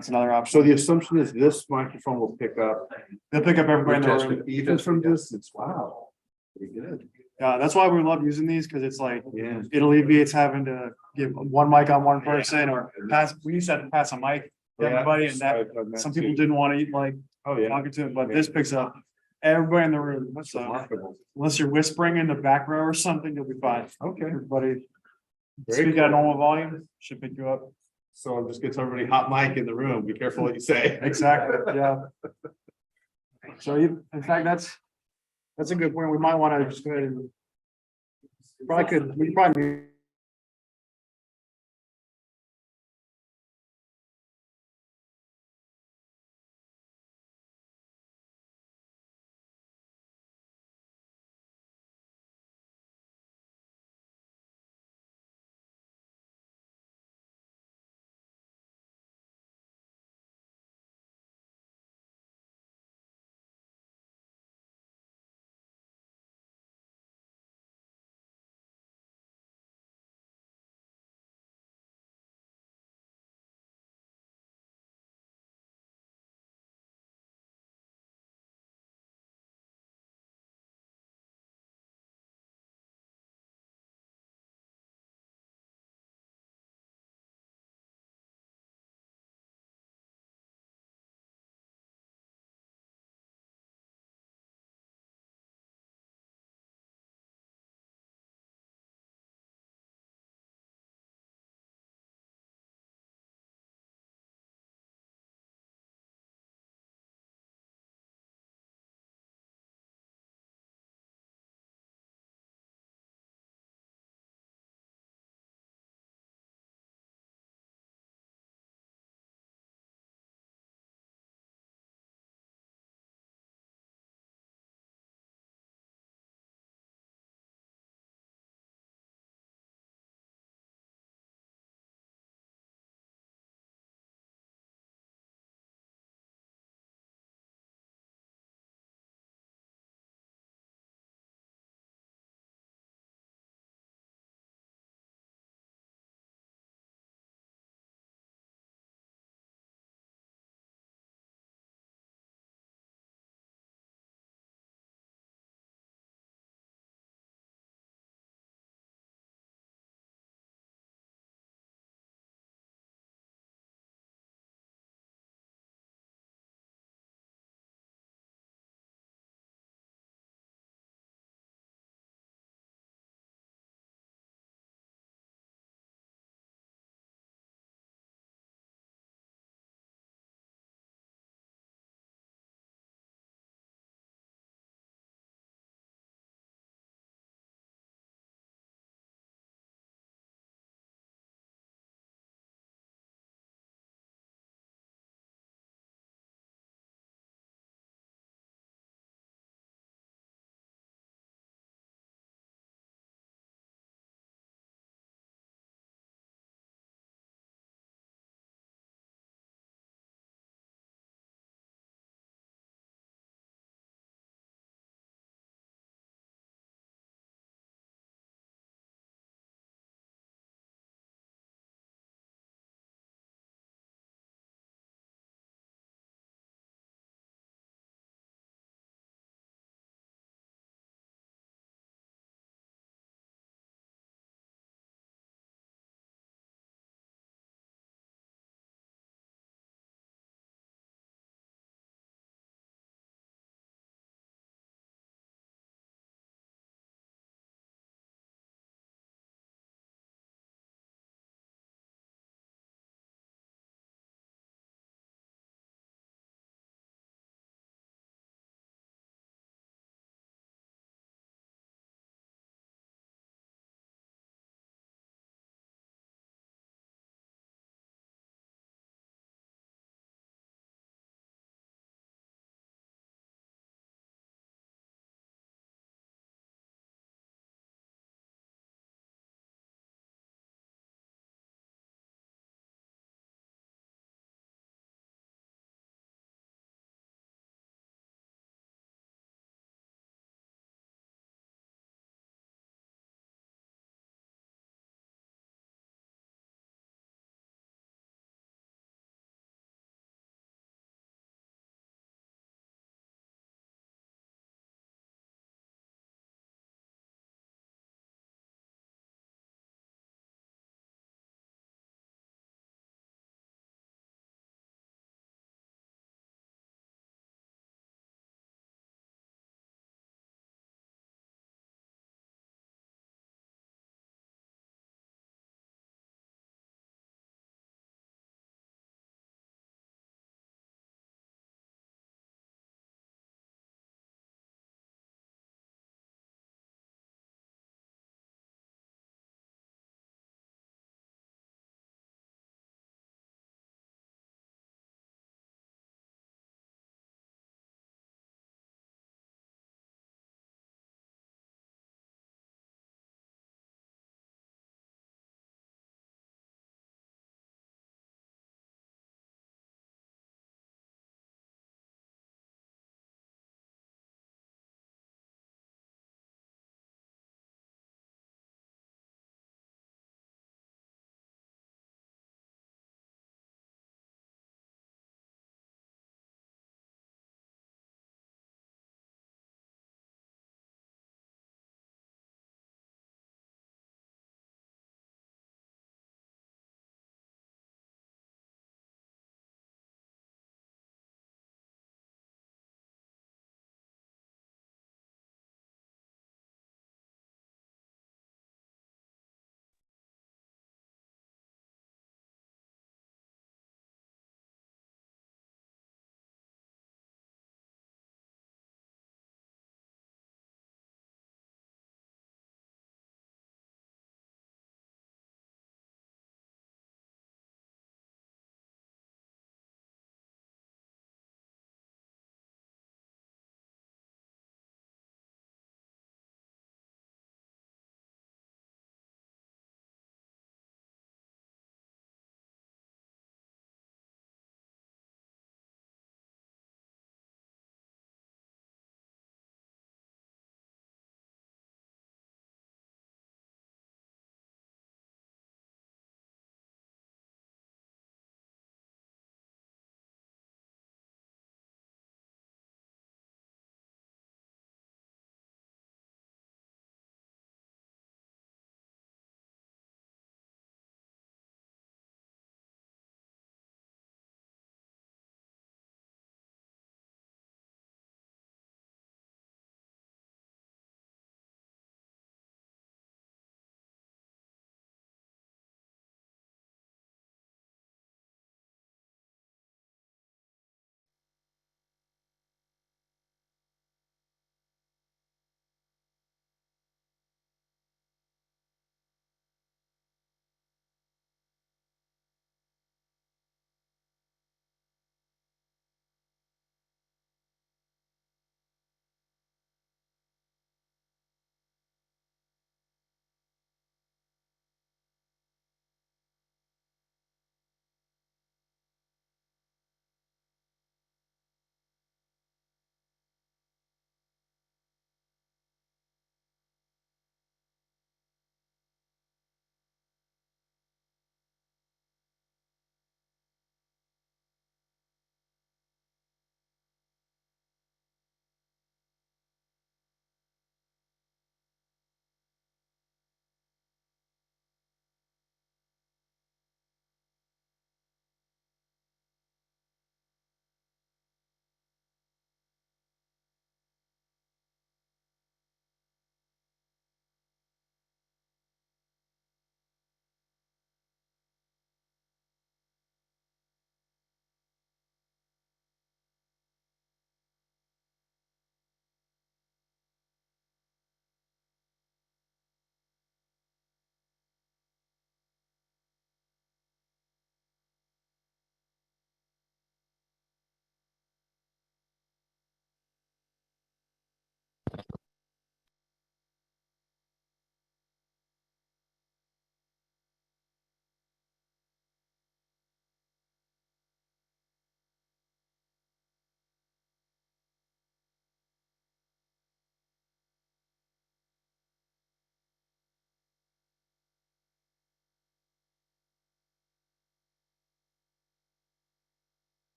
that's another option. So the assumption is this microphone will pick up. They'll pick up everybody in the room. Even from distance, wow. Pretty good. That's why we love using these, because it's like, Yeah. it alleviates having to give one mic on one person or pass, we used to have to pass a mic to everybody, and that, some people didn't want to like Oh, yeah. talking to it, but this picks up everybody in the room, That's so remarkable. unless you're whispering in the back row or something, you'll be fine. Okay. Everybody Very speak at a cool. normal volume, should pick you up. So it just gets everybody hot mic in the room. Be careful what you say. Exactly, yeah. So you, in fact, that's a good point. We might want to just go ahead and we could probably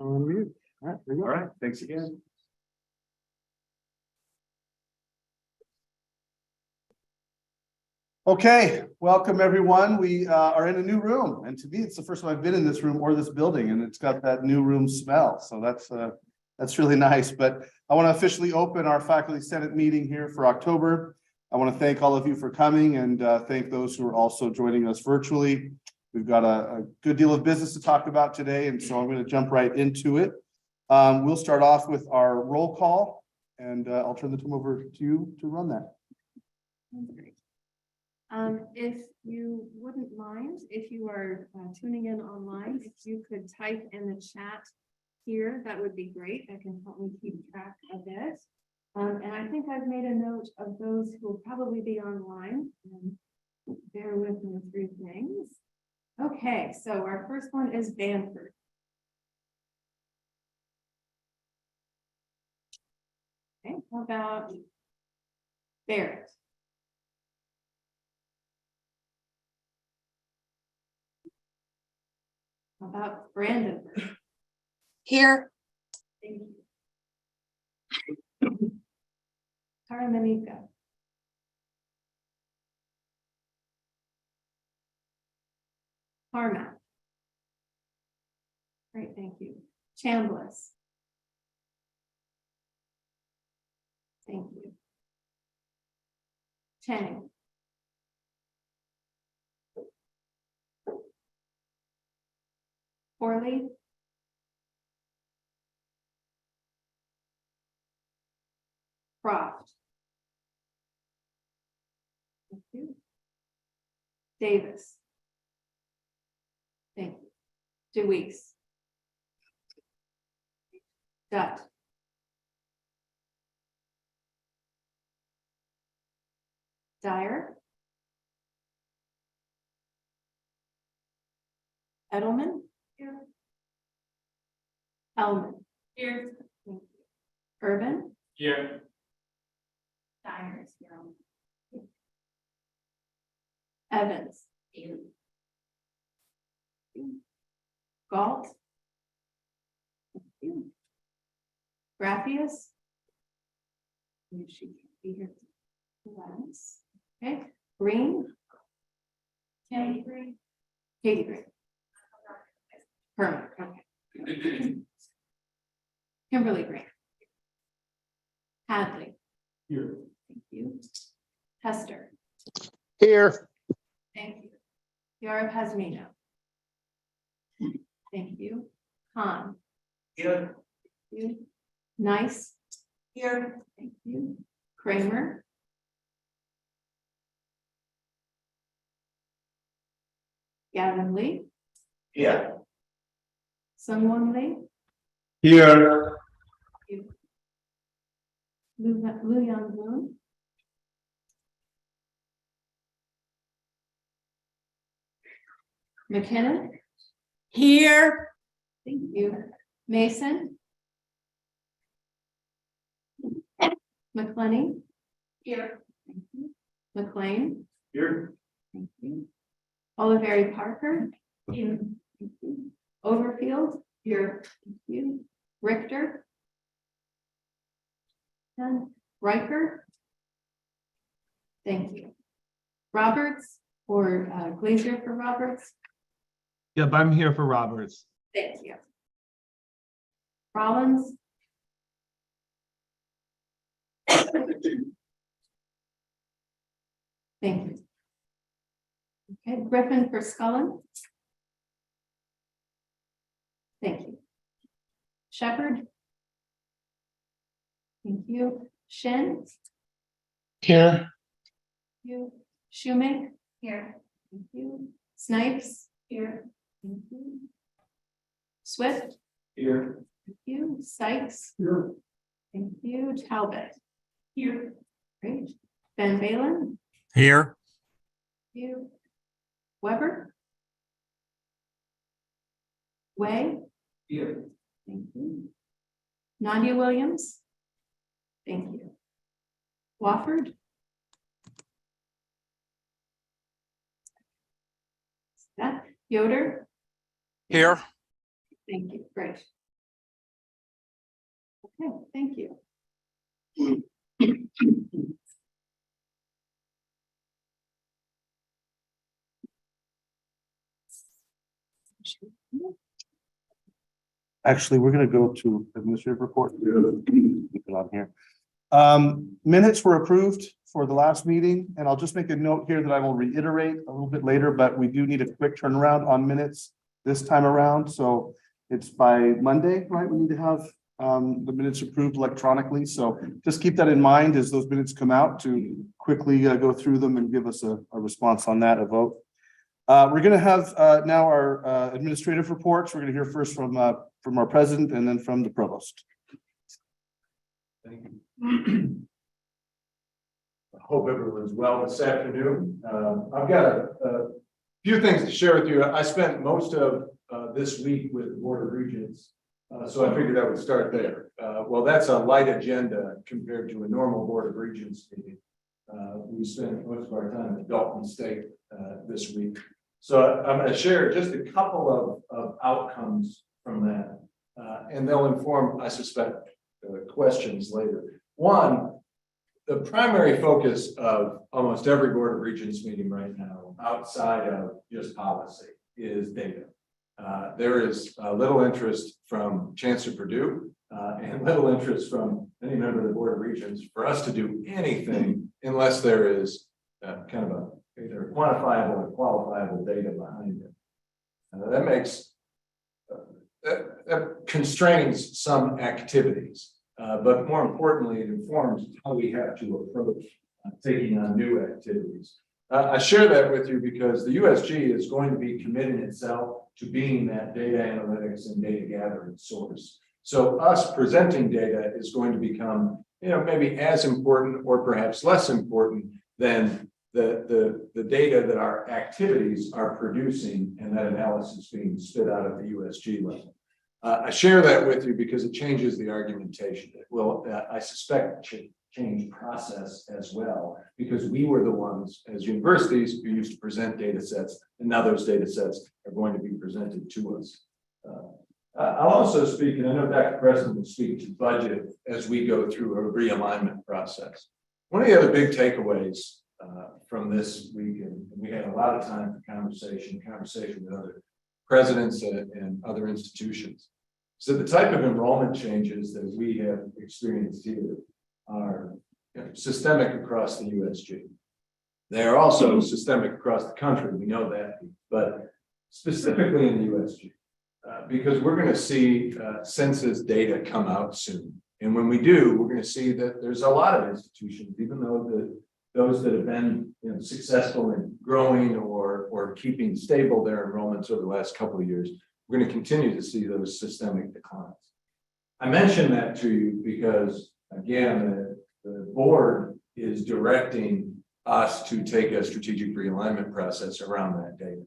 On mute. All right, there you All go. right, thanks again. Okay, welcome everyone. We are in a new room, and to me, it's the first time I've been in this room or this building, and it's got that new room smell. So that's really nice. But I want to officially open our Faculty Senate meeting here for October. I want to thank all of you for coming and thank those who are also joining us virtually. We've got a good deal of business to talk about today, and so I'm going to jump right into it. We'll start off with our roll call, and I'll turn the time over to you to run that. If you wouldn't mind, if you are tuning in online, if you could type in the chat here, that would be great. That can help me keep track of it. And I think I've made a note of those who will probably be online. Bear with me through things. Okay, so our first one is Banford. Okay, how about Barrett? How about Brandenburg? Here. Thank you. Carmenica. Carmack. Great, thank you. Chambliss. Thank you. Chang. Corley. Croft. Thank you. Davis. Thank you. DeWeese. Dutt. Dyer. Edelman. Here. Elman. Here. Thank you. Urban. Here. Dyer is here. Evans. Here. Galt. Thank you. Grappius. She can't be here. Lens. Okay. Green. Katie Green. Katie Green. Herman. Okay. Kimberly Green. Hadley. Here. Thank you. Hester. Here. Thank you. Yara Pazmino. Thank you. Khan. Here. Thank you. Nice. Here. Thank you. Kramer. Gavin Lee. Yeah. Sungwon Lee. Here. Lu Yang Moon. McKinnon. Here. Thank you. Mason. McClenny. Here. Thank you. McLean. Here. Thank you. Oliveri Parker. Here. Thank you. Overfield. Here. Thank you. Richter. And Riker. Thank you. Roberts or Glazier for Roberts. Yep, I'm here for Roberts. Thank you. Rollins. Thank you. Okay, Griffin for Scullin. Thank you. Shepherd. Thank you. Shin. Here. Thank you. Schumake. Here. Thank you. Snipes. Here. Thank you. Swift. Here. Thank you. Sykes. Here. Thank you. Talbot. Here. Great. Van Balen. Here. Thank you. Weber. Way. Here. Thank you. Nadia Williams. Thank you. Wofford. That Yoder. Here. Thank you. Great. Okay, thank you. Actually, we're gonna go to administrative report. Keep it on here. Minutes were approved for the last meeting, and I'll just make a note here that I will reiterate a little bit later, but we do need a quick turnaround on minutes this time around, so it's by Monday, right? We need to have the minutes approved electronically, so just keep that in mind as those minutes come out to quickly go through them and give us a response on that, a vote. We're gonna have now our administrative reports. We're gonna hear first from our president and then from the provost. Thank you. I hope everyone's well this afternoon. I've got a few things to share with you. I spent most of this week with the Board of Regents, so I figured I would start there. Well, that's a light agenda compared to a normal Board of Regents meeting. We spent most of our time at Dalton State this week. So I'm going to share just a couple of outcomes from that, and they'll inform, I suspect, questions later. One, the primary focus of almost every Board of Regents meeting right now, outside of just policy, is data. There is little interest from Chancellor Perdue and little interest from any member of the Board of Regents for us to do anything unless there is kind of a either quantifiable or qualifiable data behind it. That makes that constrains some activities, but more importantly, it informs how we have to approach taking on new activities. I share that with you because the USG is going to be committing itself to being that data analytics and data gathering source. So us presenting data is going to become, maybe as important or perhaps less important than the data that our activities are producing and that analysis being spit out at the USG level. I share that with you because it changes the argumentation. It will, I suspect, change process as well, because we were the ones as universities who used to present data sets, and now those data sets are going to be presented to us. I'll also speak, and I know Dr. Preston will speak to budget as we go through a realignment process. One of the other big takeaways from this week, and we had a lot of time for conversation with other presidents and other institutions. So the type of enrollment changes that we have experienced here are systemic across the USG. They are also systemic across the country, we know that, but specifically in the USG, because we're going to see census data come out soon. And when we do, we're going to see that there's a lot of institutions, even though those that have been successful in growing or keeping stable their enrollments over the last couple of years, we're going to continue to see those systemic declines. I mention that to you because, again, the board is directing us to take a strategic realignment process around that data.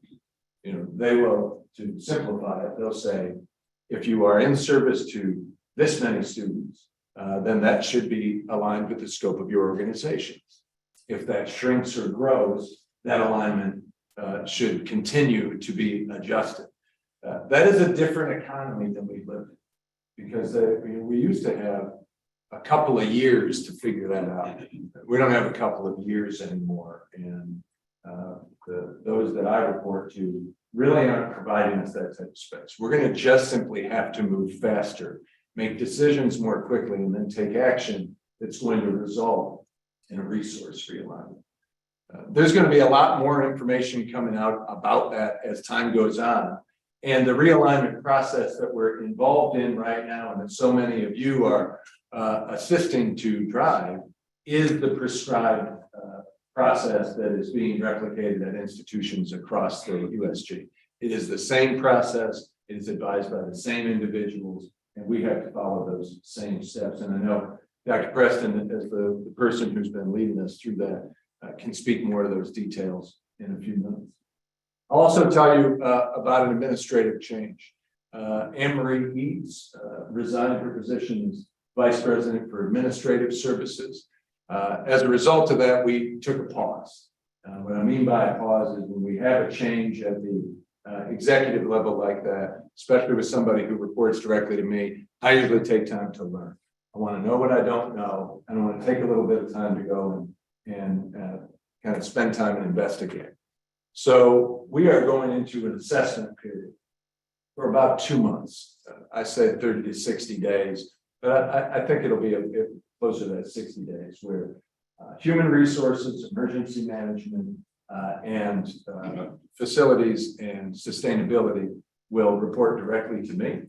They will, to simplify it, they'll say, if you are in service to this many students, then that should be aligned with the scope of your organization. If that shrinks or grows, that alignment should continue to be adjusted. That is a different economy than we live in, because we used to have a couple of years to figure that out. We don't have a couple of years anymore, and those that I report to really aren't providing us that type of space. We're going to just simply have to move faster, make decisions more quickly, and then take action that's going to result in a resource realignment. There's going to be a lot more information coming out about that as time goes on. And the realignment process that we're involved in right now, and that so many of you are assisting to drive, is the prescribed process that is being replicated at institutions across the USG. It is the same process. It is advised by the same individuals, and we have to follow those same steps. And I know Dr. Preston, as the person who's been leading us through that, can speak more to those details in a few minutes. I'll also tell you about an administrative change. Anne-Marie Eads resigned her position as Vice President for Administrative Services. As a result of that, we took a pause. What I mean by a pause is when we have a change at the executive level like that, especially with somebody who reports directly to me, I usually take time to learn. I want to know what I don't know, and I want to take a little bit of time to go and kind of spend time and investigate. So we are going into an assessment period for about 2 months. I said 30 to 60 days, but I think it'll be a bit closer to that 60 days where human resources, emergency management, and facilities and sustainability will report directly to me.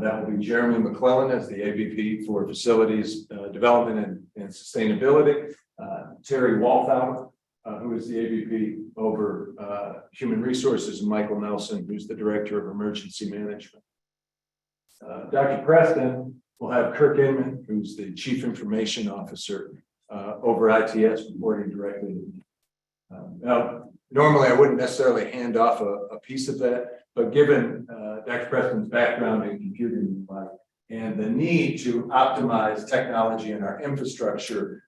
That will be Jeremy McClellan as the AVP for Facilities Development and Sustainability. Terry Walthour, who is the AVP over Human Resources, and Michael Nelson, who's the Director of Emergency Management. Dr. Preston will have Kirk Inman, who's the Chief Information Officer over ITS, reporting directly to me. Now, normally I wouldn't necessarily hand off a piece of that, but given Dr. Preston's background in computing and the need to optimize technology in our infrastructure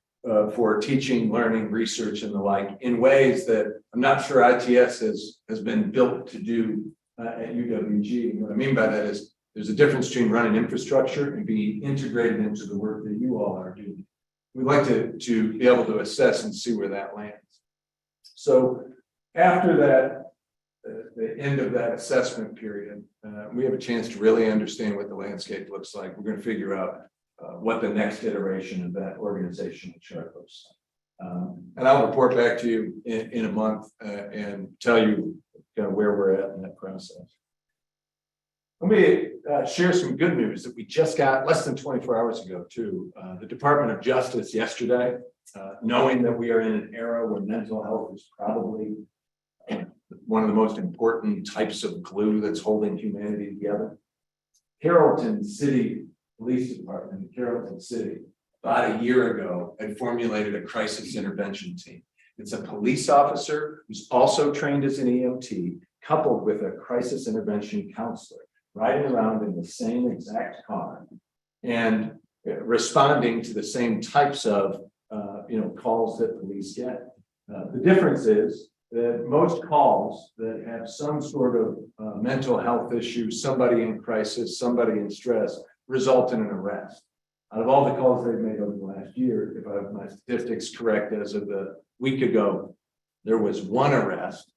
for teaching, learning, research, and the like in ways that I'm not sure ITS has been built to do at UWG. And what I mean by that is there's a difference between running infrastructure and being integrated into the work that you all are doing. We'd like to be able to assess and see where that lands. So after that, the end of that assessment period, we have a chance to really understand what the landscape looks like. We're going to figure out what the next iteration of that organizational chart looks like. And I'll report back to you in a month and tell you kind of where we're at in that process. Let me share some good news that we just got less than 24 hours ago too. The Department of Justice yesterday, knowing that we are in an era where mental health is probably one of the most important types of glue that's holding humanity together. Carrollton City Police Department in Carrollton City, about a year ago, had formulated a crisis intervention team. It's a police officer who's also trained as an EMT, coupled with a crisis intervention counselor, riding around in the same exact car and responding to the same types of calls that police get. The difference is that most calls that have some sort of mental health issue, somebody in crisis, somebody in stress, result in an arrest. Out of all the calls they've made over the last year, if I have my statistics correct, as of a week ago, there was one arrest,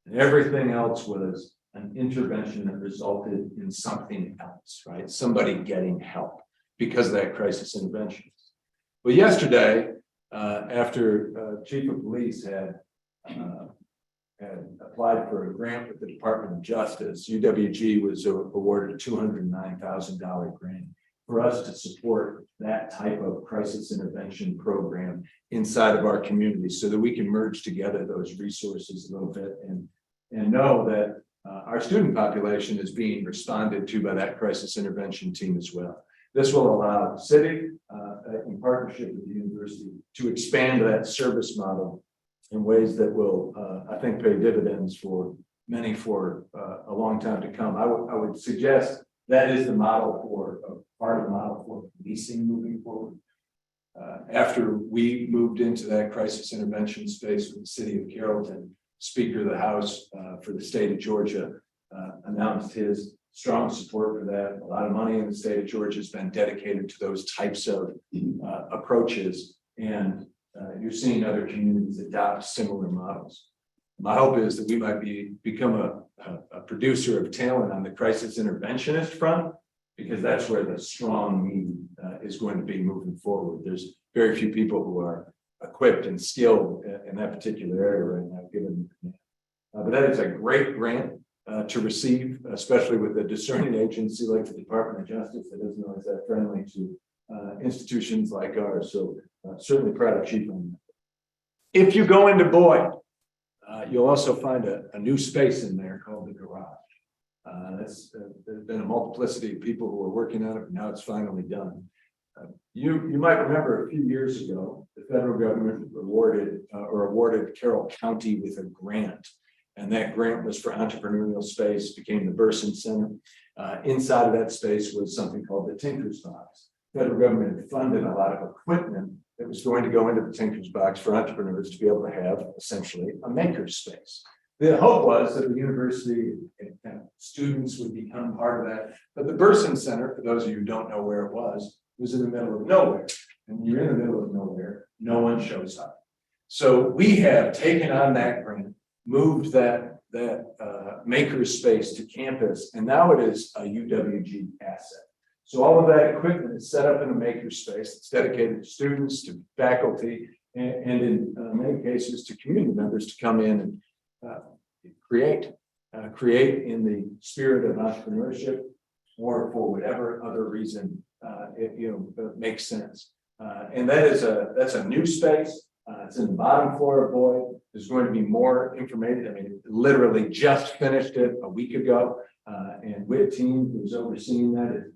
and everything else was an intervention that resulted in something else, right? Somebody getting help because of that crisis intervention. Well, yesterday, after Chief of Police had applied for a grant with the Department of Justice, UWG was awarded a $209,000 grant for us to support that type of crisis intervention program inside of our community so that we can merge together those resources a little bit and know that our student population is being responded to by that crisis intervention team as well. This will allow the city, in partnership with the university, to expand that service model in ways that will, I think, pay dividends for many for a long time to come. I would suggest that is the model for part of the model for policing moving forward. After we moved into that crisis intervention space with the city of Carrollton, Speaker of the House for the state of Georgia announced his strong support for that. A lot of money in the state of Georgia has been dedicated to those types of approaches, and you're seeing other communities adopt similar models. My hope is that we might become a producer of talent on the crisis interventionist front, because that's where the strong need is going to be moving forward. There's very few people who are equipped and skilled in that particular area right now, given but that is a great grant to receive, especially with a discerning agency like the Department of Justice that isn't always that friendly to institutions like ours. So certainly proud of Chief on that. If you go into Boyd, you'll also find a new space in there called the Garage. There's been a multiplicity of people who are working on it, but now it's finally done. You might remember a few years ago, the federal government awarded Carroll County with a grant. And that grant was for entrepreneurial space, became the Burson Center. Inside of that space was something called the Tinker's Box. Federal government funded a lot of equipment that was going to go into the Tinker's Box for entrepreneurs to be able to have essentially a maker's space. The hope was that the university and students would become part of that. But the Burson Center, for those of you who don't know where it was was in the middle of nowhere. And when you're in the middle of nowhere, no one shows up. So we have taken on that grant, moved that maker space to campus, and now it is a UWG asset. So all of that equipment is set up in a maker space. It's dedicated to students, to faculty, and in many cases to community members to come in and create in the spirit of entrepreneurship, or for whatever other reason it makes sense. And that's a new space. It's in the bottom floor of Boyd. There's going to be more information. I mean, literally just finished it a week ago. And WIT team who's overseeing that is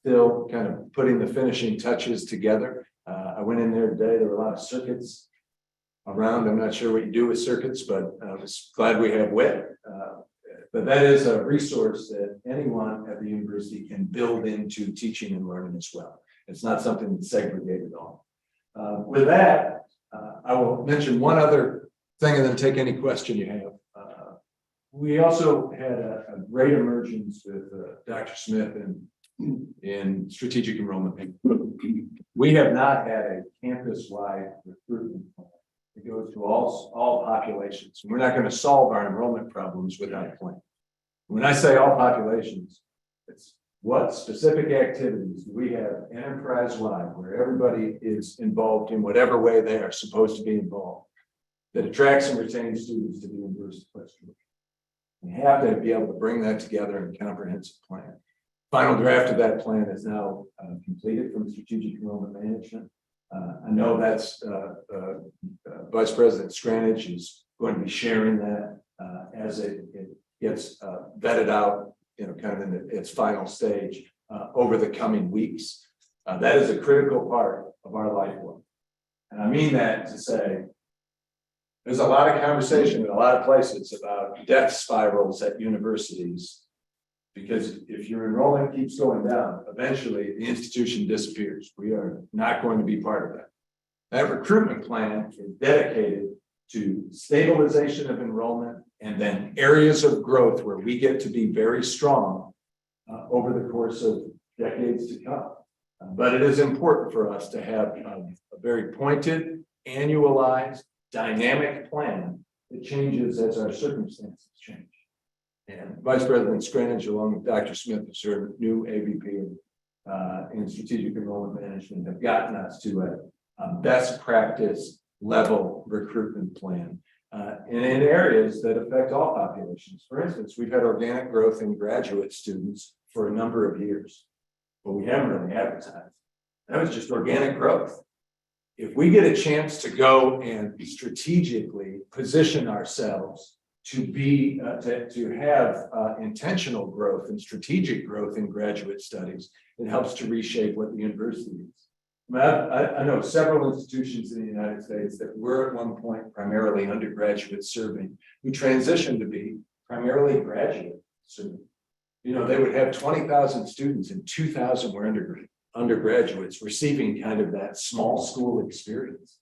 still kind of putting the finishing touches together. I went in there today. There were a lot of circuits around. I'm not sure what you do with circuits, but I was glad we have WIT. But that is a resource that anyone at the university can build into teaching and learning as well. It's not something that's segregated on. With that, I will mention one other thing and then take any question you have. We also had a great emergence with Dr. Smith in strategic enrollment. We have not had a campus-wide recruitment plan. It goes to all populations. We're not going to solve our enrollment problems without a plan. When I say all populations, it's what specific activities do we have enterprise-wide where everybody is involved in whatever way they are supposed to be involved that attracts and retains students to the University of West Georgia. We have to be able to bring that together in a comprehensive plan. Final draft of that plan is now completed from Strategic Enrollment Management. I know that's Vice President Scranage is going to be sharing that as it gets vetted out, kind of in its final stage over the coming weeks. That is a critical part of our lifeblood. And I mean that to say, there's a lot of conversation in a lot of places about death spirals at universities, because if your enrollment keeps going down, eventually the institution disappears. We are not going to be part of that. That recruitment plan is dedicated to stabilization of enrollment and then areas of growth where we get to be very strong over the course of decades to come. But it is important for us to have a very pointed, annualized, dynamic plan that changes as our circumstances change. And Vice President Scranage, along with Dr. Smith, who's our new AVP in Strategic Enrollment Management, have gotten us to a best practice level recruitment plan in areas that affect all populations. For instance, we've had organic growth in graduate students for a number of years, but we haven't really advertised. That was just organic growth. If we get a chance to go and strategically position ourselves to be to have intentional growth and strategic growth in graduate studies, it helps to reshape what the university is. I know several institutions in the United States that were at one point primarily undergraduate serving, who transitioned to be primarily graduate serving. They would have 20,000 students and 2,000 were undergraduates receiving kind of that small school experience.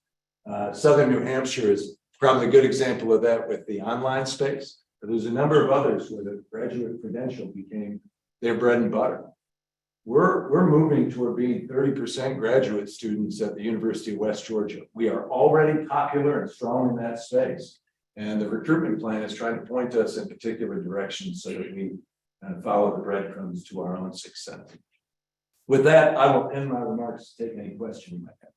Southern New Hampshire is probably a good example of that with the online space. But there's a number of others where the graduate credential became their bread and butter. We're moving toward being 30% graduate students at the University of West Georgia. We are already popular and strong in that space. And the recruitment plan is trying to point us in particular directions so that we follow the breadcrumbs to our own success. With that, I will end my remarks to take any question you might have.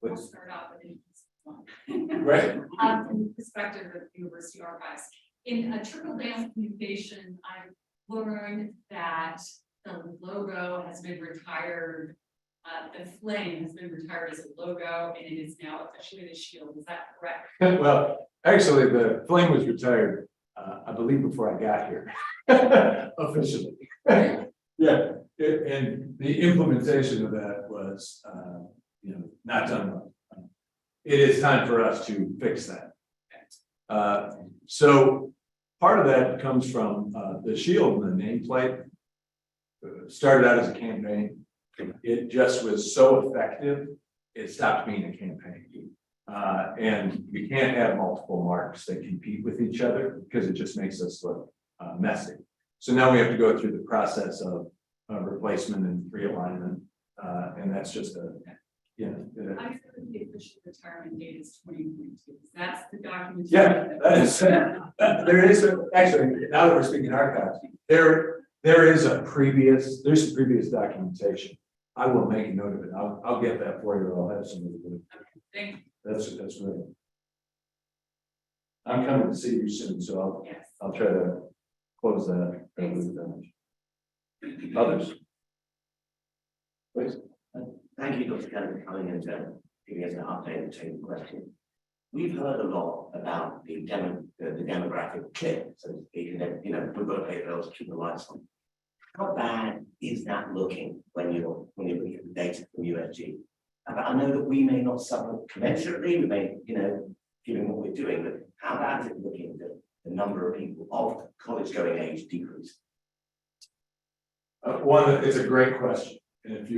We'll start off with one. Great. From the perspective of University Archives, in a trickle-down communication, I've learned that the logo has been retired. The flame has been retired as a logo, and it is now officially the shield. Is that correct? Well, actually, the flame was retired, I believe, before I got here, officially. Yeah, and the implementation of that was, not done well. It is time for us to fix that. So part of that comes from the shield and the nameplate. Started out as a campaign. It just was so effective, it stopped being a campaign. And we can't have multiple marks that compete with each other because it just makes us look messy. So now we have to go through the process of replacement and realignment. And that's just a, I said the official retirement date is 2022. That's the document. Yeah, that is, there is, actually, now that we're speaking archives, there's some previous documentation. I will make a note of it. I'll get that for you. I'll have some of it. Thank you. That's right. I'm coming to see you soon, so Yes. I'll try to close that. Others? Please. Thank you, Dr. Kelly, for coming and giving us an update and taking questions. We've heard a lot about the demographic cliff, so to speak, and you know, we've got to pay bills, keep the lights on. How bad is that looking when you're looking at the data from USG? I know that we may not suffer commensurately, we may, given what we're doing, but how bad is it looking that the number of people of college going age decrease? It's a great question. And if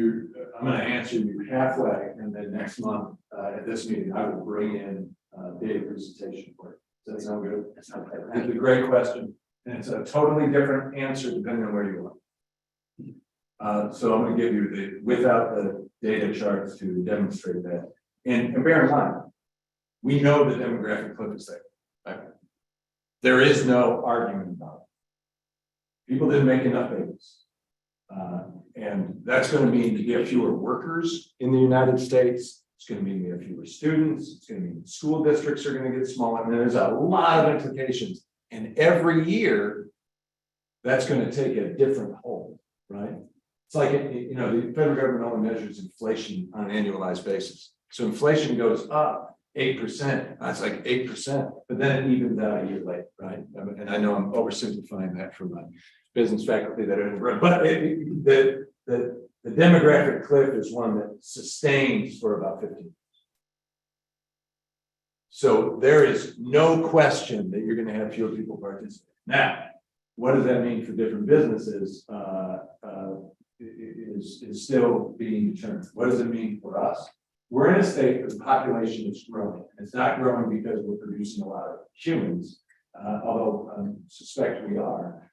I'm going to answer you halfway, and then next month at this meeting, I will bring in data presentation for it. Does that sound good? That sounds like It's a great question, and it's a totally different answer depending on where you are. So I'm going to give you without the data charts to demonstrate that. And bear in mind, we know the demographic cliff is there. Right? There is no argument about it. People didn't make enough babies. And that's going to mean you get fewer workers in the United States. It's going to mean you have fewer students. It's going to mean school districts are going to get smaller. And there's a lot of implications. And every year, that's going to take a different hold, right? It's like, the federal government only measures inflation on an annualized basis. So inflation goes up 8%. That's like 8%, but then it evens out a year later, right? And I know I'm oversimplifying that for my business faculty that are in the room, but the demographic cliff is one that sustains for about 15 years. So there is no question that you're going to have fewer people participate. Now, what does that mean for different businesses? Is still being determined. What does it mean for us? We're in a state where the population is growing. It's not growing because we're producing a lot of humans, although I suspect we are.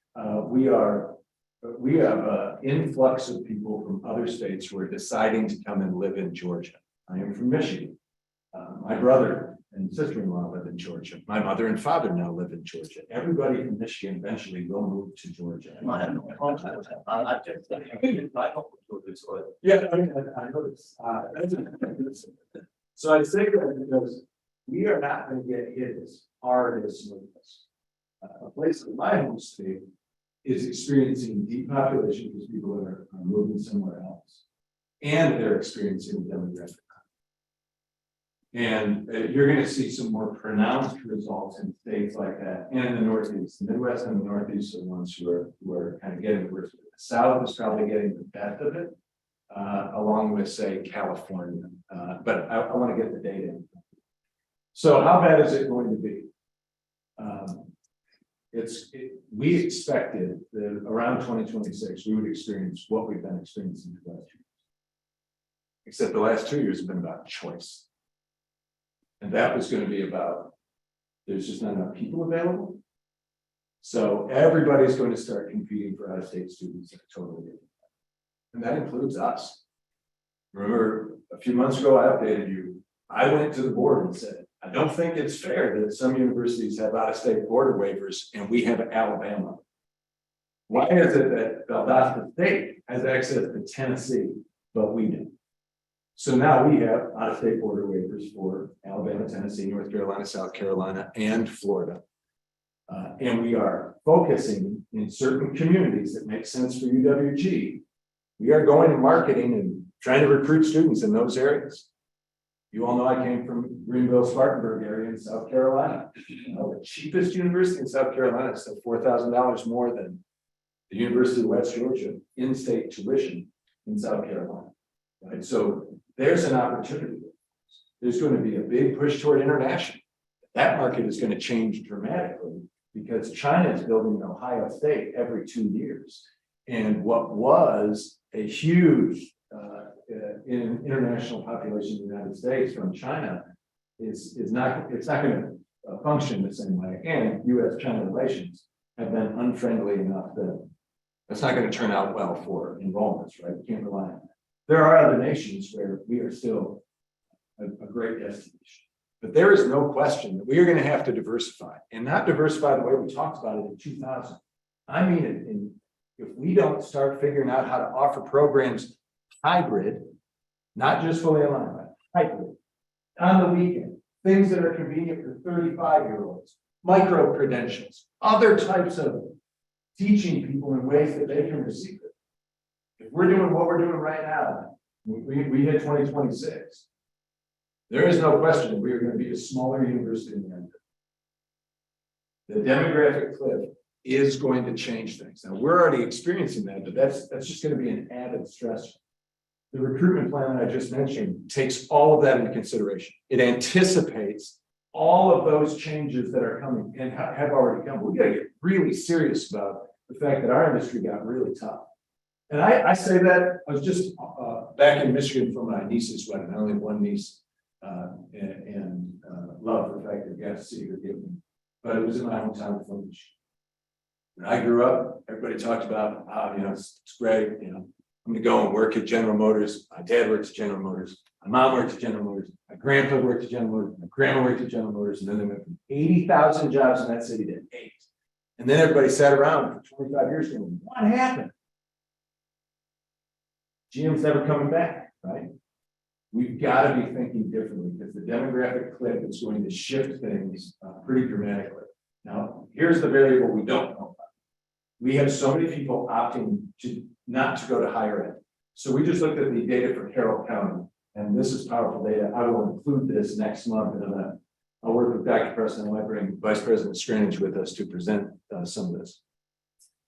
We have an influx of people from other states who are deciding to come and live in Georgia. I am from Michigan. My brother and sister-in-law live in Georgia. My mother and father now live in Georgia. Everybody from Michigan eventually will move to Georgia. Yeah, I know this. So I say that because we are not going to get hit as hard as some of this. A place like my home state is experiencing depopulation because people are moving somewhere else, and they're experiencing demographic. And you're going to see some more pronounced results in states like that, and in the Northeast. The Midwest and the Northeast are the ones who are kind of getting the worst of it. The South is probably getting the best of it, along with, say, California. But I want to get the data. So how bad is it going to be? We expected that around 2026, we would experience what we've been experiencing the last 2 years. Except the last 2 years have been about choice. And that was going to be about, there's just not enough people available. So everybody's going to start competing for out-of-state students at a totally different time. And that includes us. Remember, a few months ago, I updated you. I went to the board and said, I don't think it's fair that some universities have out-of-state border waivers and we have Alabama. Why is it that Valdosta State has access to Tennessee, but we don't? So now we have out-of-state border waivers for Alabama, Tennessee, North Carolina, South Carolina, and Florida. And we are focusing in certain communities that make sense for UWG. We are going and marketing and trying to recruit students in those areas. You all know I came from Greenville, Spartanburg area in South Carolina. The cheapest university in South Carolina is $4,000 more than the University of West Georgia in-state tuition in South Carolina. Right? So there's an opportunity. There's going to be a big push toward international. That market is going to change dramatically because China is building an Ohio State every 2 years. And what was a huge in international population in the United States from China it's not going to function the same way. And U.S.-China relations have been unfriendly enough that That's not going to turn out well for enrollments, right? We can't rely on that. There are other nations where we are still a great destination. But there is no question that we are going to have to diversify, and not diversify the way we talked about it in 2000. I mean, if we don't start figuring out how to offer programs hybrid, not just fully online, but hybrid, on the weekend, things that are convenient for 35-year-olds, micro credentials, other types of teaching people in ways that they can receive it. If we're doing what we're doing right now, we hit 2026. There is no question we are going to be a smaller university in America. The demographic cliff is going to change things. Now, we're already experiencing that, but that's just going to be an added stress. The recruitment plan that I just mentioned takes all of that into consideration. It anticipates all of those changes that are coming and have already come. We got to get really serious about the fact that our industry got really tough. And I say that, I was just back in Michigan for my niece's wedding. I only have one niece, and love the fact that I got to see her give me. But it was in my hometown of Flint, Michigan. When I grew up, everybody talked about how, it's great, I'm gonna go and work at General Motors. My dad worked at General Motors. My mom worked at General Motors. My grandpa worked at General Motors. My grandma worked at General Motors. And then they went from 80,000 jobs in that city to 8. And then everybody sat around for 25 years going, what happened? GM's never coming back, right? We've got to be thinking differently because the demographic cliff is going to shift things pretty dramatically. Now, here's the variable we don't know about. We have so many people opting not to go to higher ed. So we just looked at the data for Carroll County, and this is powerful data. I will include this next month, and I'll work with Dr. Preston. I might bring Vice President Scranage with us to present some of this.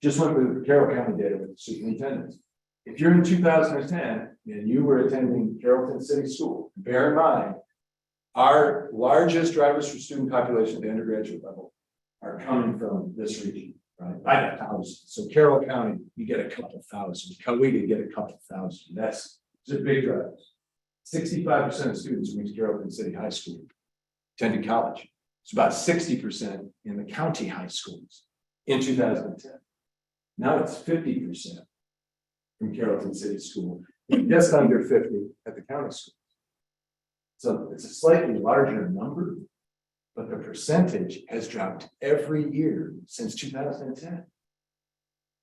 Just went with the Carroll County data with the superintendents. If you're in 2010 and you were attending Carrollton City School, bear in mind, our largest drivers for student population at the undergraduate level are coming from this region, right? By the thousands. So Carroll County, you get a couple thousand. Coweta, get a couple thousand. That's a big drivers. 65% of students who went to Carrollton City High School attended college. It's about 60% in the county high schools in 2010. Now it's 50% from Carrollton City School, and just under 50 at the county school. So it's a slightly larger number, but the percentage has dropped every year since 2010.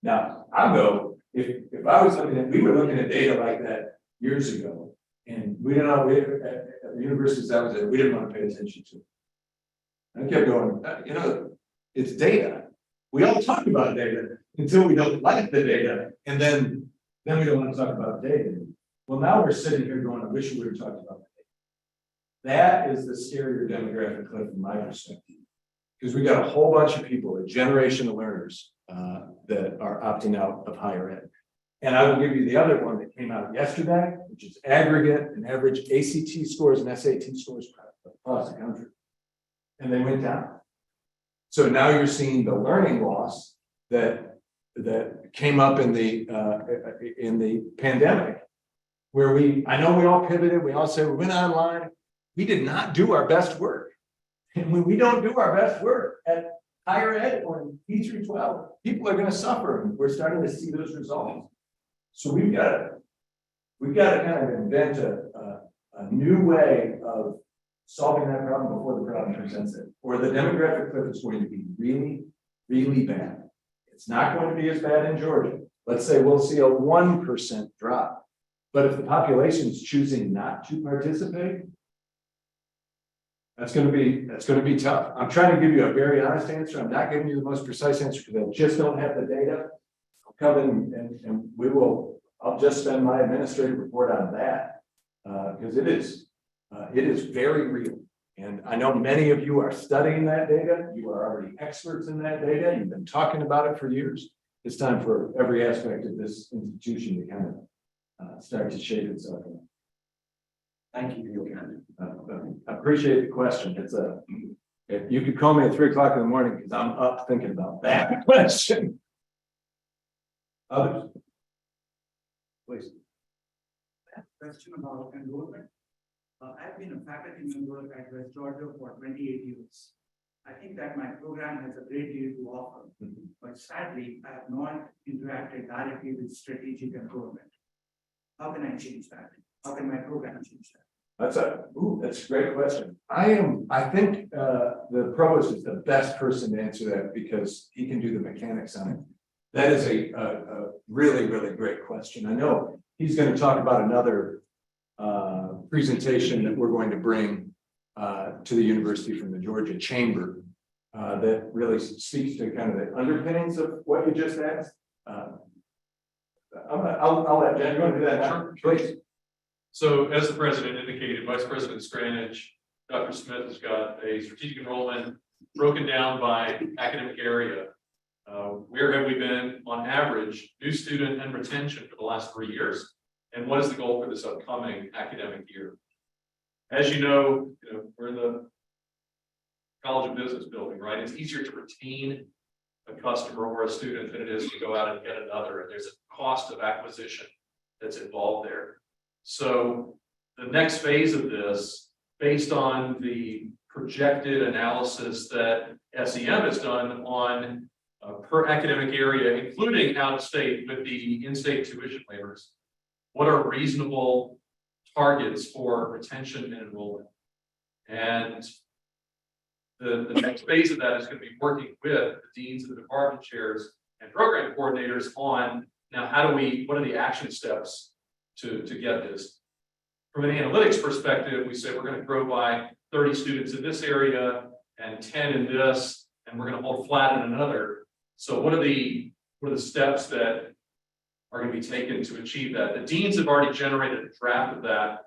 Now, I'll go, if I was looking at, we were looking at data like that years ago, and we didn't know, at the universities I was at, we didn't want to pay attention to it. I kept going, it's data. We all talk about data until we don't like the data, and then we don't want to talk about data. Well, now we're sitting here going, I wish we were talking about data. That is the scarier demographic cliff from my perspective. Because we got a whole bunch of people, a generation of learners that are opting out of higher ed. And I will give you the other one that came out yesterday, which is aggregate and average ACT scores and SAT scores across the country. And they went down. So now you're seeing the learning loss that came up in the pandemic, where I know we all pivoted, we all said we went online, we did not do our best work. And when we don't do our best work at higher ed or in K through 12, people are going to suffer, and we're starting to see those results. So we've got to kind of invent a new way of solving that problem before the problem presents it, or the demographic cliff is going to be really, really bad. It's not going to be as bad in Georgia. Let's say we'll see a 1% drop. But if the population is choosing not to participate, that's going to be tough. I'm trying to give you a very honest answer. I'm not giving you the most precise answer because I just don't have the data. I'll come in and I'll just spend my administrative report on that because it is very real. And I know many of you are studying that data. You are already experts in that data. You've been talking about it for years. It's time for every aspect of this institution to kind of start to shape itself. Thank you for your comment. I appreciate the question. If you could call me at 3 o'clock in the morning because I'm up thinking about that question. Others? Please. Question about enrollment. I've been a faculty member at West Georgia for 28 years. I think that my program has a great deal to offer, but sadly, I have not interacted directly with strategic and government. How can I change that? How can my program change that? That's a great question. I think, the provost is the best person to answer that because he can do the mechanics on it. That is a really, really great question. I know he's going to talk about another, presentation that we're going to bring, to the university from the Georgia Chamber, that really speaks to kind of the underpinnings of what you just asked. I'll let Jen, you want to do that now? Please. So as the president indicated, Vice President Scranage, Dr. Smith has got a strategic enrollment broken down by academic area. Where have we been on average, new student and retention for the last 3 years? And what is the goal for this upcoming academic year? As you know, we're in the College of Business building, right? It's easier to retain a customer or a student than it is to go out and get another. And there's a cost of acquisition that's involved there. So the next phase of this, based on the projected analysis that SEM has done on per academic area, including out of state with the in-state tuition waivers, what are reasonable targets for retention and enrollment? And the next phase of that is going to be working with the deans and the department chairs and program coordinators on now what are the action steps to get this. From an analytics perspective, we say we're going to grow by 30 students in this area and 10 in this, and we're going to hold flat in another. So what are the steps that are going to be taken to achieve that? The deans have already generated a draft of that.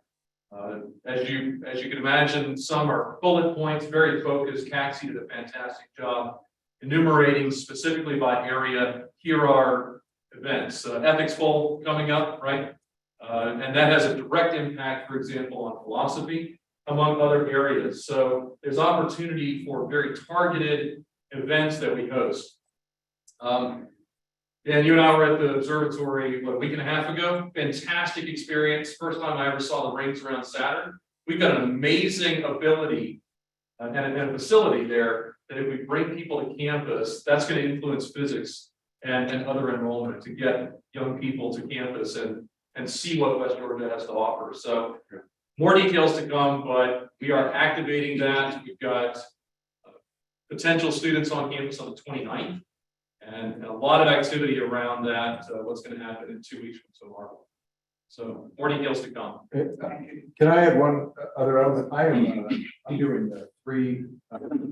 As you can imagine, some are bullet points, very focused. Caxi did a fantastic job enumerating specifically by area. Here are events, Ethics Bowl coming up, right? And that has a direct impact, for example, on philosophy, among other areas. So there's opportunity for very targeted events that we host. Dan, you and I were at the observatory, a week and a half ago. Fantastic experience. First time I ever saw the rings around Saturn. We've got an amazing ability and a facility there that if we bring people to campus, that's going to influence physics and other enrollment to get young people to campus and see what West Georgia has to offer. So more details to come, but we are activating that. We've got potential students on campus on the 29th. And a lot of activity around that, what's going to happen in 2 weeks from tomorrow. So more details to come. Can I add one other element? I'm doing the 3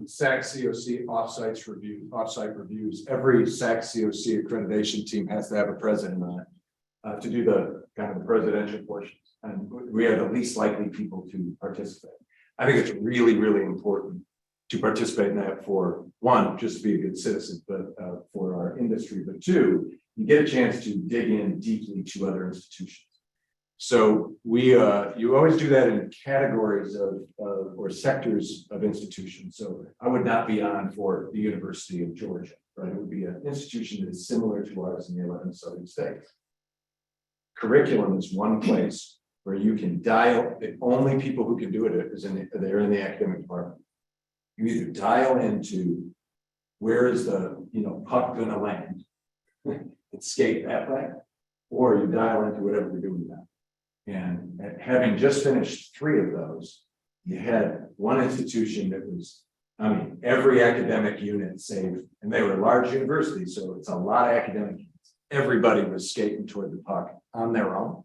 SAC COC offsite reviews. Every SAC COC accreditation team has to have a president on it to do the kind of the presidential portions. And we are the least likely people to participate. I think it's really, really important to participate in that for one, just to be a good citizen, but for our industry, but 2, you get a chance to dig in deeply to other institutions. So you always do that in categories of or sectors of institutions. So I would not be on for the University of Georgia, right? It would be an institution that is similar to ours in the 11 southern states. Curriculum is one place where you can dial. The only people who can do it is they're in the academic department. You either dial into where is the puck going to land, escape that way, or you dial into whatever we're doing now. And having just finished 3 of those, you had one institution that was, every academic unit saved, and they were large universities, so it's a lot of academic units. Everybody was skating toward the puck on their own.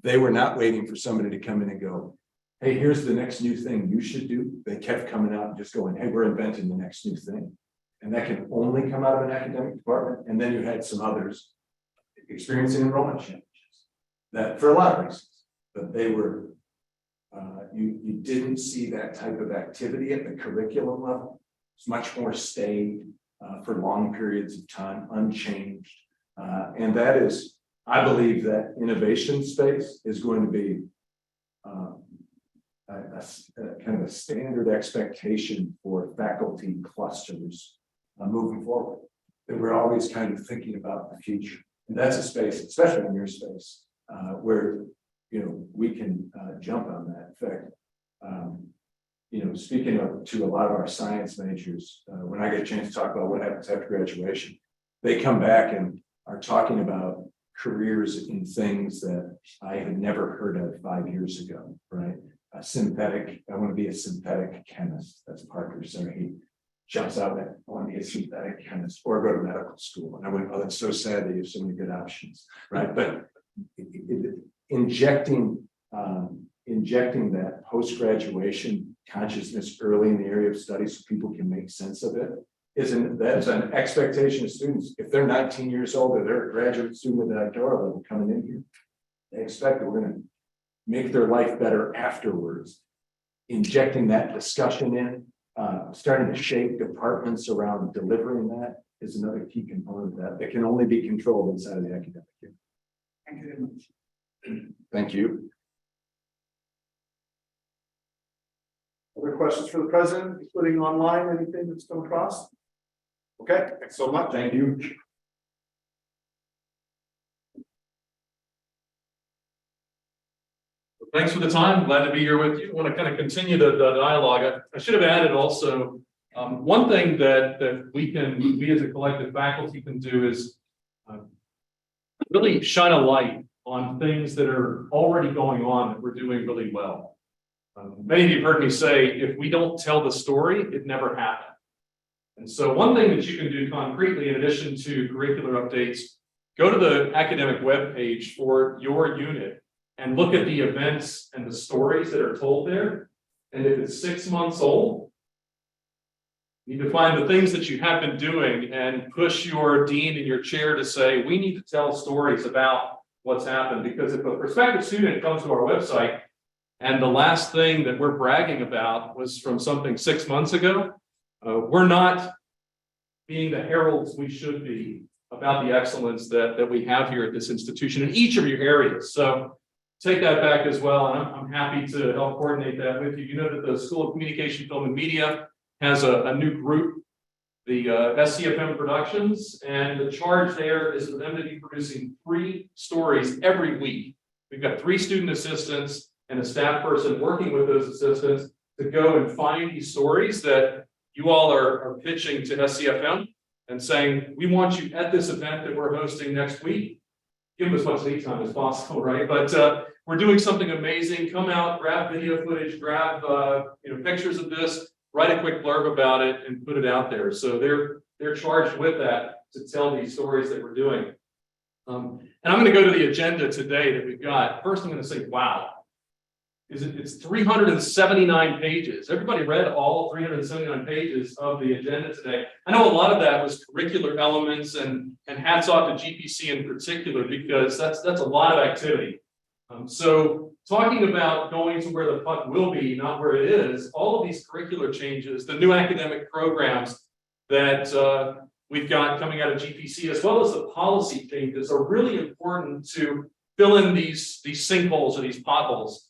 They were not waiting for somebody to come in and go, hey, here's the next new thing you should do. They kept coming out and just going, hey, we're inventing the next new thing. And that can only come out of an academic department. And then you had some others experiencing enrollment challenges that for a lot of reasons, but they were, you didn't see that type of activity at the curriculum level. It's much more staid for long periods of time, unchanged. And that is, I believe that innovation space is going to be kind of a standard expectation for faculty clusters moving forward. That we're always kind of thinking about the future, and that's a space, especially in your space, where we can jump on that. In fact, speaking to a lot of our science majors, when I get a chance to talk about what happens after graduation, they come back and are talking about careers in things that I had never heard of 5 years ago, right? I want to be a synthetic chemist. That's Parker. So he jumps out at, I want to be a synthetic chemist or go to medical school. And I went, oh, that's so sad that you have so many good options, right? But injecting that post-graduation consciousness early in the area of study so people can make sense of it that's an expectation of students. If they're 19 years old or they're a graduate student at the doctoral level coming in here, they expect that we're going to make their life better afterwards. Injecting that discussion in, starting to shape departments around delivering that is another key component of that can only be controlled inside of the academic year. Thank you very much. Thank you. Other questions for the president, including online, anything that's come across? Okay, thanks so much. Thank you. Thanks for the time. Glad to be here with you. I want to kind of continue the dialogue. I should have added also, one thing that we as a collective faculty can do is really shine a light on things that are already going on that we're doing really well. Many of you have heard me say, if we don't tell the story, it never happened. And so one thing that you can do concretely, in addition to curricular updates, go to the academic webpage for your unit and look at the events and the stories that are told there. And if it's 6 months old, you need to find the things that you have been doing and push your dean in your chair to say, we need to tell stories about what's happened. Because if a prospective student comes to our website and the last thing that we're bragging about was from something 6 months ago, we're not being the heralds we should be about the excellence that we have here at this institution in each of your areas. So take that back as well, and I'm happy to help coordinate that with you. You know that the School of Communication, Film, and Media has a new group, the SCFM Productions, and the charge there is for them to be producing 3 stories every week. We've got 3 student assistants and a staff person working with those assistants to go and find these stories that you all are pitching to SCFM and saying, we want you at this event that we're hosting next week. Give them as much lead time as possible, right? But we're doing something amazing. Come out, grab video footage, grab pictures of this, write a quick blurb about it, and put it out there. So they're charged with that to tell these stories that we're doing. And I'm going to go to the agenda today that we've got. First, I'm going to say, wow. It's 379 pages. Everybody read all 379 pages of the agenda today. I know a lot of that was curricular elements, and hats off to GPC in particular, because that's a lot of activity. So talking about going to where the puck will be, not where it is, all of these curricular changes, the new academic programs that we've got coming out of GPC, as well as the policy changes, are really important to fill in these sinkholes or these potholes.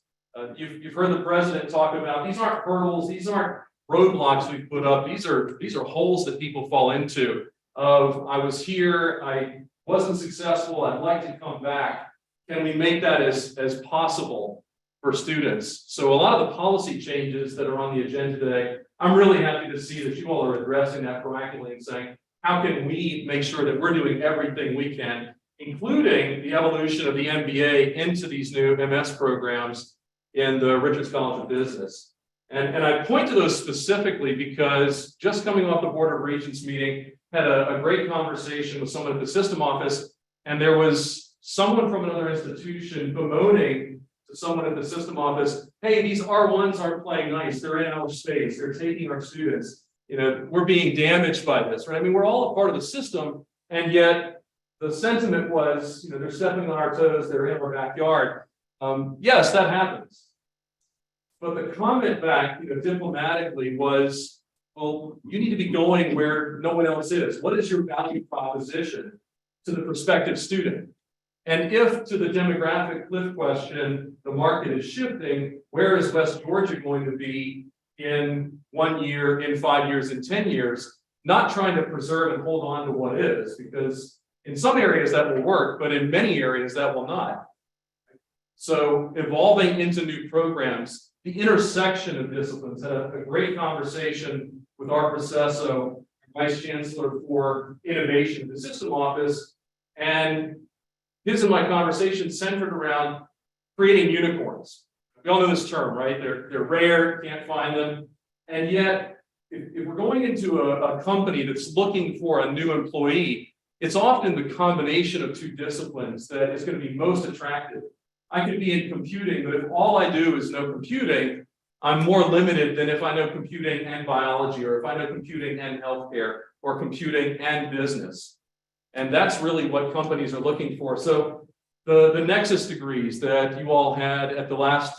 You've heard the president talk about, these aren't hurdles, these aren't roadblocks we put up, these are holes that people fall into. Of, I was here, I wasn't successful, I'd like to come back. Can we make that as possible for students? So a lot of the policy changes that are on the agenda today, I'm really happy to see that you all are addressing that proactively and saying, how can we make sure that we're doing everything we can, including the evolution of the MBA into these new MS programs in the Richards College of Business. And I point to those specifically because just coming off the Board of Regents meeting, had a great conversation with someone at the system office, and there was someone from another institution bemoaning to someone at the system office, hey, these R1s aren't playing nice, they're in our space, they're taking our students, we're being damaged by this, right? I mean, we're all a part of the system, and yet the sentiment was, they're stepping on our toes, they're in our backyard. Yes, that happens. But the comment back, diplomatically was, well, you need to be going where no one else is. What is your value proposition to the prospective student? And if to the demographic cliff question, the market is shifting, where is West Georgia going to be in 1 year, in 5 years, in 10 years? Not trying to preserve and hold on to what is, because in some areas that will work, but in many areas that will not. So evolving into new programs the intersection of disciplines. Had a great conversation with Art Processo, Vice Chancellor for Innovation, the System Office, and his and my conversation centered around creating unicorns. We all know this term, right? They're rare, can't find them. And yet, if we're going into a company that's looking for a new employee, it's often the combination of two disciplines that is going to be most attractive. I could be in computing, but if all I do is know computing, I'm more limited than if I know computing and biology, or if I know computing and healthcare, or computing and business. And that's really what companies are looking for. So the Nexus degrees that you all had at the last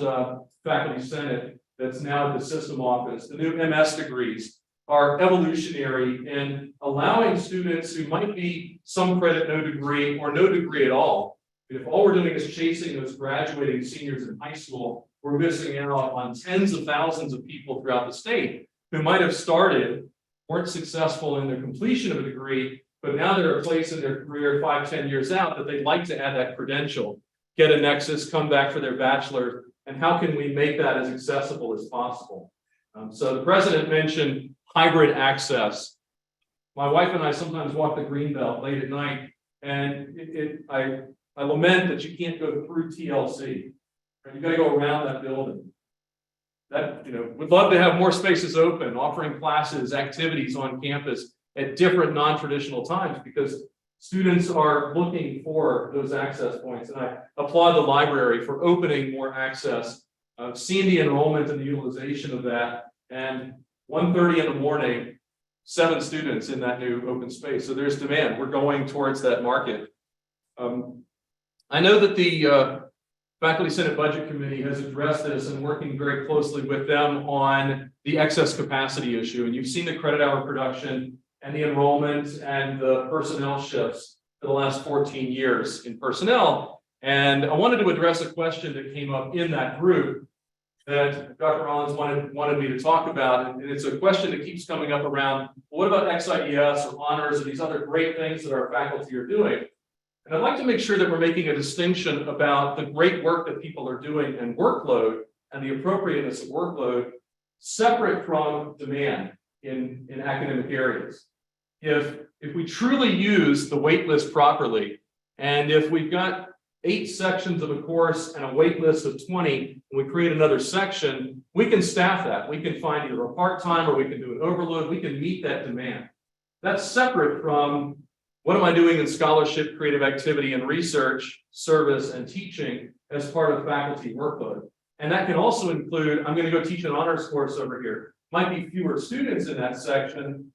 Faculty Senate, that's now at the System Office, the new MS degrees are evolutionary in allowing students who might be some credit, no degree, or no degree at all. If all we're doing is chasing those graduating seniors in high school, we're missing out on tens of thousands of people throughout the state who might have started, weren't successful in their completion of a degree, but now they're at a place in their career 5-10 years out that they'd like to add that credential, get a Nexus, come back for their bachelor, and how can we make that as accessible as possible? So the president mentioned hybrid access. My wife and I sometimes walk the Greenbelt late at night, and I lament that you can't go through TLC. Right? You got to go around that building. That, would love to have more spaces open, offering classes, activities on campus at different non-traditional times, because students are looking for those access points. And I applaud the library for opening more access, seeing the enrollment and the utilization of that. And 1:30 in the morning, 7 students in that new open space. So there's demand. We're going towards that market. I know that the Faculty Senate Budget Committee has addressed this and working very closely with them on the excess capacity issue. And you've seen the credit hour production and the enrollment and the personnel shifts for the last 14 years in personnel. And I wanted to address a question that came up in that group that Dr. Rollins wanted me to talk about. And it's a question that keeps coming up around, well, what about XIDS or honors or these other great things that our faculty are doing? And I'd like to make sure that we're making a distinction about the great work that people are doing and workload and the appropriateness of workload separate from demand in academic areas. If we truly use the wait list properly, and if we've got 8 sections of a course and a wait list of 20, and we create another section, we can staff that. We can find either a part-time or we can do an overload. We can meet that demand. That's separate from what am I doing in scholarship, creative activity, and research, service, and teaching as part of faculty workload. And that can also include, I'm going to go teach an honors course over here. Might be fewer students in that section,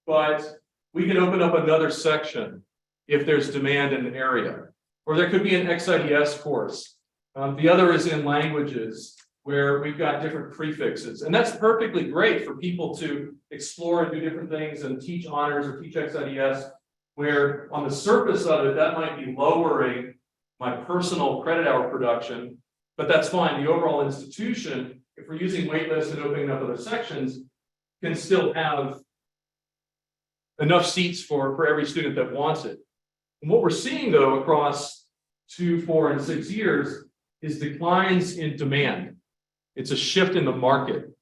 but we can open up another section if there's demand in an area. Or there could be an XIDS course. The other is in languages where we've got different prefixes. And that's perfectly great for people to explore and do different things and teach honors or teach XIDS, where on the surface of it, that might be lowering my personal credit hour production, but that's fine. The overall institution, if we're using waitlists and opening up other sections, can still have enough seats for every student that wants it. And what we're seeing, though, across 2, 4, and 6 years is declines in demand. It's a shift in the market.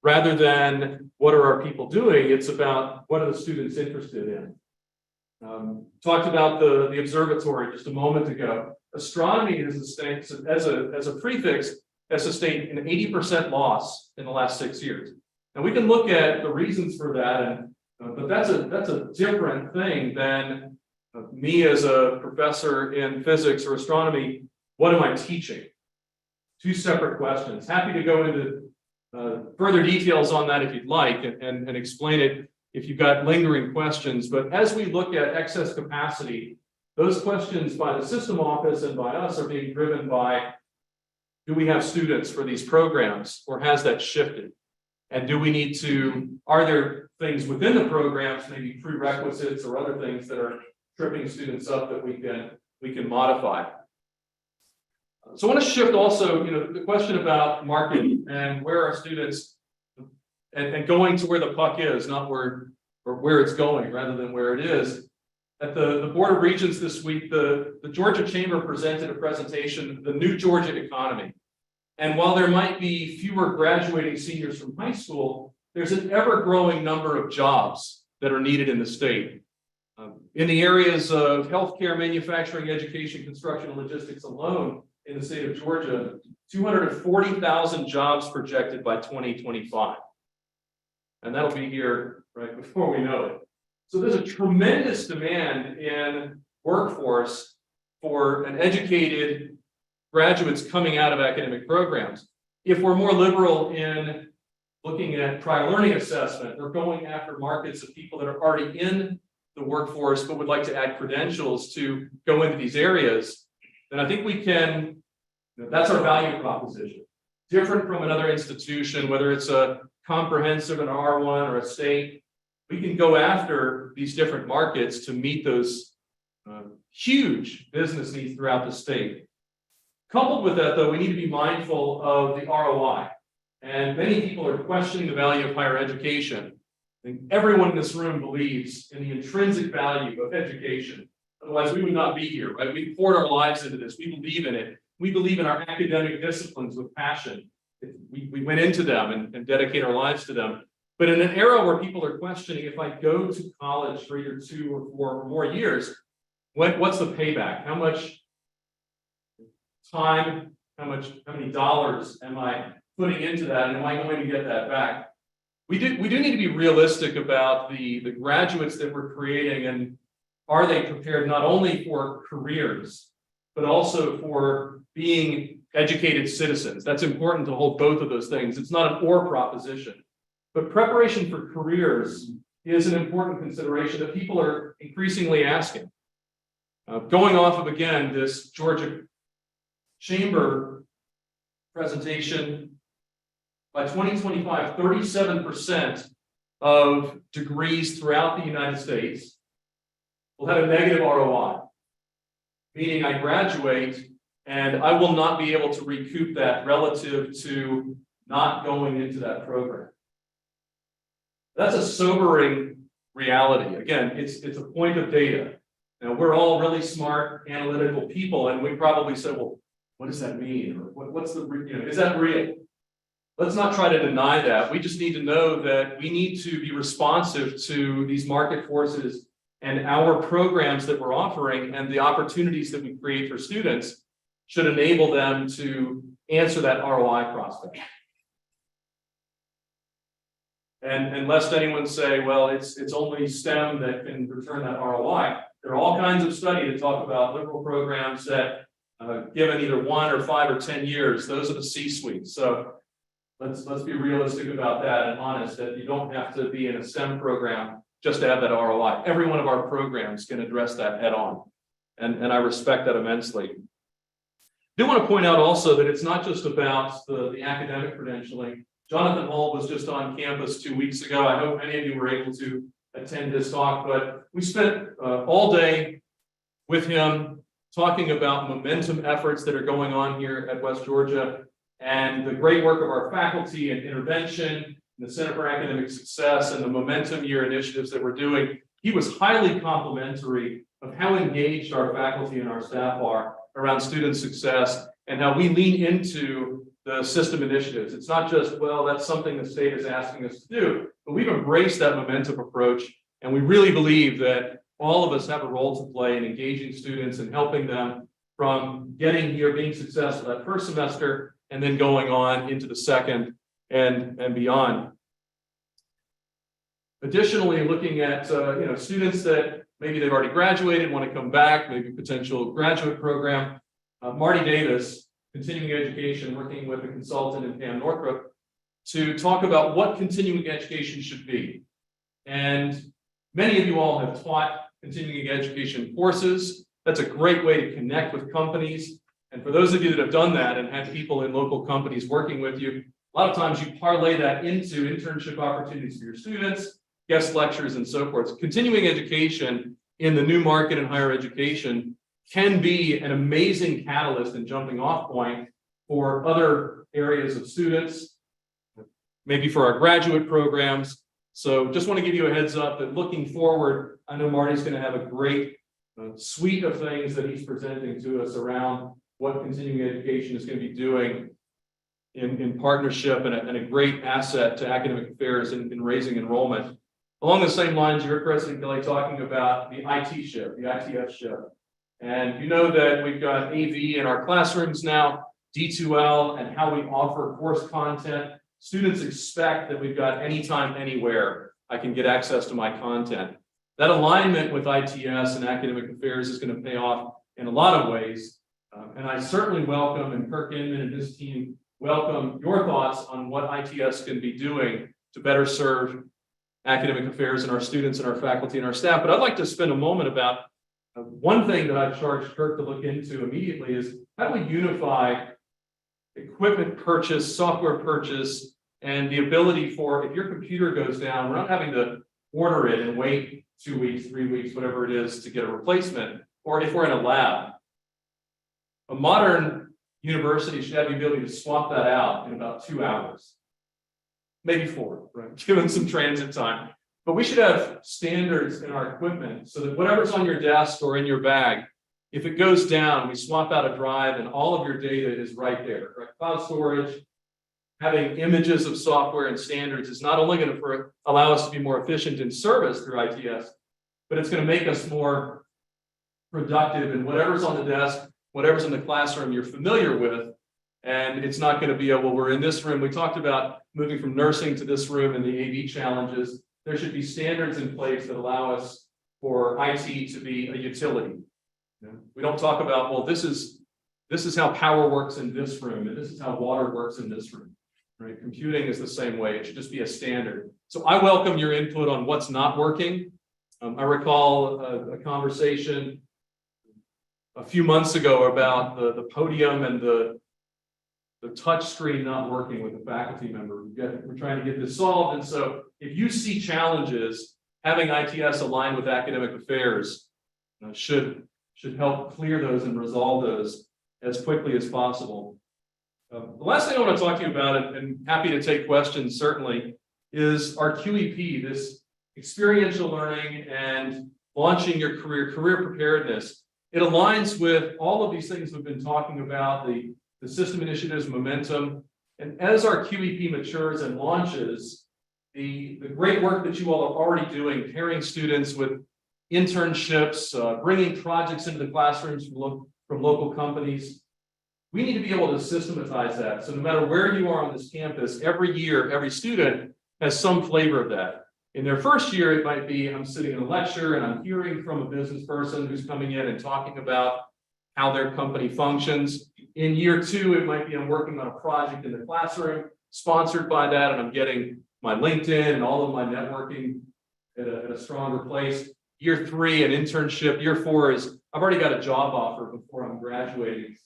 Rather than what are our people doing, it's about what are the students interested in. Talked about the observatory just a moment ago. Astronomy has sustained, as a prefix, has sustained an 80% loss in the last 6 years. And we can look at the reasons for that, but that's a different thing than me as a professor in physics or astronomy. What am I teaching? 2 separate questions. Happy to go into further details on that if you'd like and explain it if you've got lingering questions. But as we look at excess capacity, those questions by the system office and by us are being driven by, do we have students for these programs, or has that shifted? And do we need to, are there things within the programs, maybe prerequisites or other things that are tripping students up that we can modify? So I want to shift also, the question about marketing and where are students and going to where the puck is, not where it's going, rather than where it is. At the Board of Regents this week, the Georgia Chamber presented a presentation, The New Georgia Economy. And while there might be fewer graduating seniors from high school, there's an ever-growing number of jobs that are needed in the state. In the areas of healthcare, manufacturing, education, construction, and logistics alone in the state of Georgia, 240,000 jobs projected by 2025. And that'll be here right before we know it. So there's a tremendous demand in workforce for an educated graduates coming out of academic programs. If we're more liberal in looking at prior learning assessment, or going after markets of people that are already in the workforce but would like to add credentials to go into these areas, then I think we can, that's our value proposition. Different from another institution, whether it's a comprehensive, an R1 or a state, we can go after these different markets to meet those huge business needs throughout the state. Coupled with that, though, we need to be mindful of the ROI. And many people are questioning the value of higher education. I think everyone in this room believes in the intrinsic value of education. Otherwise, we would not be here, right? We poured our lives into this. We believe in it. We believe in our academic disciplines with passion. We went into them and dedicate our lives to them. But in an era where people are questioning, if I go to college for either 2 or 4 or more years, what's the payback? How much time, how many dollars am I putting into that, and am I going to get that back? We do need to be realistic about the graduates that we're creating, and are they prepared not only for careers, but also for being educated citizens. That's important to hold both of those things. It's not an or proposition, but preparation for careers is an important consideration that people are increasingly asking. Going off of, again, this Georgia Chamber presentation, by 2025, 37% of degrees throughout the United States will have a negative ROI, meaning I graduate and I will not be able to recoup that relative to not going into that program. That's a sobering reality. Again, it's a point of data. Now, we're all really smart, analytical people, and we probably say, well, what does that mean? Or what's the, is that real? Let's not try to deny that. We just need to know that we need to be responsive to these market forces and our programs that we're offering, and the opportunities that we create for students should enable them to answer that ROI prospect. And lest anyone say, well, it's only STEM that can return that ROI. There are all kinds of studies that talk about liberal programs that given either 1 or 5 or 10 years, those are the C-suite. So let's be realistic about that and honest that you don't have to be in a STEM program just to have that ROI. Every one of our programs can address that head on. And I respect that immensely. I do want to point out also that it's not just about the academic credentialing. Jonathan Hall was just on campus 2 weeks ago. I hope many of you were able to attend his talk, but we spent all day with him talking about momentum efforts that are going on here at West Georgia and the great work of our faculty and intervention, the Center for Academic Success, and the Momentum Year initiatives that we're doing. He was highly complimentary of how engaged our faculty and our staff are around student success and how we lean into the system initiatives. It's not just, well, that's something the state is asking us to do, but we've embraced that momentum approach. And we really believe that all of us have a role to play in engaging students and helping them from getting here, being successful that first semester, and then going on into the second and beyond. Additionally, looking at students that maybe they've already graduated, want to come back, maybe potential graduate program. Marty Davis, continuing education, working with a consultant in Pam Northrup to talk about what continuing education should be. And many of you all have taught continuing education courses. That's a great way to connect with companies. And for those of you that have done that and had people in local companies working with you, a lot of times you parlay that into internship opportunities for your students, guest lectures, and so forth. So continuing education in the new market in higher education can be an amazing catalyst and jumping off point for other areas of students, maybe for our graduate programs. So just want to give you a heads up that looking forward, I know Marty's going to have a great suite of things that he's presenting to us around what continuing education is going to be doing in partnership and a great asset to academic affairs in raising enrollment. Along the same lines, you heard President Kelly talking about the IT shift, the ITS shift. And you know that we've got AV in our classrooms now, D2L, and how we offer course content. Students expect that we've got anytime, anywhere, I can get access to my content. That alignment with ITS and academic affairs is going to pay off in a lot of ways. And I certainly welcome, and Kirk Inman and his team welcome your thoughts on what ITS can be doing to better serve academic affairs and our students and our faculty and our staff. But I'd like to spend a moment about one thing that I've charged Kirk to look into immediately is how do we unify equipment purchase, software purchase, and the ability for, if your computer goes down, we're not having to order it and wait 2 weeks, 3 weeks, whatever it is to get a replacement, or if we're in a lab. A modern university should have the ability to swap that out in about 2 hours. Maybe 4, right? Given some transit time. But we should have standards in our equipment so that whatever's on your desk or in your bag, if it goes down, we swap out a drive and all of your data is right there. Right? Cloud storage, having images of software and standards is not only going to allow us to be more efficient in service through ITS, but it's going to make us more productive in whatever's on the desk, whatever's in the classroom you're familiar with. And it's not going to be well, we're in this room. We talked about moving from nursing to this room and the AV challenges. There should be standards in place that allow us for IT to be a utility. You know, we don't talk about, well, this is how power works in this room, and this is how water works in this room. Right? Computing is the same way. It should just be a standard. So I welcome your input on what's not working. I recall a conversation a few months ago about the podium and the touch screen not working with a faculty member. We're trying to get this solved. And so if you see challenges, having ITS aligned with academic affairs should help clear those and resolve those as quickly as possible. The last thing I want to talk to you about, and happy to take questions certainly, is our QEP, this experiential learning and launching your career preparedness. It aligns with all of these things we've been talking about, the system initiatives, momentum, and as our QEP matures and launches, the great work that you all are already doing, pairing students with internships, bringing projects into the classrooms from local companies, we need to be able to systematize that. So no matter where you are on this campus, every year, every student has some flavor of that. In their first year, it might be, I'm sitting in a lecture and I'm hearing from a business person who's coming in and talking about how their company functions. In year 2, it might be I'm working on a project in the classroom, sponsored by that, and I'm getting my LinkedIn and all of my networking at a stronger place. Year 3, an internship. Year 4 is I've already got a job offer before I'm graduating.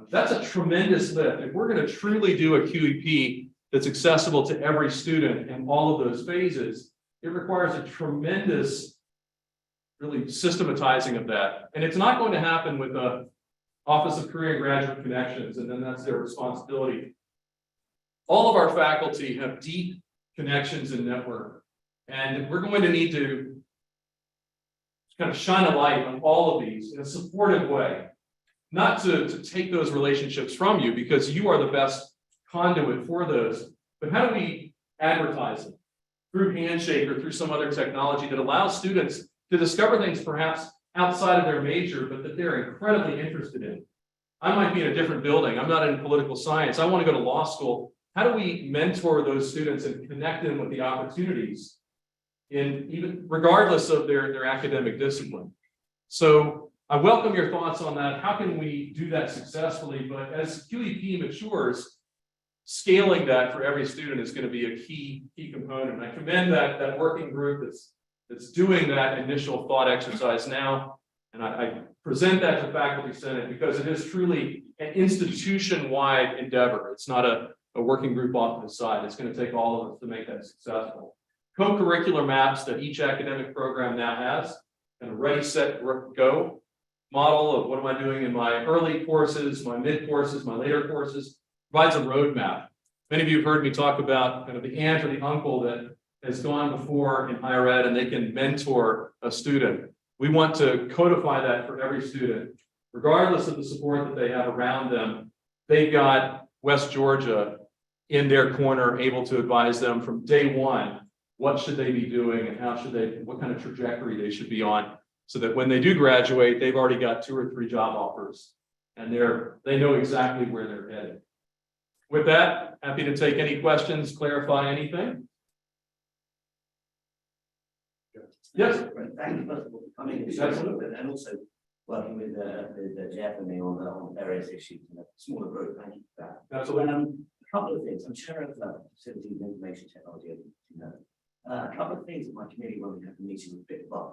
That's a tremendous lift. If we're going to truly do a QEP that's accessible to every student in all of those phases, it requires a tremendous, really systematizing of that. And it's not going to happen with the Office of Career and Graduate Connections, and then that's their responsibility. All of our faculty have deep connections and network, and we're going to need to kind of shine a light on all of these in a supportive way. Not to take those relationships from you because you are the best conduit for those, but how do we advertise it? Through Handshake or through some other technology that allows students to discover things perhaps outside of their major, but that they're incredibly interested in. I might be in a different building. I'm not in political science. I want to go to law school. How do we mentor those students and connect them with the opportunities in even regardless of their academic discipline? So I welcome your thoughts on that. How can we do that successfully? But as QEP matures, scaling that for every student is going to be a key component. I commend that working group that's doing that initial thought exercise now. And I present that to Faculty Senate because it is truly an institution-wide endeavor. It's not a working group off to the side. It's going to take all of us to make that successful. Co-curricular maps that each academic program now has, and a ready, set, go model of what am I doing in my early courses, my mid courses, my later courses, provides a roadmap. Many of you have heard me talk about kind of the aunt or the uncle that has gone before in higher ed and they can mentor a student. We want to codify that for every student, regardless of the support that they have around them. They've got West Georgia in their corner, able to advise them from day one, what should they be doing and how should they, what kind of trajectory they should be on, so that when they do graduate, they've already got 2 or 3 job offers and they know exactly where they're headed. With that, happy to take any questions, clarify anything. Yes. Thank you first of all for coming and also working with Jeff and me on various issues in a smaller group. Thank you for that. Absolutely. A couple of things. I'm chair of facilities and information technology. As you know, a couple of things in my committee when we had a meeting with a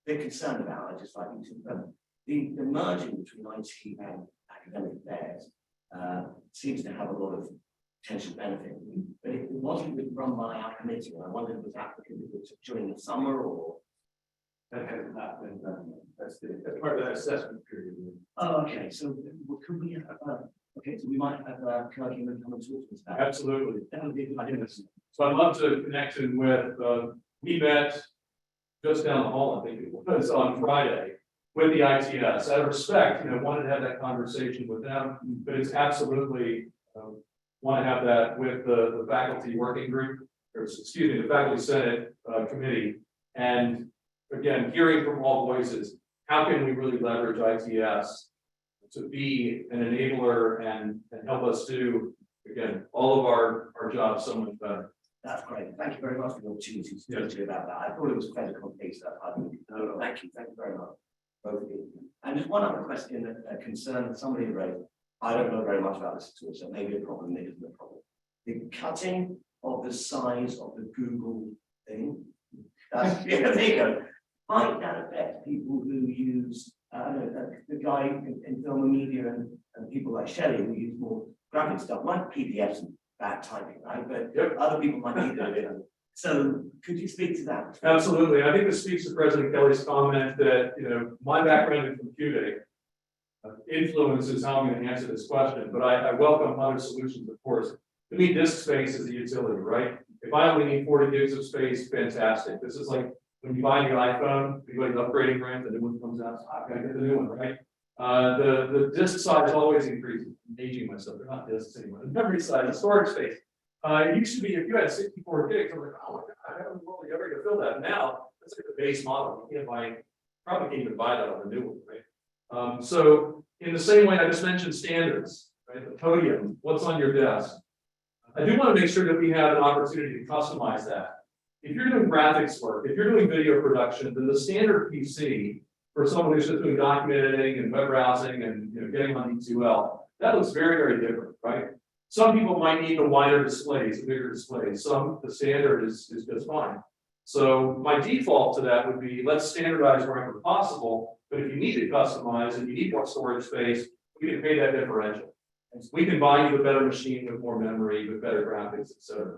bit concerned about. I just like you to the merging between IT and academic affairs seems to have a lot of potential benefit, but it wasn't run by our committee. And I wondered if it was applicable during the summer or. That has not been done. That's part of that assessment period. Oh, okay, so could we have, okay, so we might have Kirk come and talk to us about it. Absolutely. That would be a good idea. So I'd love to connect in with, we met just down the hall, I think it was on Friday, with the ITS. Out of respect, wanted to have that conversation with them, but it's absolutely, want to have that with the faculty working group, or excuse me, the faculty senate committee. And again, hearing from all voices, how can we really leverage ITS to be an enabler and help us do, again, all of our jobs so much better. That's great. Thank you very much for the opportunity to speak to you about that. I thought it was fairly complex. Thank you. Thank you very much, both of you. And just one other question, a concern that somebody raised. I don't know very much about this at all, so maybe a problem, maybe isn't a problem. The cutting of the size of the Google thing. Yeah, there you go. Might that affect people who use, the guy in film and media and people like Shelley who use more graphic stuff, like PDFs and bad typing, right? But other people might need it. So could you speak to that? Absolutely. I think this speaks to President Kelly's comment that, my background in computing influences how I'm going to answer this question, but I welcome other solutions, of course. To me, disk space is a utility, right? If I only need 40 gigs of space, fantastic. This is like when you buy your iPhone, you go to the upgrading ramp, the new one comes out, I've got to get the new one, right? The disk size always increases. I'm aging myself, they're not disks anymore. The memory size, the storage space. It used to be if you had 64 gigs, I'm like, oh my God, I haven't really ever to fill that. Now, that's like the base model. You probably can't even buy that on the new one, right? So in the same way, I just mentioned standards, right? The podium, what's on your desk. I do want to make sure that we have an opportunity to customize that. If you're doing graphics work, if you're doing video production, then the standard PC for someone who's just doing document editing and web browsing and getting on D2L, that looks very, very different, right? Some people might need the wider displays, the bigger displays. The standard is just fine. So my default to that would be let's standardize wherever possible. But if you need to customize and you need more storage space, we can pay that differential. We can buy you a better machine with more memory, with better graphics, etc.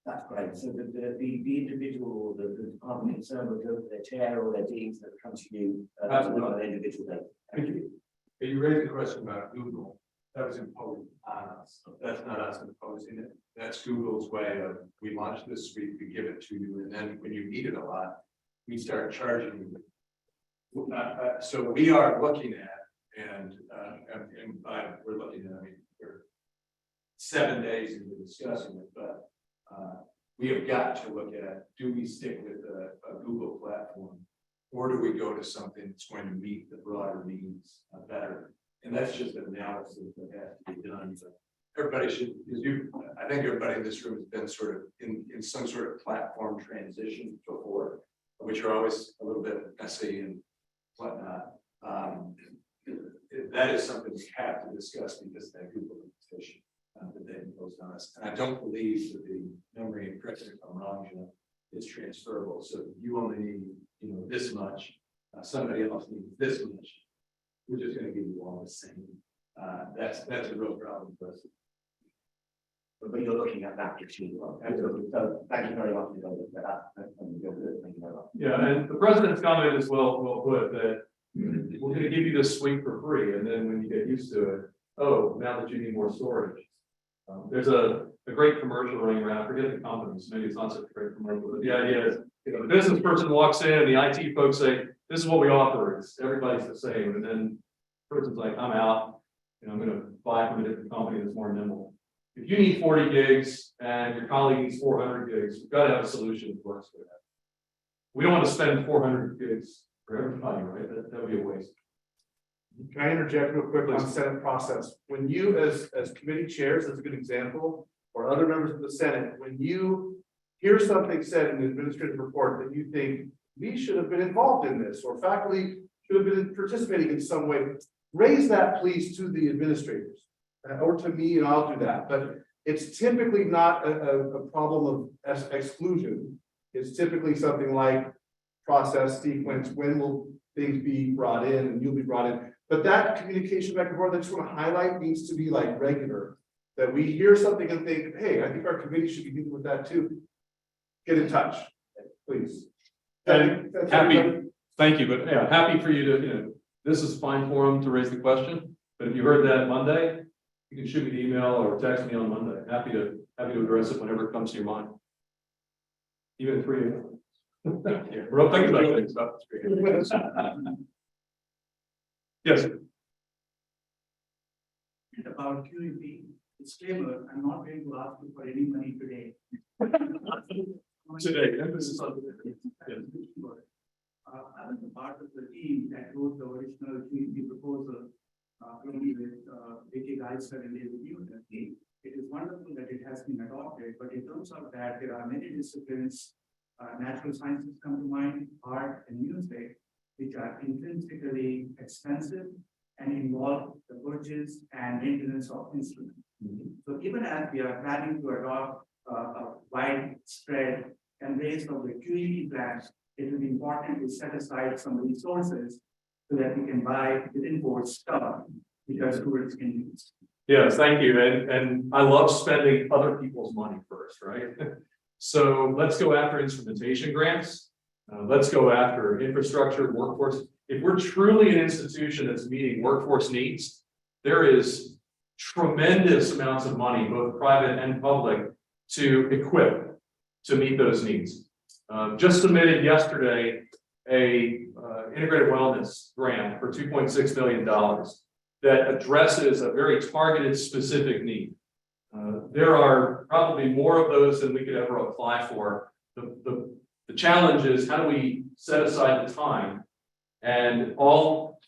That's great. So the individual or the department concerned would go to their chair or their deans that come to you on an individual basis. Thank you. You raised the question about Google. That was imposed on us. That's not us imposing it. That's Google's way of, we launch this suite, we give it to you, and then when you need it a lot, we start charging you. So we are looking at, and we're looking at, we're 7 days into discussing it, but we have got to look at, do we stick with a Google platform, or do we go to something that's going to meet the broader needs better? And that's just an analysis that has to be done. So everybody should, I think everybody in this room has been sort of in some sort of platform transition before, which are always a little bit messy and whatnot. That is something we have to discuss because that Google petition that they imposed on us. And I don't believe that the memory, and correct me if I'm wrong, is transferable. So you only need, this much. Somebody else needs this much. We're just going to give you all the same. That's a real problem for us. But you're looking at that issue. Absolutely. So thank you very much for that. Thank you very much. Yeah, and the president's comment is well put that we're going to give you this suite for free, and then when you get used to it, oh, now that you need more storage. There's a great commercial running around. I forget the company, so maybe it's not such a great commercial, but the idea is, the business person walks in and the IT folks say, this is what we offer. Everybody's the same. And then the person's like, I'm out. I'm going to buy from a different company that's more nimble. If you need 40 gigs and your colleague needs 400 gigs, we've got to have a solution that works for that. We don't want to spend 400 gigs for everybody, right? That would be a waste. Can I interject real quick on Senate process? When you, as committee chairs, as a good example, or other members of the Senate, when you hear something said in the administrative report that you think we should have been involved in this, or faculty should have been participating in some way, raise that please to the administrators, or to me, and I'll do that. But it's typically not a problem of exclusion. It's typically something like process, sequence, when will things be brought in, and you'll be brought in. But that communication back and forth, I just want to highlight, needs to be like regular. That we hear something and think, hey, I think our committee should be dealing with that too. Get in touch, please. And thank you, but yeah, happy for you to, this is fine forum to raise the question. But if you heard that Monday, you can shoot me an email or text me on Monday. Happy to address it whenever it comes to your mind. Even at 3 a.m. Yeah, we're all thinking about things. Yes. About QEP, disclaimer, I'm not going to ask you for any money today. Today, emphasis on I was a part of the team that wrote the original QEP proposal, along with Vicky Geiser and David Newton. It is wonderful that it has been adopted, but in terms of that, there are many disciplines, natural sciences come to mind, art and music, which are intrinsically expensive and involve the purchase and maintenance of instruments. So even as we are planning to adopt a widespread embrace of the QEP plans, it will be important to set aside some resources so that we can buy within board stuff which our students can use. Yes, thank you. And I love spending other people's money first, right? So let's go after instrumentation grants. Let's go after infrastructure, workforce. If we're truly an institution that's meeting workforce needs, there is tremendous amounts of money, both private and public, to equip to meet those needs. Just submitted yesterday a integrated wellness grant for $2.6 million that addresses a very targeted specific need. There are probably more of those than we could ever apply for. The challenge is, how do we set aside the time? And all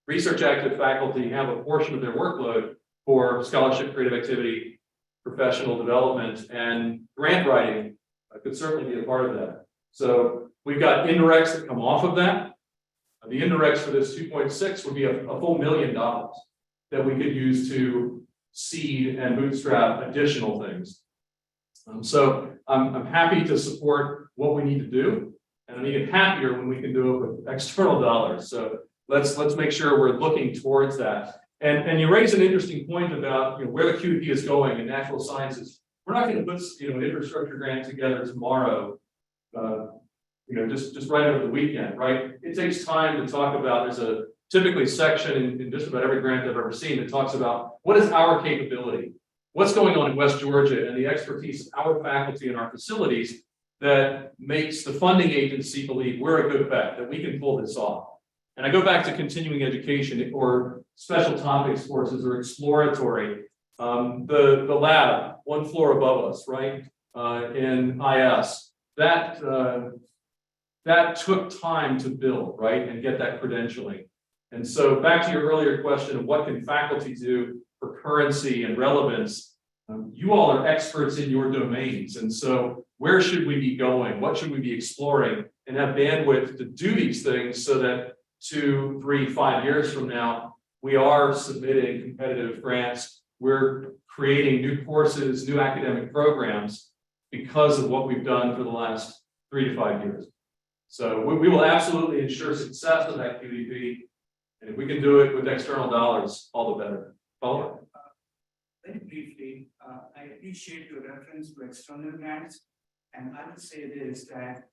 research active faculty have a portion of their workload for scholarship, creative activity, professional development, and grant writing could certainly be a part of that. So we've got indirects that come off of that. The indirects for this 2.6 would be a full $1 million that we could use to seed and bootstrap additional things. So I'm happy to support what we need to do, and I'm even happier when we can do it with external dollars. So let's make sure we're looking towards that. And you raise an interesting point about where the QEP is going in natural sciences. We're not going to put an infrastructure grant together tomorrow, just right over the weekend, right? It takes time to talk about. There's a typically section in just about every grant I've ever seen that talks about what is our capability, what's going on in West Georgia, and the expertise of our faculty and our facilities that makes the funding agency believe we're a good bet, that we can pull this off. And I go back to continuing education or special topics courses or exploratory. The lab, one floor above us, right, in IS, that took time to build, right, and get that credentialing. And so back to your earlier question of what can faculty do for currency and relevance, you all are experts in your domains. And so where should we be going? What should we be exploring and have bandwidth to do these things so that 2, 3, 5 years from now, we are submitting competitive grants. We're creating new courses, new academic programs because of what we've done for the last 3 to 5 years. So we will absolutely ensure success of that QEP. And if we can do it with external dollars, all the better. Follow? Very briefly, I appreciate your reference to external grants. And I would say this, that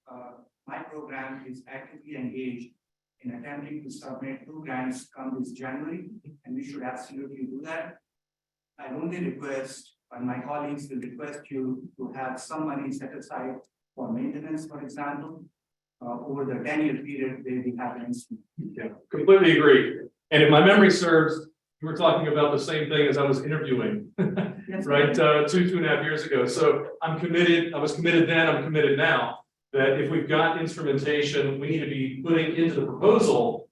my program is actively engaged in attempting to submit 2 grants come this January, and we should absolutely do that. I only request, and my colleagues will request you to have some money set aside for maintenance, for example, over the 10-year period where we have an instrument. Yeah, completely agree. And if my memory serves, you were talking about the same thing as I was interviewing, right, 2.5 years ago. So I'm committed, I was committed then, I'm committed now, that if we've got instrumentation, we need to be putting into the proposal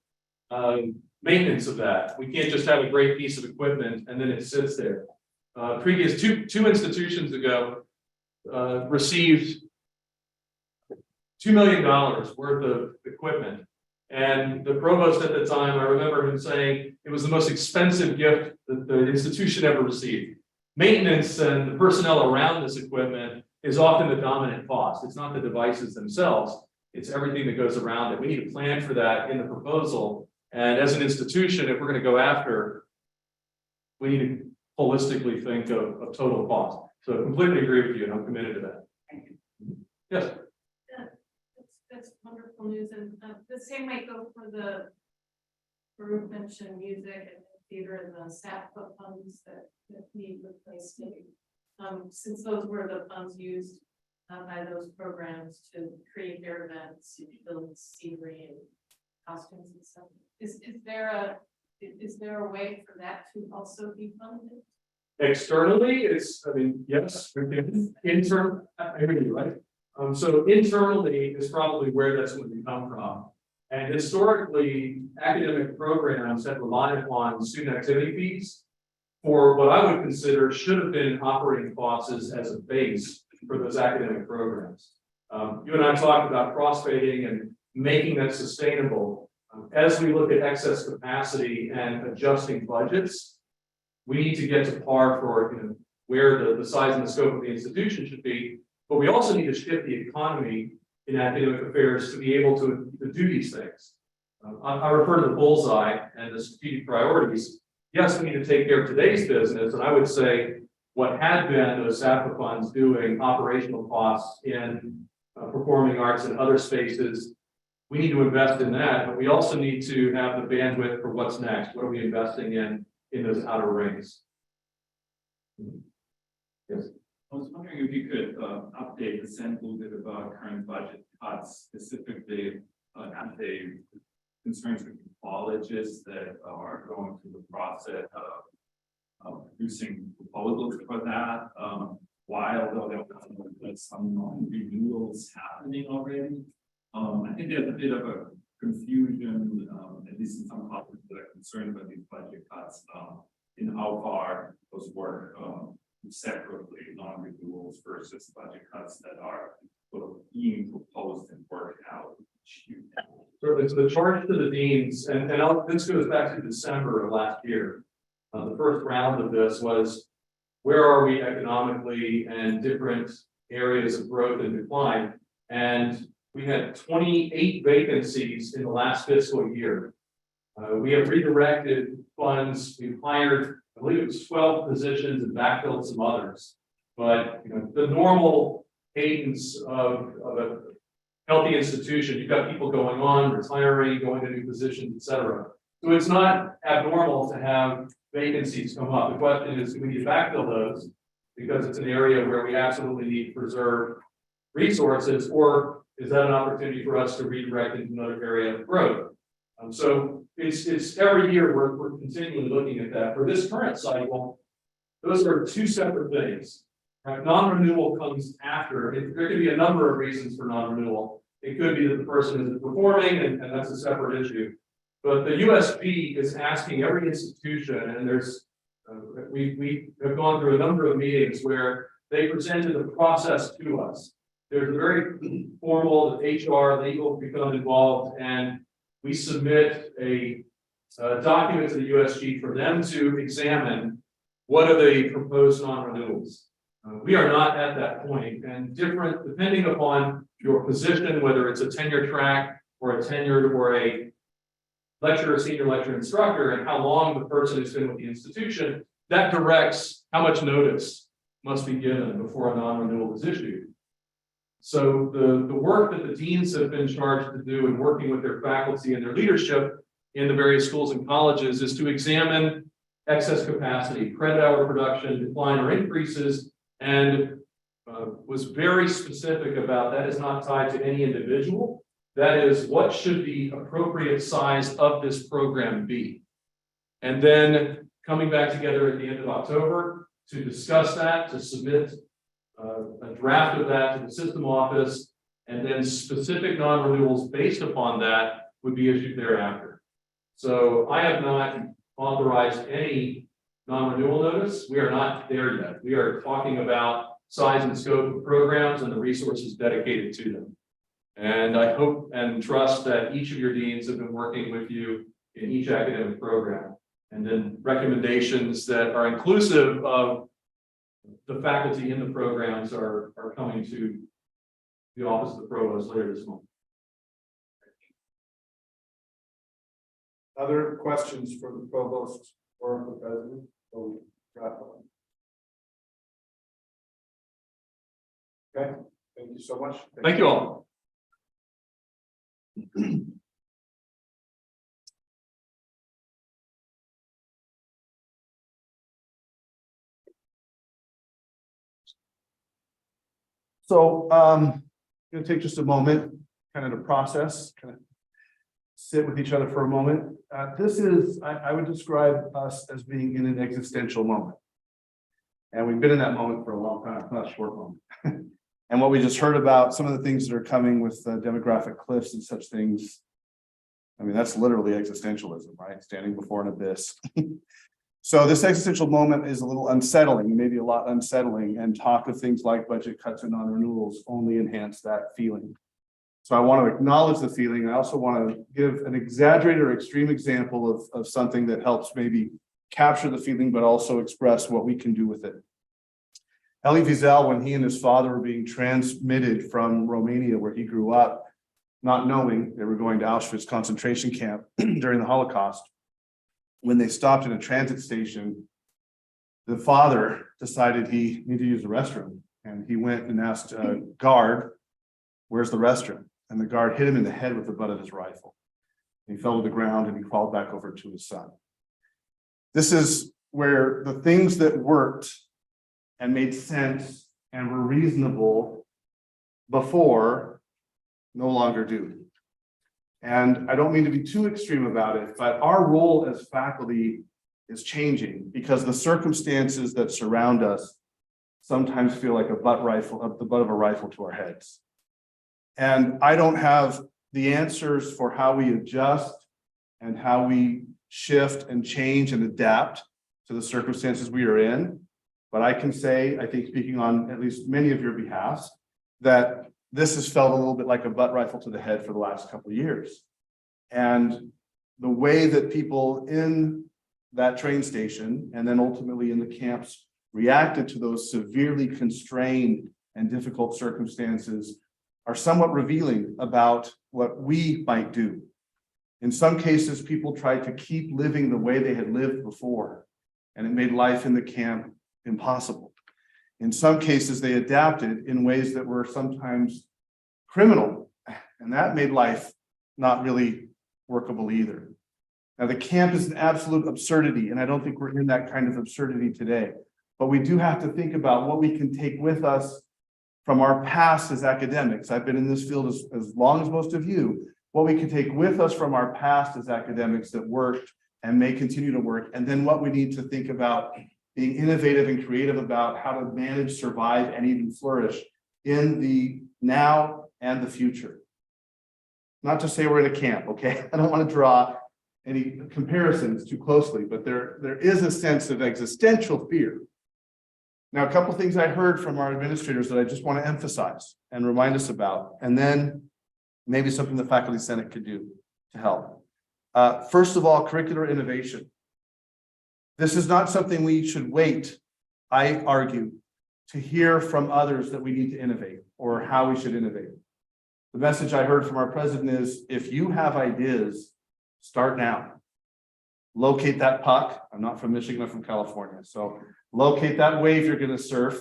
maintenance of that. We can't just have a great piece of equipment and then it sits there. Previous two institutions ago received $2 million worth of equipment. And the provost at the time, I remember him saying it was the most expensive gift that the institution ever received. Maintenance and the personnel around this equipment is often the dominant cost. It's not the devices themselves, it's everything that goes around it. We need to plan for that in the proposal. And as an institution, if we're going to go after, we need to holistically think of total cost. So I completely agree with you, and I'm committed to that. Yes. That's wonderful news, and the same might go for the Baruch mentioned music and theater and the SAFA funds that need replacing. Since those were the funds used by those programs to create their events, build scenery and costumes and stuff. Is there a way for that to also be funded? Externally, it's, I mean, yes, we can. I hear you, right? So internally is probably where that's going to come from. And historically, academic programs have relied upon student activity fees for what I would consider should have been operating costs as a base for those academic programs. You and I talked about crossfading and making that sustainable. As we look at excess capacity and adjusting budgets, we need to get to par for where the size and the scope of the institution should be. But we also need to shift the economy in academic affairs to be able to do these things. I refer to the bullseye and the strategic priorities. Yes, we need to take care of today's business, and I would say what had been those SAFA funds doing operational costs in performing arts and other spaces, we need to invest in that, but we also need to have the bandwidth for what's next. What are we investing in those outer rings? Yes. I was wondering if you could update the sense a little bit about current budget cuts, specifically as they concerns with colleges that are going through the process of producing proposals for that. While there's some renewals happening already, I think there's a bit of a confusion, at least in some colleges that are concerned about these budget cuts, in how far those work separately, non-renewals versus budget cuts that are sort of being proposed and worked out. So the charge to the deans, and this goes back to December of last year. The first round of this was, where are we economically and different areas of growth and decline? And we had 28 vacancies in the last fiscal year. We have redirected funds. We've hired, I believe it was 12 positions and backfilled some others. But the normal cadence of a healthy institution, you've got people going on, retiring, going to new positions, et cetera. So it's not abnormal to have vacancies come up. The question is, do we need to backfill those because it's an area where we absolutely need to preserve resources, or is that an opportunity for us to redirect into another area of growth? So it's every year we're continually looking at that. For this current cycle, those are two separate things. Right? Non-renewal comes after. There could be a number of reasons for non-renewal. It could be that the person isn't performing, and that's a separate issue. But the USP is asking every institution, and there's we have gone through a number of meetings where they presented the process to us. There's a very formal HR, legal become involved, and we submit a document to the USG for them to examine what are the proposed non-renewals. We are not at that point, and different depending upon your position, whether it's a tenure track or a tenured or a lecturer, senior lecturer, instructor, and how long the person has been with the institution, that directs how much notice must be given before a non-renewal is issued. So the work that the deans have been charged to do in working with their faculty and their leadership in the various schools and colleges is to examine excess capacity, credit hour production, decline or increases, and was very specific about that is not tied to any individual. That is, what should the appropriate size of this program be? And then coming back together at the end of October to discuss that, to submit a draft of that to the system office, and then specific non-renewals based upon that would be issued thereafter. So I have not authorized any non-renewal notice. We are not there yet. We are talking about size and scope of programs and the resources dedicated to them. And I hope and trust that each of your deans have been working with you in each academic program. And then recommendations that are inclusive of the faculty in the programs are coming to the office of the provost later this month. Other questions for the provost or the president? So, okay, thank you so much. Thank you all. So, gonna take just a moment, kind of to process, kind of sit with each other for a moment. This is, I would describe us as being in an existential moment. And we've been in that moment for a long time, not a short moment. And what we just heard about, some of the things that are coming with demographic cliffs and such things. I mean, that's literally existentialism, right? Standing before an abyss. So this existential moment is a little unsettling, maybe a lot unsettling, and talk of things like budget cuts and non-renewals only enhance that feeling. So I want to acknowledge the feeling. I also want to give an exaggerated or extreme example of something that helps maybe capture the feeling, but also express what we can do with it. Elie Wiesel, when he and his father were being transmitted from Romania, where he grew up, not knowing they were going to Auschwitz concentration camp during the Holocaust, when they stopped at a transit station, the father decided he needed to use the restroom. And he went and asked a guard, "Where's the restroom?" And the guard hit him in the head with the butt of his rifle. He fell to the ground and he crawled back over to his son. This is where the things that worked and made sense and were reasonable before no longer do. And I don't mean to be too extreme about it, but our role as faculty is changing because the circumstances that surround us sometimes feel like the butt of a rifle to our heads. And I don't have the answers for how we adjust and how we shift and change and adapt to the circumstances we are in. But I can say, I think speaking on at least many of your behalfs, that this has felt a little bit like a butt rifle to the head for the last couple of years. And the way that people in that train station and then ultimately in the camps reacted to those severely constrained and difficult circumstances are somewhat revealing about what we might do. In some cases, people tried to keep living the way they had lived before, and it made life in the camp impossible. In some cases, they adapted in ways that were sometimes criminal, and that made life not really workable either. Now, the camp is an absolute absurdity, and I don't think we're in that kind of absurdity today. But we do have to think about what we can take with us from our past as academics. I've been in this field as long as most of you. What we can take with us from our past as academics that worked and may continue to work, and then what we need to think about being innovative and creative about how to manage, survive, and even flourish in the now and the future. Not to say we're in a camp, okay? I don't want to draw any comparisons too closely, but there is a sense of existential fear. Now, a couple of things I heard from our administrators that I just want to emphasize and remind us about, and then maybe something the Faculty Senate could do to help. First of all, curricular innovation. This is not something we should wait, I argue, to hear from others that we need to innovate or how we should innovate. The message I heard from our president is, if you have ideas, start now. Locate that puck. I'm not from Michigan, I'm from California. So locate that wave you're going to surf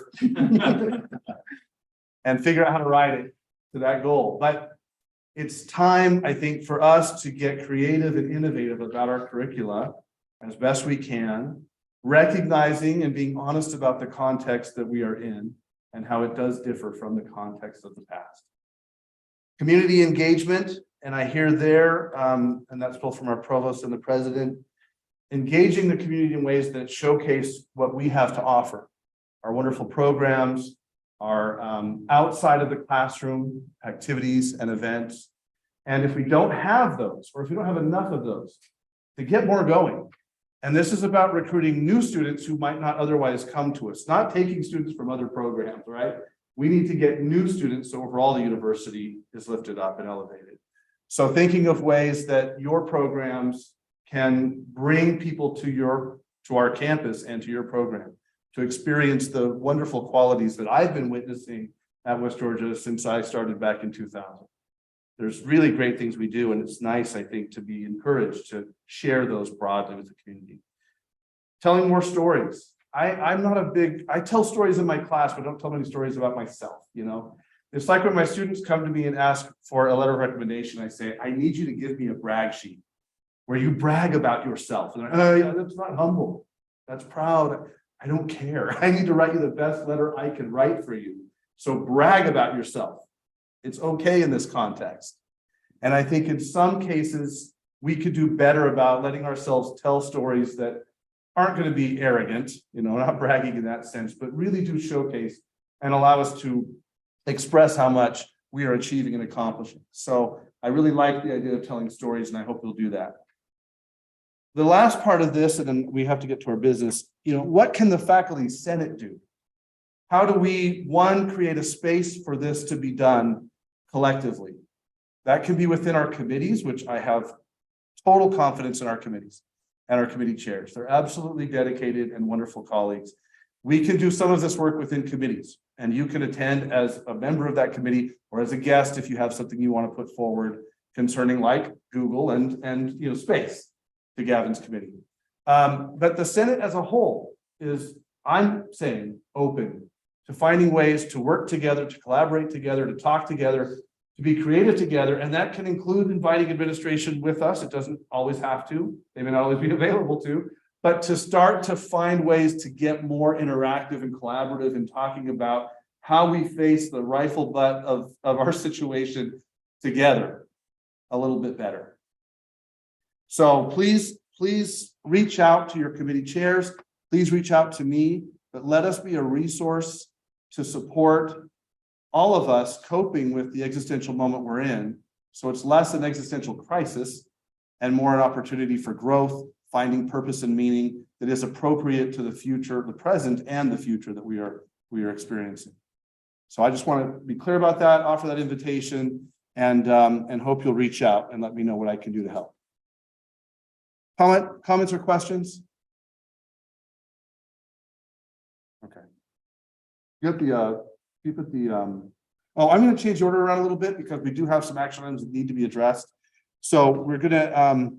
and figure out how to ride it to that goal. But it's time, I think, for us to get creative and innovative about our curricula as best we can, recognizing and being honest about the context that we are in and how it does differ from the context of the past. Community engagement, and I hear there, and that's both from our provost and the president, engaging the community in ways that showcase what we have to offer. Our wonderful programs, our outside of the classroom activities and events. And if we don't have those, or if we don't have enough of those, to get more going. And this is about recruiting new students who might not otherwise come to us, not taking students from other programs, right? We need to get new students so overall the university is lifted up and elevated. So thinking of ways that your programs can bring people to our campus and to your program to experience the wonderful qualities that I've been witnessing at West Georgia since I started back in 2000. There's really great things we do, and it's nice, I think, to be encouraged to share those broadly with the community. Telling more stories. I tell stories in my class, but don't tell many stories about myself, you know? It's like when my students come to me and ask for a letter of recommendation, I say, I need you to give me a brag sheet where you brag about yourself. And they're, oh yeah, that's not humble. That's proud. I don't care. I need to write you the best letter I can write for you. So brag about yourself. It's okay in this context. And I think in some cases, we could do better about letting ourselves tell stories that aren't going to be arrogant, you know, not bragging in that sense, but really do showcase and allow us to express how much we are achieving and accomplishing. So I really like the idea of telling stories, and I hope we'll do that. The last part of this, and then we have to get to our business, you know, what can the faculty senate do? How do we, one, create a space for this to be done collectively? That can be within our committees, which I have total confidence in our committees and our committee chairs. They're absolutely dedicated and wonderful colleagues. We can do some of this work within committees, and you can attend as a member of that committee or as a guest if you have something you want to put forward concerning like Google and you know, space to Gavin's committee. But the Senate as a whole is, I'm saying, open to finding ways to work together, to collaborate together, to talk together, to be creative together. And that can include inviting administration with us. It doesn't always have to. They may not always be available to, but to start to find ways to get more interactive and collaborative in talking about how we face the rifle butt of our situation together a little bit better. So please reach out to your committee chairs. Please reach out to me, but let us be a resource to support all of us coping with the existential moment we're in. So it's less an existential crisis and more an opportunity for growth, finding purpose and meaning that is appropriate to the future, the present and the future that we are experiencing. So I just want to be clear about that, offer that invitation, and hope you'll reach out and let me know what I can do to help. Comments or questions? Okay. You put the oh, I'm going to change the order around a little bit because we do have some action items that need to be addressed. So we're going to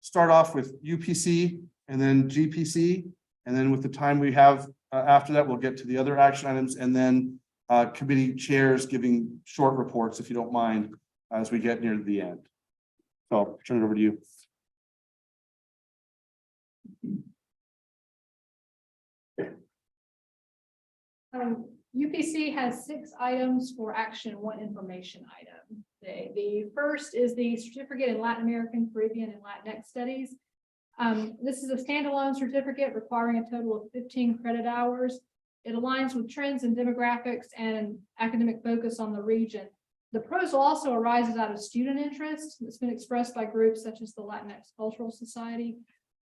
start off with UPC and then GPC, and then with the time we have after that, we'll get to the other action items, and then committee chairs giving short reports, if you don't mind, as we get near the end. So I'll turn it over to you. UPC has 6 items for action, 1 information item. The first is the certificate in Latin American, Caribbean, and Latinx studies. This is a standalone certificate requiring a total of 15 credit hours. It aligns with trends and demographics and academic focus on the region. The proposal also arises out of student interest that's been expressed by groups such as the Latinx Cultural Society.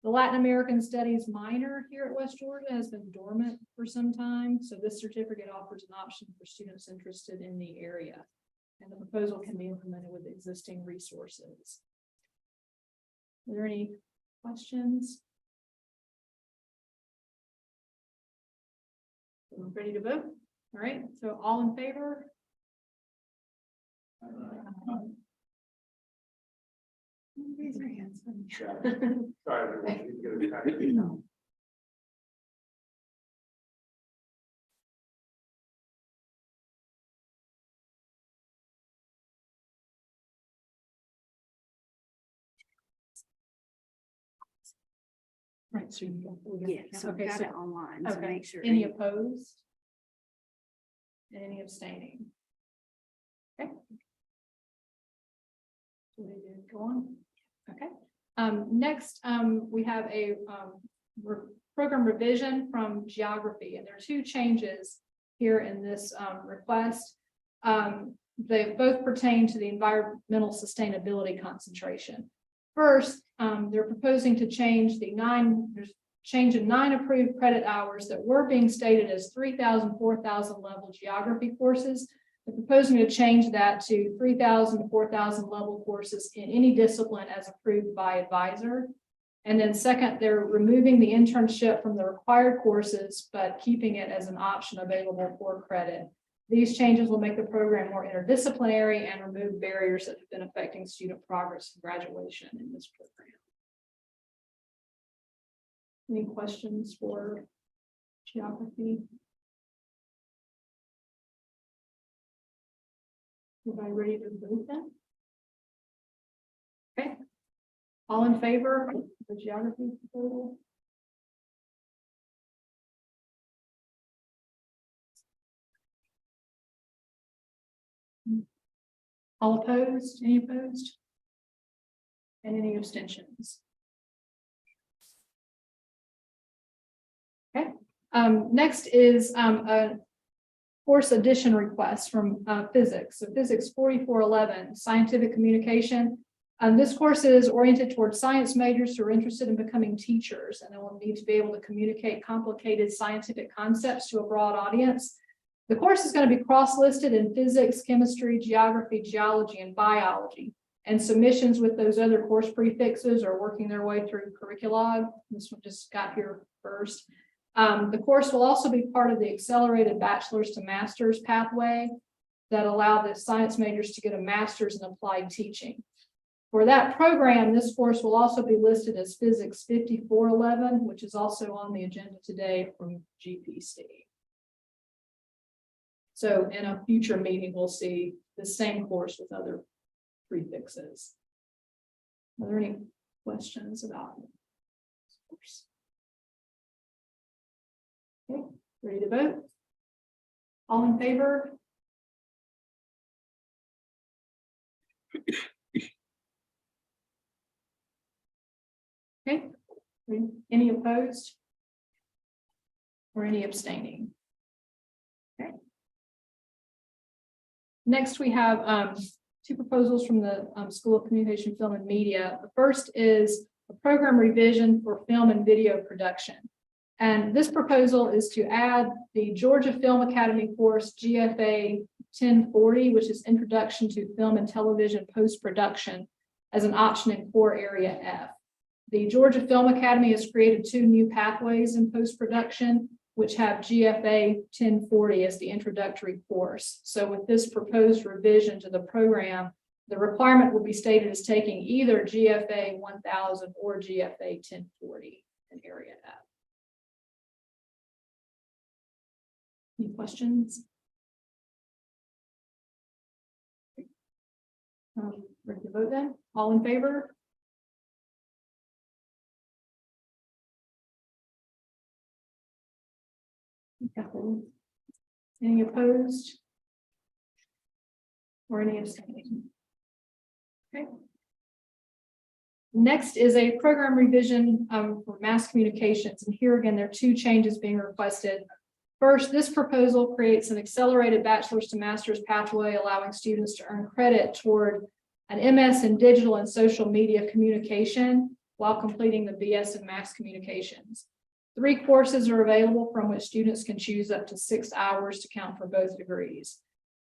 The Latin American Studies minor here at West Georgia has been dormant for some time, so this certificate offers an option for students interested in the area. And the proposal can be implemented with existing resources. Are there any questions? We're ready to vote? All right, so all in favor? Raise your hands. Sorry, everyone. Right, so Yeah, so okay, got so, it online, so okay. make sure. Any opposed? And any abstaining? Okay. So we did go on. Okay. Next, we have a program revision from geography, and there are two changes here in this request. They both pertain to the environmental sustainability concentration. First, they're proposing to change there's change in 9 approved credit hours that were being stated as 3,000, 4,000 level geography courses. They're proposing to change that to 3,000 to 4,000 level courses in any discipline as approved by advisor. And then second, they're removing the internship from the required courses, but keeping it as an option available for credit. These changes will make the program more interdisciplinary and remove barriers that have been affecting student progress and graduation in this program. Any questions for geography? Everybody ready to vote then? Okay. All in favor of the geography proposal? All opposed? Any opposed? And any abstentions? Okay. Next is a course addition request from physics. So physics 4411, scientific communication. This course is oriented towards science majors who are interested in becoming teachers, and they will need to be able to communicate complicated scientific concepts to a broad audience. The course is going to be cross-listed in physics, chemistry, geography, geology, and biology. And submissions with those other course prefixes are working their way through Curriculog. This one just got here first. The course will also be part of the accelerated bachelor's to master's pathway that allow the science majors to get a master's in applied teaching. For that program, this course will also be listed as Physics 5411, which is also on the agenda today from GPC. So in a future meeting, we'll see the same course with other prefixes. Are there any questions about this course? Okay, ready to vote? All in favor? Okay, any opposed? Or any abstaining? Okay. Next, we have two proposals from the School of Communication, Film and Media. The first is a program revision for film and video production. And this proposal is to add the Georgia Film Academy course GFA 1040, which is Introduction to Film and Television Post-Production, as an option in core area F. The Georgia Film Academy has created 2 new pathways in post-production, which have GFA 1040 as the introductory course. So with this proposed revision to the program, the requirement will be stated as taking either GFA 1000 or GFA 1040 in area F. Any questions? Ready to vote then? All in favor? Any opposed? Or any abstaining? Okay. Next is a program revision for mass communications. And here again, there are 2 changes being requested. First, this proposal creates an accelerated bachelor's to master's pathway, allowing students to earn credit toward an MS in digital and social media communication while completing the BS in mass communications. 3 courses are available from which students can choose up to 6 hours to count for both degrees.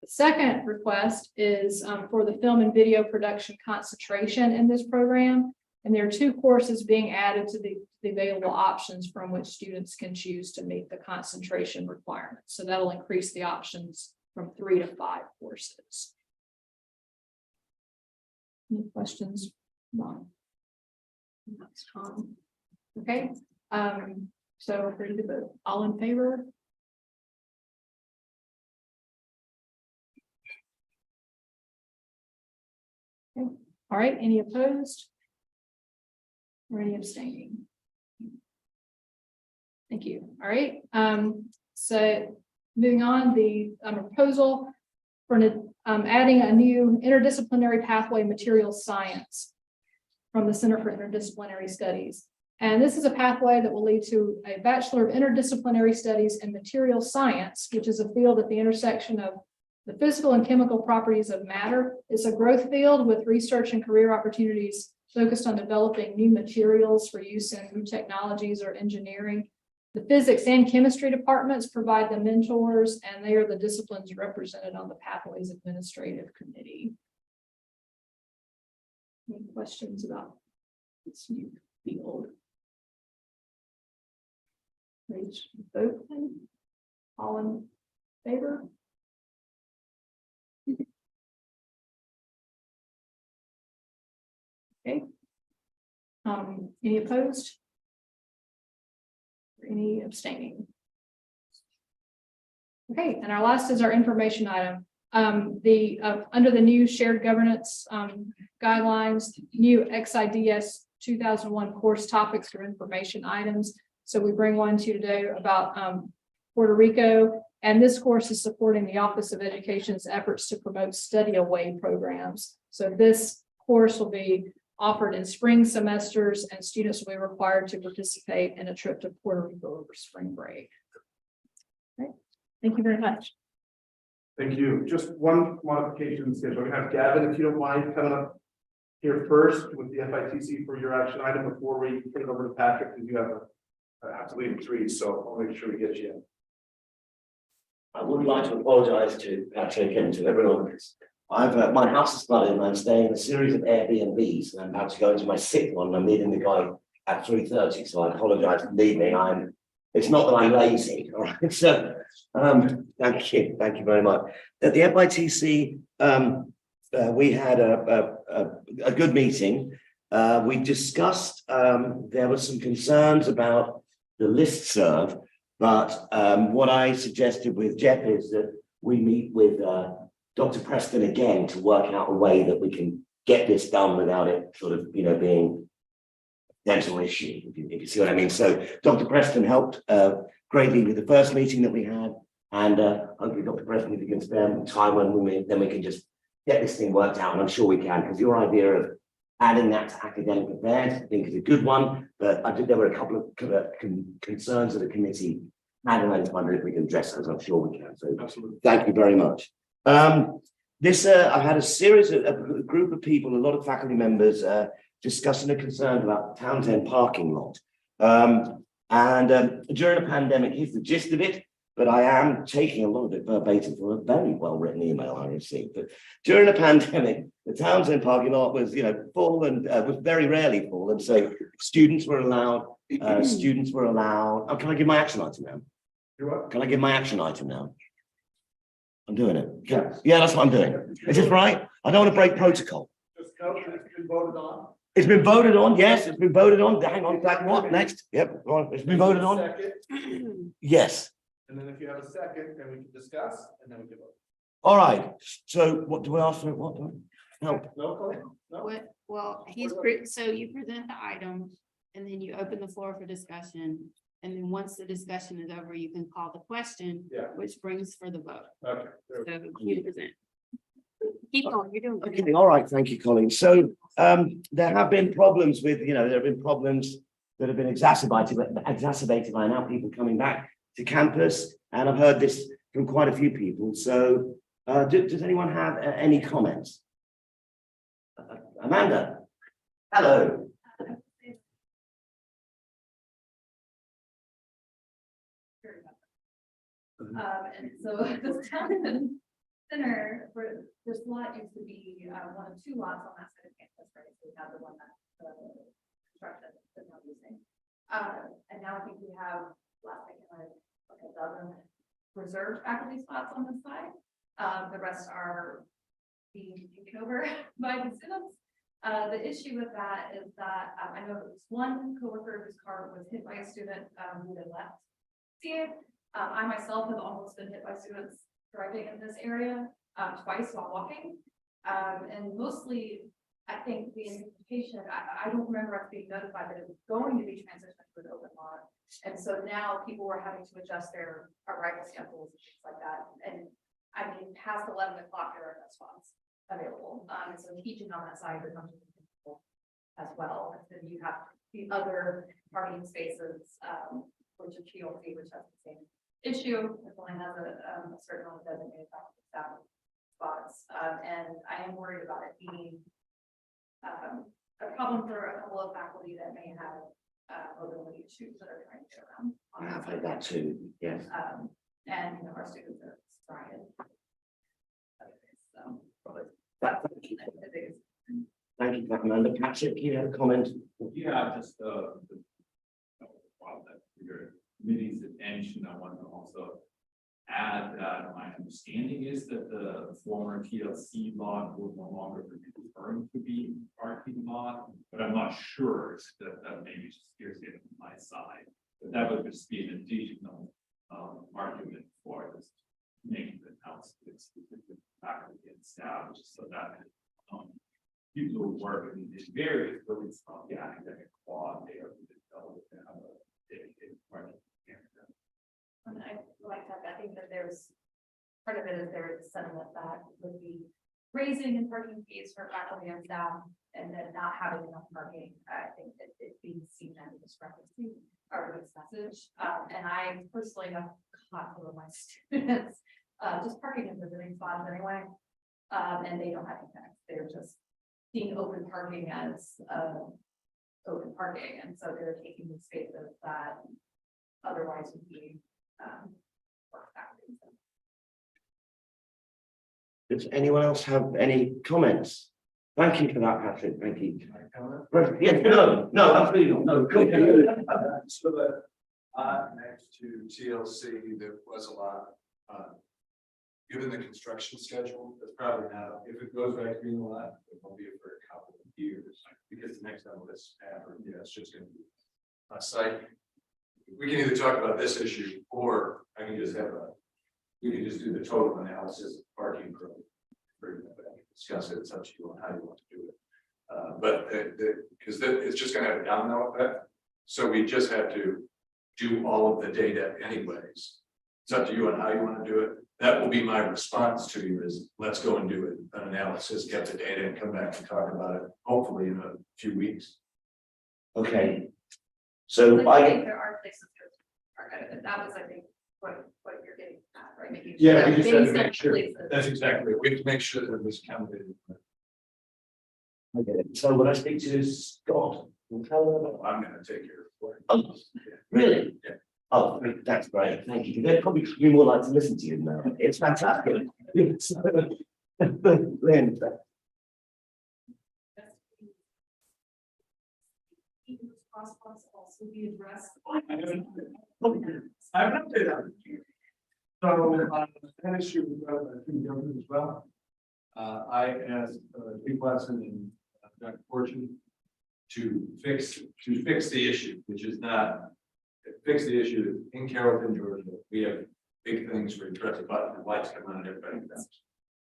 The second request is for the film and video production concentration in this program. And there are 2 courses being added to the available options from which students can choose to meet the concentration requirements. So that'll increase the options from 3 to 5 courses. Any questions? No. That's Tom. Okay. So ready to vote. All in favor? Okay. All right. Any opposed? Or any abstaining? Thank you. All right. So moving on, the proposal for adding a new interdisciplinary pathway, material science. from the Center for Interdisciplinary Studies. And this is a pathway that will lead to a Bachelor of Interdisciplinary Studies in Material Science, which is a field at the intersection of the physical and chemical properties of matter. It's a growth field with research and career opportunities focused on developing new materials for use in new technologies or engineering. The physics and chemistry departments provide the mentors, and they are the disciplines represented on the Pathways Administrative Committee. Any questions about this new field? Please vote. All in favor? Okay. Any opposed? Or any abstaining? Okay, and our last is our information item. Under the new shared governance guidelines, new XIDS 2001 course topics or information items. So we bring one to you today about Puerto Rico, and this course is supporting the Office of Education's efforts to promote study away programs. So this course will be offered in spring semesters, and students will be required to participate in a trip to Puerto Rico over spring break. Okay. Thank you very much. Thank you. Just one modification in the schedule. We're gonna have Gavin, if you don't mind, coming up here first with the FITC for your action item before we turn it over to Patrick, because you have to leave at 3, so I'll make sure we get you in. I would like to apologise to Patrick and to everyone. My house is flooded and I'm staying in a series of Airbnbs, and I'm about to go into my 6th one. And I'm meeting the guy at 3:30, so I apologise for leaving. It's not that I'm lazy, all right? So, thank you very much. At the FITC, we had a good meeting. We discussed, there were some concerns about the listserv, but what I suggested with Jeff is that we meet with Dr. Preston again to work out a way that we can get this done without it sort of, being a potential issue, if you see what I mean. So Dr. Preston helped greatly with the first meeting that we had, and hopefully Dr. Preston, if you can spare time when then we can just get this thing worked out, and I'm sure we can, because your idea of adding that to academic affairs, I think is a good one, but I think there were a couple of concerns that the committee had, and I just wondered if we can address those. I'm sure we can, so absolutely. Thank you very much. I've had a group of people, a lot of faculty members discussing a concern about the Townsend parking lot. During a pandemic, here's the gist of it, but I am taking a lot of it verbatim from a very well-written email I received. But during the pandemic, the Townsend parking lot was, full and was very rarely full. And so students were allowed, Oh, can I give my action item now? Can I give my action item now? I'm doing it. Yeah, that's what I'm doing. Is this right? I don't want to break protocol. Just note that it's been voted on. It's been voted on. Yes, it's been voted on. Hang on, back what next? Yep, go on. It's been voted on. Second, Yes. and then if you have a second, then we can discuss, and then we can vote. All right. So what do we ask for? What? No. No. Well, so you present the item and then you open the floor for discussion. And then once the discussion is over, you can call the question, which brings for the vote. Okay. So you present. Keep going, you're doing good. Okay, all right. Thank you, Colleen. So there have been problems with, there have been problems that have been exacerbated by now people coming back to campus. And I've heard this from quite a few people. So does anyone have any comments? Amanda, hello. And so this Townsend Center, where this lot used to be one of 2 lots on that side of campus, right? So we have the one that construction is not using. And now I think we have last I can like a dozen reserved faculty spots on this side. The rest are being taken over by the students. The issue with that is that I know there was one coworker whose car was hit by a student who had left. See it. I myself have almost been hit by students driving in this area twice while walking. And mostly, I think the indication, I don't remember us being notified that it was going to be transitioned to an open lot. And so now people were having to adjust their arrival schedules and things like that. And I mean, past 11 o'clock, there are no spots available. And so teaching on that side, there's not as well. And then you have the other parking spaces, which are TLC, which has the same issue. It only has a certain amount of designated parking spots. And I am worried about it being a problem for a couple of faculty that may have mobility issues that are trying to get around. I have heard that too, yes. And you know, our students are trying. So. That- Thank you, Commander. Patrick, you had a comment? Yeah, just while that your committee's attention, I want to also add that my understanding is that the former TLC lot will no longer be referring to be parking lot, but I'm not sure that maybe just hearsay on my side. But that would just be an additional argument for this making the house specific faculty and staff, just so that people who work in these various buildings from the academic quad, they are have a dedicated parking. And I like that. I think that there's part of it is there is a sentiment that would be raising and parking fees for faculty and staff and then not having enough parking. I think that it being seen as a discrepancy or this message. And I personally have caught some of my students just parking in visiting spots anyway. And they don't have impact. They're just seeing open parking as open parking. And so they're taking the spaces that otherwise would be Does anyone else have any comments? Thank you for that, Patrick. Thank you. Yes, no, absolutely not. No, good. So that, next to TLC, there was a lot, given the construction schedule, that's probably now, if it goes back to being a lot, it won't be for a couple of years. Because the next level is, it's just gonna be a site. We can either talk about this issue, or I can just we can just do the total analysis of parking growth. Discuss it, it's up to you on how you want to do it. But because it's just gonna have a domino effect. So we just have to do all of the data anyways. It's up to you on how you want to do it. That will be my response to you is let's go and do it, an analysis, get the data and come back and talk about it, hopefully in a few weeks. Okay. So I think there are places that was, I think, what you're getting at, right? Making sure Yeah, that we just have to based on make sure, places. that's exactly it. We have to make sure that it was counted. Okay, so when I speak to Scott, I'm gonna take care of it. oh, really? Yeah. Oh, that's great. Thank you. They'd probably be more like to listen to you now. It's fantastic. Lynn, Crosswalks also be addressed. I haven't updated that. So, that issue we've got government as well. I asked Pete Watson and Dr. Fortune to fix the issue, which is not fix the issue in Carrollton, Georgia. We have big things where you press a button, the lights come on, and everybody comes.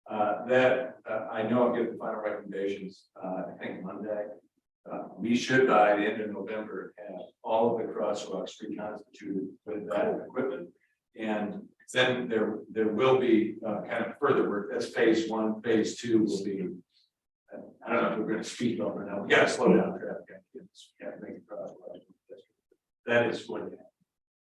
I know I'll get the final recommendations. I think Monday. We should by the end of November have all of the crosswalks reconstituted with that equipment. And then there will be kind of further work. That's phase one. Phase two will be, I don't know if we're going to speed over now. We got to slow down traffic. That is what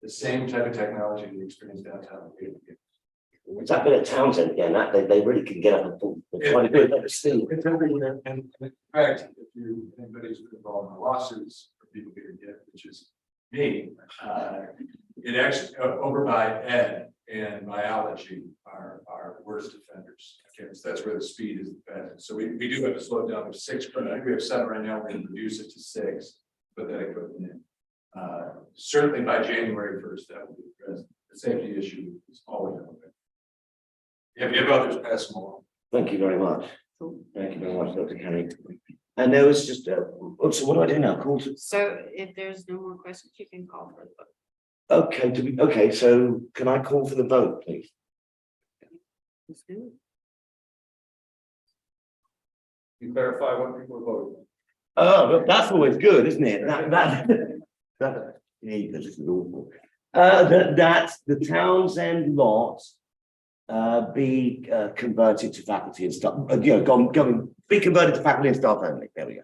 the same type of technology we experience downtown. it's that bit of Townsend again, that they really can get up and pull. They're trying to do it better still. It's everywhere. And in fact, if anybody's been involved in lawsuits for people getting hit, which is me, it actually over by ed and biology are worst offenders. Okay, so that's where the speed is the best. So we do have to slow it down to 6, but I think we have 7 right now. We're going to reduce it to 6, put that equipment in. Certainly by January 1st, that will be addressed. The safety issue is always on there. Yeah, if you have others, pass them along. Thank you very much. Thank you very much, Dr. Kenny. And there was just, so what do I do now? Call to, So if there's no more questions, you can call for the vote. okay, okay, so can I call for the vote, please? Let's do it. You clarify what people are voting. Oh, look, that's always good, isn't it? This is awful. That the Townsend lot be converted to faculty and staff, be converted to faculty and staff only. There we go.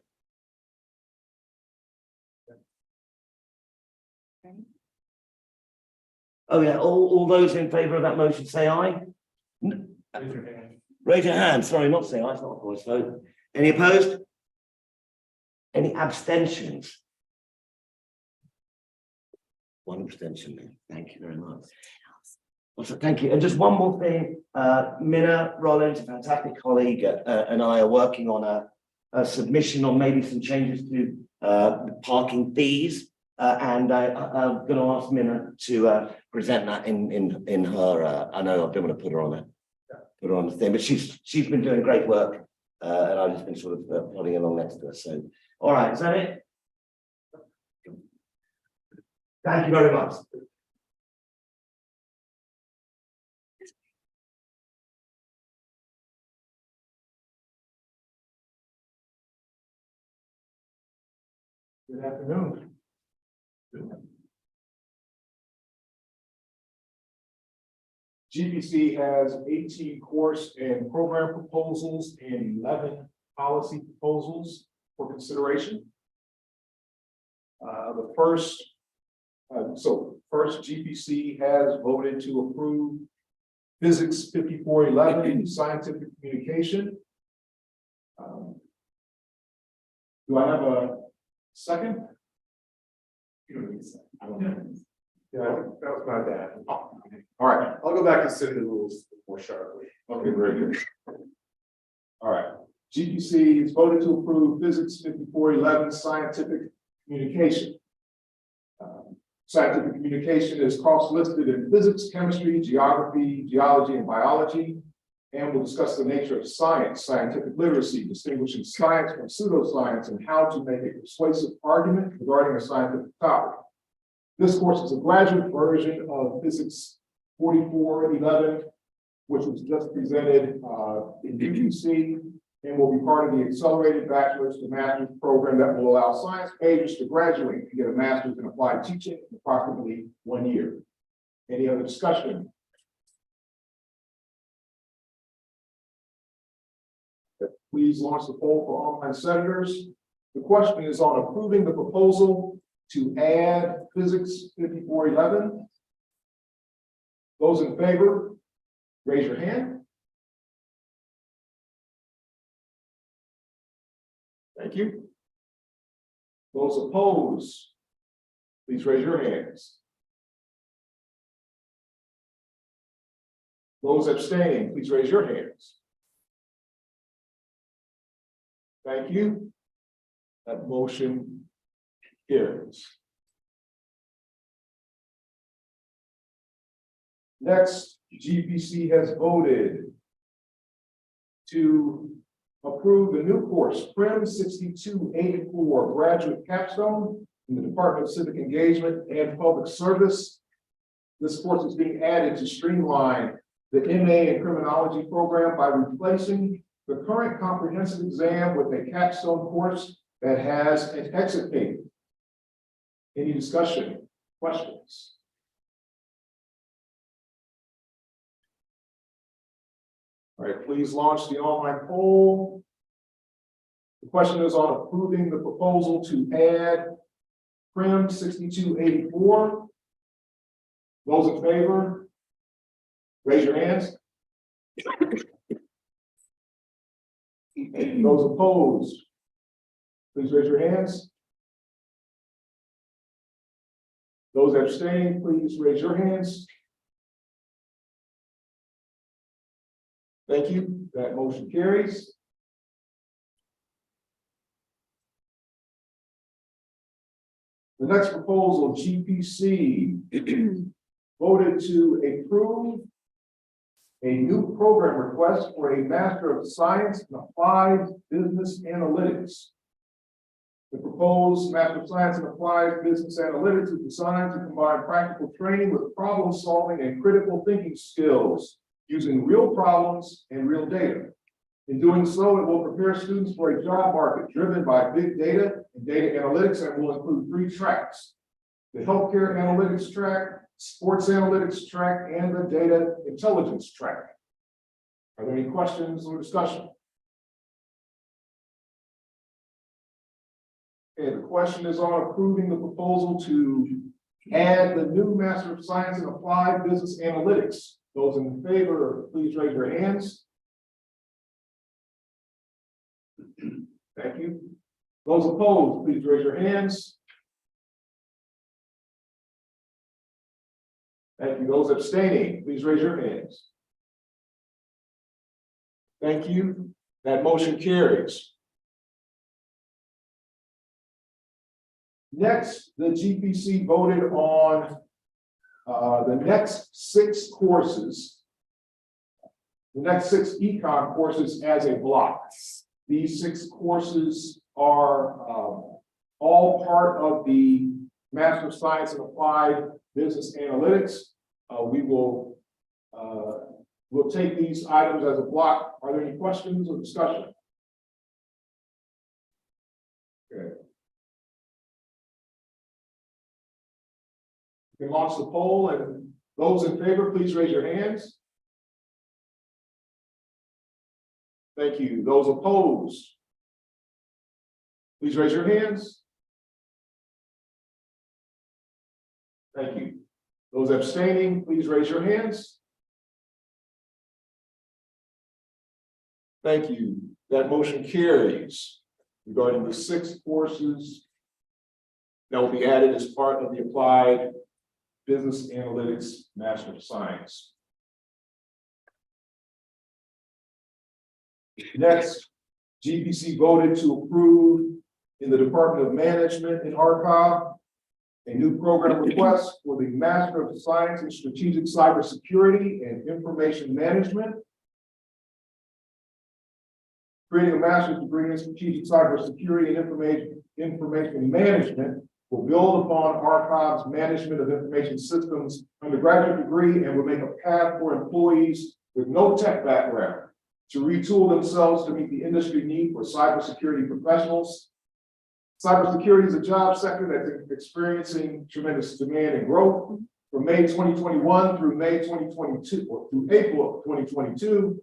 Oh, yeah, all those in favour of that motion, say aye. Raise your hand, sorry, not say aye, it's not a voice vote. Any opposed? Any abstentions? One abstention then, thank you very much. Also, thank you, and just one more thing, Minna Rollins, a fantastic colleague, and I are working on a submission on maybe some changes to parking fees. And I'm going to ask Minna to present that in her. I know I don't want to put her on the thing, but she's been doing great work, and I've just been sort of plodding along next to her. So, all right, is that it? Thank you very much. Good afternoon. GPC has 18 course and program proposals and 11 policy proposals for consideration. First, GPC has voted to approve Physics 5411 Scientific Communication. Do I have a second? You don't need a second. I don't know. Yeah, that was my bad. All right, I'll go back and sit in the rules more sharply. Okay, very good. All right, GPC has voted to approve Physics 5411 Scientific Communication. Scientific communication is cross-listed in physics, chemistry, geography, geology, and biology, and we'll discuss the nature of science, scientific literacy, distinguishing science from pseudoscience, and how to make a persuasive argument regarding a scientific topic. This course is a graduate version of Physics 4411, which was just presented in UGC, and will be part of the accelerated bachelor's to master's program that will allow science majors to graduate and get a master's in applied teaching in approximately 1 year. Any other discussion? Please launch the poll for online senators. The question is on approving the proposal to add Physics 5411. Those in favor, raise your hand. Thank you. Those opposed, please raise your hands. Those abstaining, please raise your hands. Thank you. That motion carries. Next, GPC has voted to approve the new course, PRIM 6284 Graduate Capstone in the Department of Civic Engagement and Public Service. This course is being added to streamline the MA in Criminology program by replacing the current comprehensive exam with a capstone course that has an exit date. Any discussion, questions? All right, please launch the online poll. The question is on approving the proposal to add PRIM 6284. Those in favor, raise your hands. Those opposed, please raise your hands. Those abstaining, please raise your hands. Thank you. That motion carries. The next proposal, GPC voted to approve a new program request for a Master of Science in Applied Business Analytics. The proposed Master of Science in Applied Business Analytics is designed to combine practical training with problem solving and critical thinking skills using real problems and real data. In doing so, it will prepare students for a job market driven by big data and data analytics, and will include 3 tracks: the healthcare analytics track, sports analytics track, and the data intelligence track. Are there any questions or discussion? Okay, the question is on approving the proposal to add the new Master of Science in Applied Business Analytics. Those in favor, please raise your hands. Thank you. Those opposed, please raise your hands. Thank you. Those abstaining, please raise your hands. Thank you. That motion carries. Next, the GPC voted on the next 6 courses, the next 6 econ courses as a block. These 6 courses are all part of the Master of Science in Applied Business Analytics. We'll take these items as a block. Are there any questions or discussion? Okay. You can launch the poll, and those in favor, please raise your hands. Thank you. Those opposed, please raise your hands. Thank you. Those abstaining, please raise your hands. Thank you. That motion carries regarding the 6 courses that will be added as part of the Applied Business Analytics Master of Science. Next, GPC voted to approve in the Department of Management and Archive a new program request for the Master of Science in Strategic Cybersecurity and Information Management. Creating a master's degree in strategic cybersecurity and information management will build upon Archive's management of information systems undergraduate degree and will make a path for employees with no tech background to retool themselves to meet the industry need for cybersecurity professionals. Cybersecurity is a job sector that's experiencing tremendous demand and growth. From May 2021 through May 2022, or through April of 2022,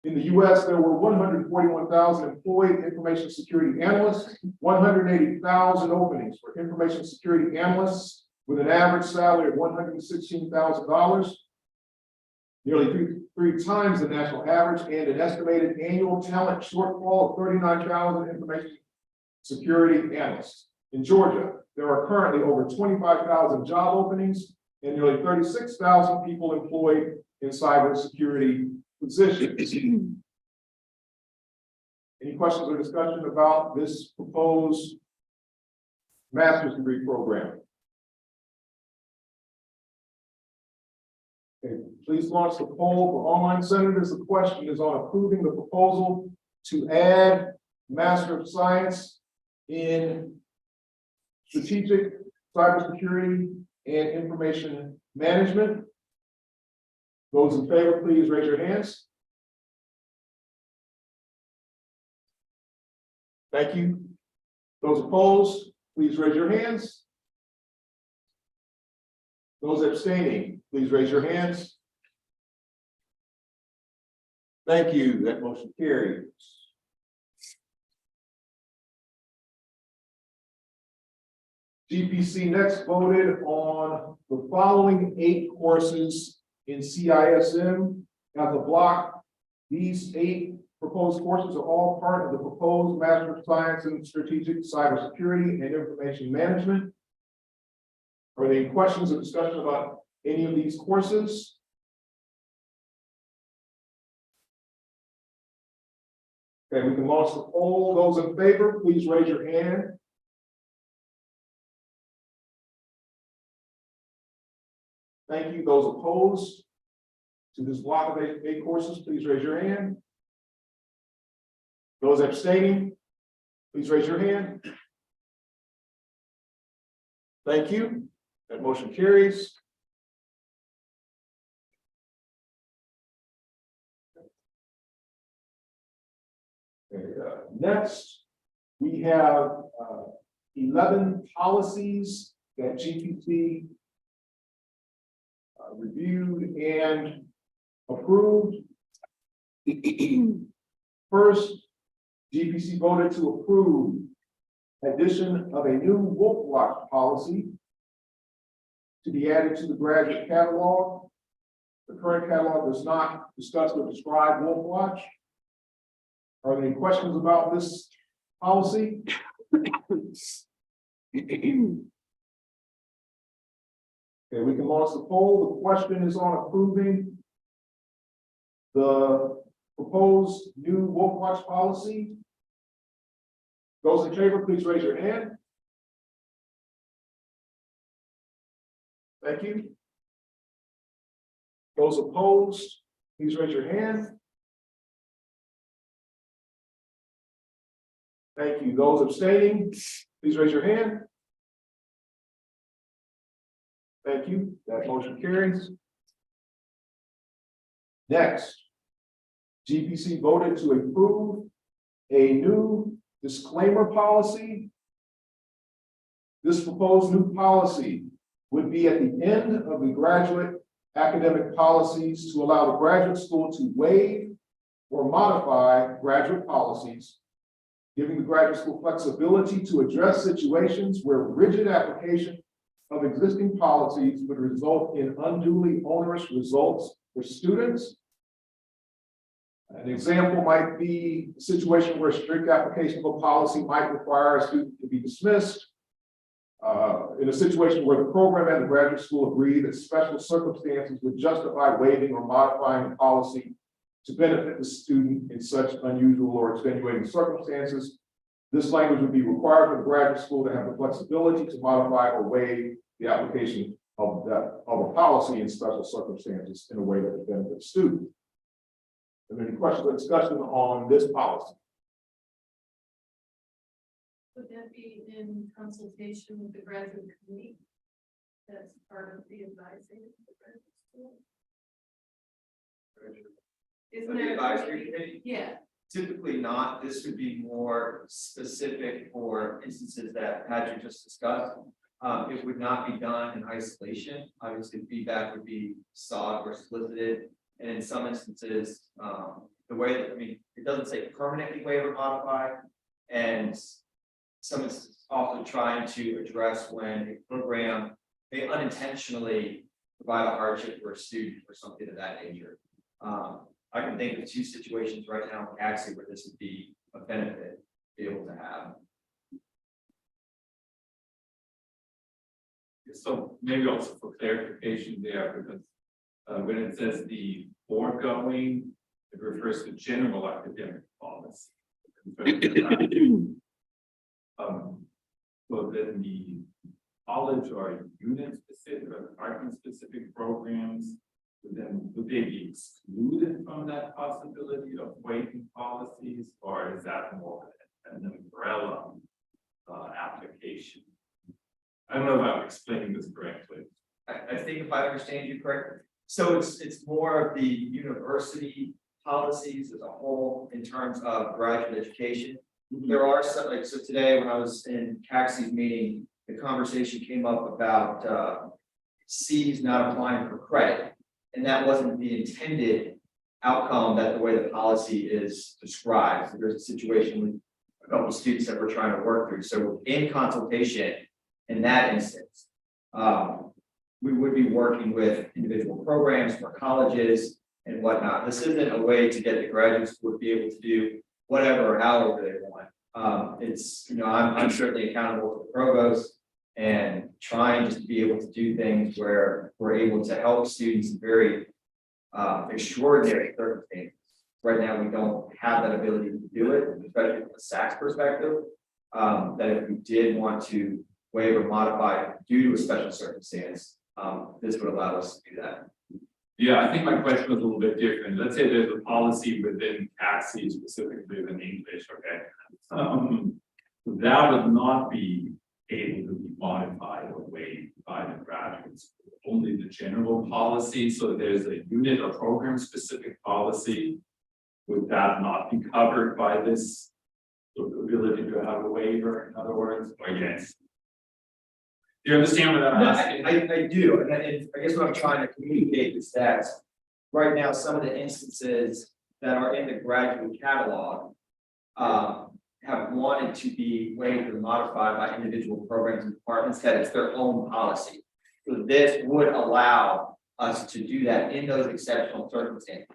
in the US, there were 141,000 employed information security analysts, 180,000 openings for information security analysts with an average salary of $116,000, nearly three times the national average, and an estimated annual talent shortfall of 39,000 information security analysts. In Georgia, there are currently over 25,000 job openings and nearly 36,000 people employed in cybersecurity positions. Any questions or discussion about this proposed master's degree program? Okay, please launch the poll for online senators. The question is on approving the proposal to add Master of Science in Strategic Cybersecurity and Information Management. Those in favor, please raise your hands. Thank you. Those opposed, please raise your hands. Those abstaining, please raise your hands. Thank you. That motion carries. GPC next voted on the following 8 courses in CISM as a block. These 8 proposed courses are all part of the proposed Master of Science in Strategic Cybersecurity and Information Management. Are there any questions or discussion about any of these courses? Okay, we can launch the poll. Those in favor, please raise your hand. Thank you. Those opposed to this block of 8 courses, please raise your hand. Those abstaining, please raise your hand. Thank you. That motion carries. Okay, next, we have 11 policies that GPC reviewed and approved. First, GPC voted to approve addition of a new Wolf Watch policy to be added to the graduate catalog. The current catalog does not discuss or describe Wolf Watch. Are there any questions about this policy? Okay, we can launch the poll. The question is on approving the proposed new Wolf Watch policy. Those in favor, please raise your hand. Thank you. Those opposed, please raise your hand. Thank you. Those abstaining, please raise your hand. Thank you. That motion carries. Next, GPC voted to approve a new disclaimer policy. This proposed new policy would be at the end of the graduate academic policies to allow the graduate school to waive or modify graduate policies, giving the graduate school flexibility to address situations where rigid application of existing policies would result in unduly onerous results for students. An example might be a situation where strict application of a policy might require a student to be dismissed. In a situation where the program and the graduate school agree that special circumstances would justify waiving or modifying the policy to benefit the student in such unusual or extenuating circumstances, this language would be required for the graduate school to have the flexibility to modify or waive the application of a policy in special circumstances in a way that would benefit the student. Are there any questions or discussion on this policy? Would that be in consultation with the graduate committee? That's part of the advising of the graduate school. Isn't The that advisory committee? Yeah. Typically not. This would be more specific for instances that Patrick just discussed. It would not be done in isolation. Obviously, feedback would be sought or solicited. And in some instances, the way that, I mean, it doesn't say permanently waive or modify. And some instances also trying to address when a program may unintentionally provide a hardship for a student or something of that nature. I can think of two situations right now, actually, where this would be a benefit to be able to have. So maybe also for clarification there, because when it says the foregoing, it refers to general academic policy. So then the college or unit specific or department specific programs, would they be excluded from that possibility of waiving policies, or is that more an umbrella application? I don't know if I'm explaining this correctly. I think if I understand you correctly, so it's more of the university policies as a whole in terms of graduate education. There are some, like, so today when I was in CACSI's meeting, the conversation came up about C's not applying for credit. And that wasn't the intended outcome that the way the policy is described. So there's a situation with a couple of students that we're trying to work through. So in consultation, in that instance, we would be working with individual programs for colleges and whatnot. This isn't a way to get the graduate school to be able to do whatever or however they want. It's, you know, I'm certainly accountable to the provost and trying just to be able to do things where we're able to help students in very extraordinary circumstances. Right now, we don't have that ability to do it, especially from a SACS perspective. That if we did want to waive or modify due to a special circumstance, this would allow us to do that. Yeah, I think my question was a little bit different. Let's say there's a policy within CACSI, specifically within English, okay? That would not be able to be modified or waived by the graduate school. Only the general policy. So there's a unit or program specific policy. Would that not be covered by this ability to have a waiver, in other words, or yes? Do you understand what I'm asking? I do, and I guess what I'm trying to communicate is that right now, some of the instances that are in the graduate catalog have wanted to be waived or modified by individual programs and departments that it's their own policy. So this would allow us to do that in those exceptional circumstances.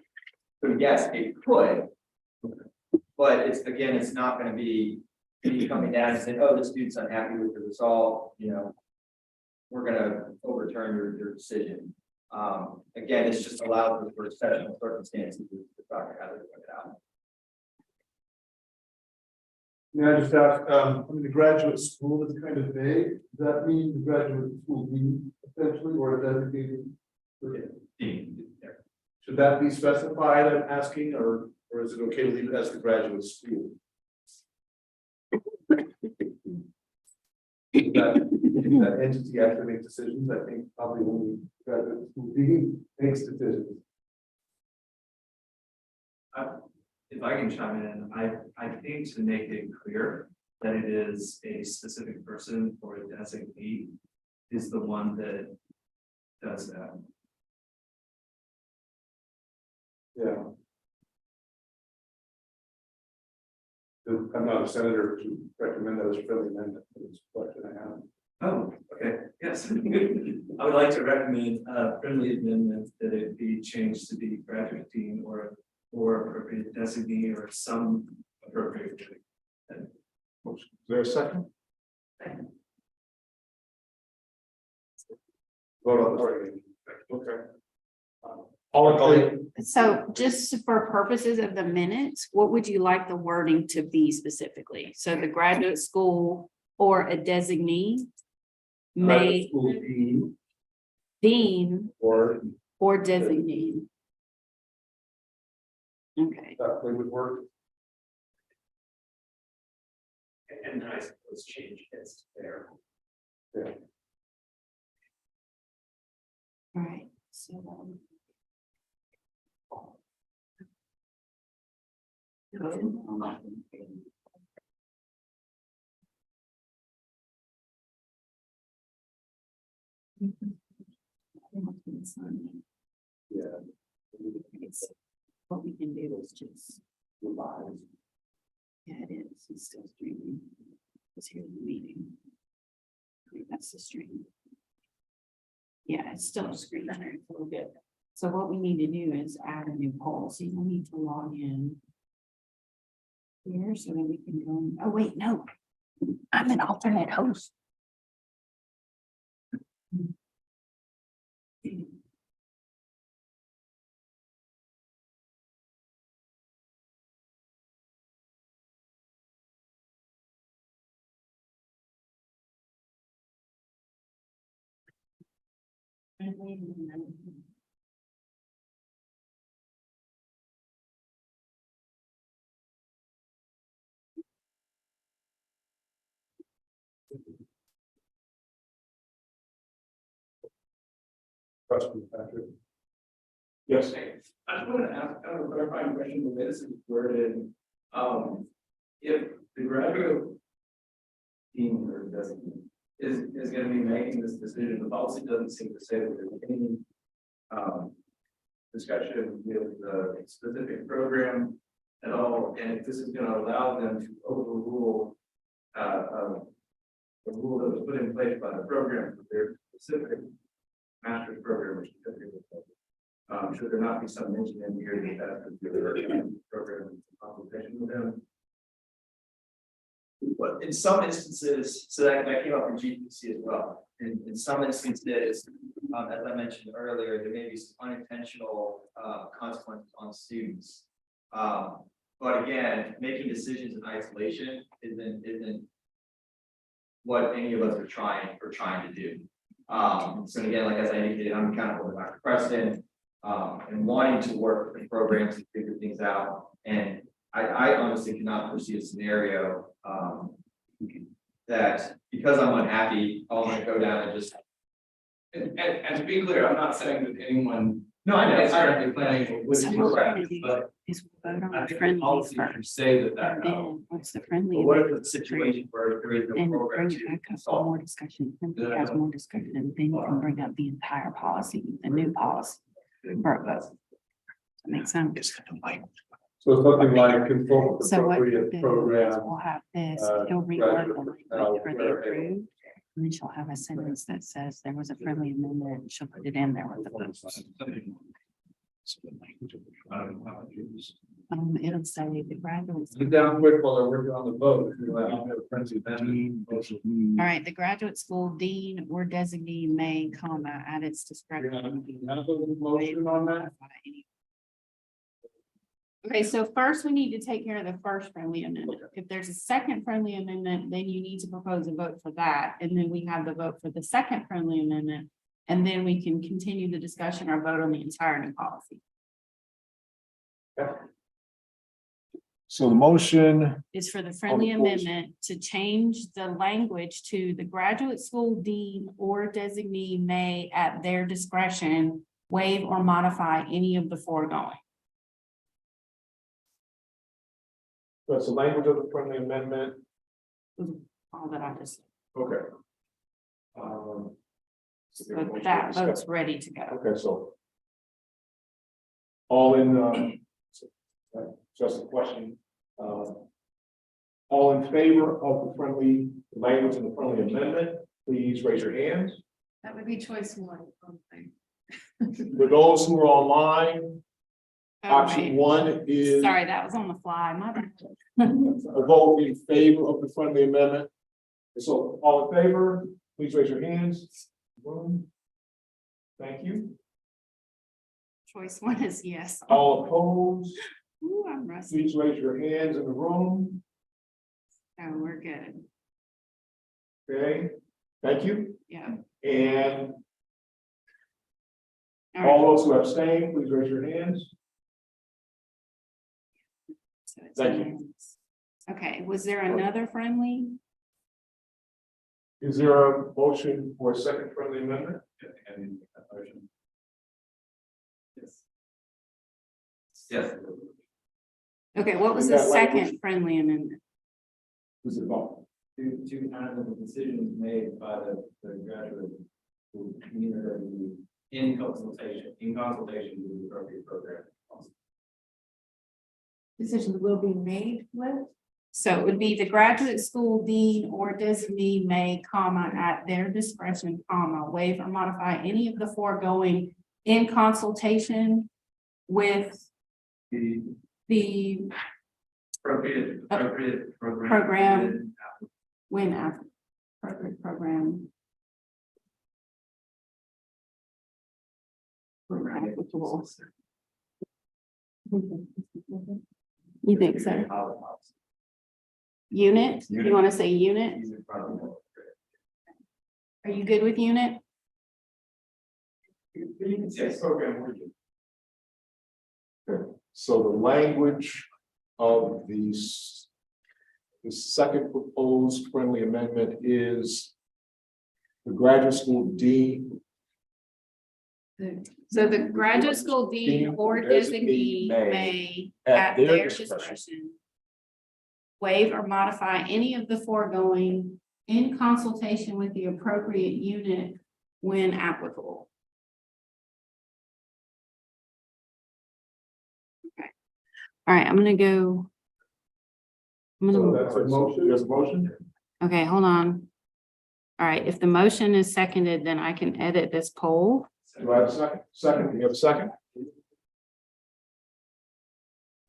So yes, it could. But it's, again, it's not gonna be me coming down and saying, oh, the student's unhappy with the result, you know. We're gonna overturn your decision. Again, it's just allowed for exceptional circumstances to talk how to work it out. May I just ask, the graduate school is kind of vague, does that mean the graduate school dean essentially, or a designated? Should that be specified, I'm asking, or is it okay to leave it as the graduate school? That entity actually makes decisions, I think probably only graduate school dean makes decisions. If I can chime in, I think to make it clear that it is a specific person or a designee is the one that does that. Yeah. I'm not a senator to recommend that as a friendly amendment, but it's a question I have. Oh, okay, yes. I would like to recommend a friendly amendment that it be changed to be graduate dean or appropriate designee or some appropriate. Is there a second? Vote on the argument. Okay. All in favor? So just for purposes of the minutes, what would you like the wording to be specifically? So the graduate school or a designee may School dean dean or or designee. Okay, that way would work. And I suppose change gets there. Yeah. all right, so. Yeah. What we can do is just revise. Yeah, it is, it's still streaming. It's here in the meeting. I think that's the stream. Yeah, it's still a screen share, it's a little bit. So what we need to do is add a new poll, so you'll need to log in. Here, so that we can go, oh wait, no, I'm an alternate host. Question, Patrick. Yes. I just want to ask kind of a clarifying question, the way this is worded, if the graduate dean or designee is going to be making this decision, the policy doesn't seem to say that there's any discussion with the specific program at all, and if this is going to allow them to overrule the rule that was put in place by the program for their specific master's program or certificate. Should there not be some mention in here that has to do with their program in consultation with them? But in some instances, so that came up in GPC as well. In some instances, as I mentioned earlier, there may be some unintentional consequences on students. But again, making decisions in isolation isn't what any of us are trying to do. So again, like as I indicated, I'm accountable to Dr. Preston, and wanting to work with the programs to figure things out. And I honestly cannot foresee a scenario that because I'm unhappy, I'm gonna go down and just. And to be clear, I'm not saying that anyone. No, I know. is currently planning with So you, what we're gonna do but is we'll vote on I the think the friendlies policy should first. say that And then once the friendly. But what if amendments it's a are approved, situation where there is no then program bring it to back up for consult? more discussion. Friendly has more discussion, then you can bring up the entire policy, the new policy. For a vote. That makes sense. So it's something like consult with So what we'll appropriate do is program. we'll have this, he'll rework graduate the language personnel for the where approved. then she'll have a sentence that says there was a friendly amendment. She'll put it in there with the votes. It'll say the graduates. Get down quick while they're working on the vote. All right, the graduate school dean or designee may, comma, at its discretion. Motion on that? Okay, so first we need to take care of the first friendly amendment. If there's a second friendly amendment, then you need to propose a vote for that. And then we have the vote for the second friendly amendment. And then we can continue the discussion or vote on the entire new policy. So the motion, Is for the friendly Of course. amendment to change the language to the graduate school dean or designee may at their discretion waive or modify any of the foregoing. that's the language of the friendly amendment. All that I just, Okay. so that vote's ready to go. Okay, so. All in, just a question. All in favor of the friendly language in the friendly amendment, please raise your hands. That would be choice one. For those who are online, Oh, option right. one is Sorry, that was on the fly, my bad. a vote in favor of the friendly amendment. So all in favor, please raise your hands. Thank you. Choice one is yes. All opposed, Ooh, I'm rusty. please raise your hands in the room. Oh, we're good. Okay, thank you. Yeah. And All right. all those who abstain, please raise your hands. So it's Thank you. unanimous. Okay, was there another friendly? Is there a motion for a second friendly amendment? Yes. Okay, what was Is the that language? second friendly amendment? Who's involved? To kind of the decisions made by the graduate community in consultation with the appropriate program. Decisions will be made with. So it would be the graduate school dean or designee may, comma, at their discretion, comma, waive or modify any of the foregoing in consultation with the Appropriate program. When after appropriate program. Applicable. You think so? Unit, you want to say unit? Are you good with unit? Yes, program. So the language of the second proposed friendly amendment is the graduate school dean. So the graduate school dean or designee may, at their discretion, waive or modify any of the foregoing in consultation with the appropriate unit when applicable. Okay. All right, I'm gonna go. So that's a motion, there's a motion? Okay, hold on. All right, if the motion is seconded, then I can edit this poll. Do I have a second? Second, you have a second?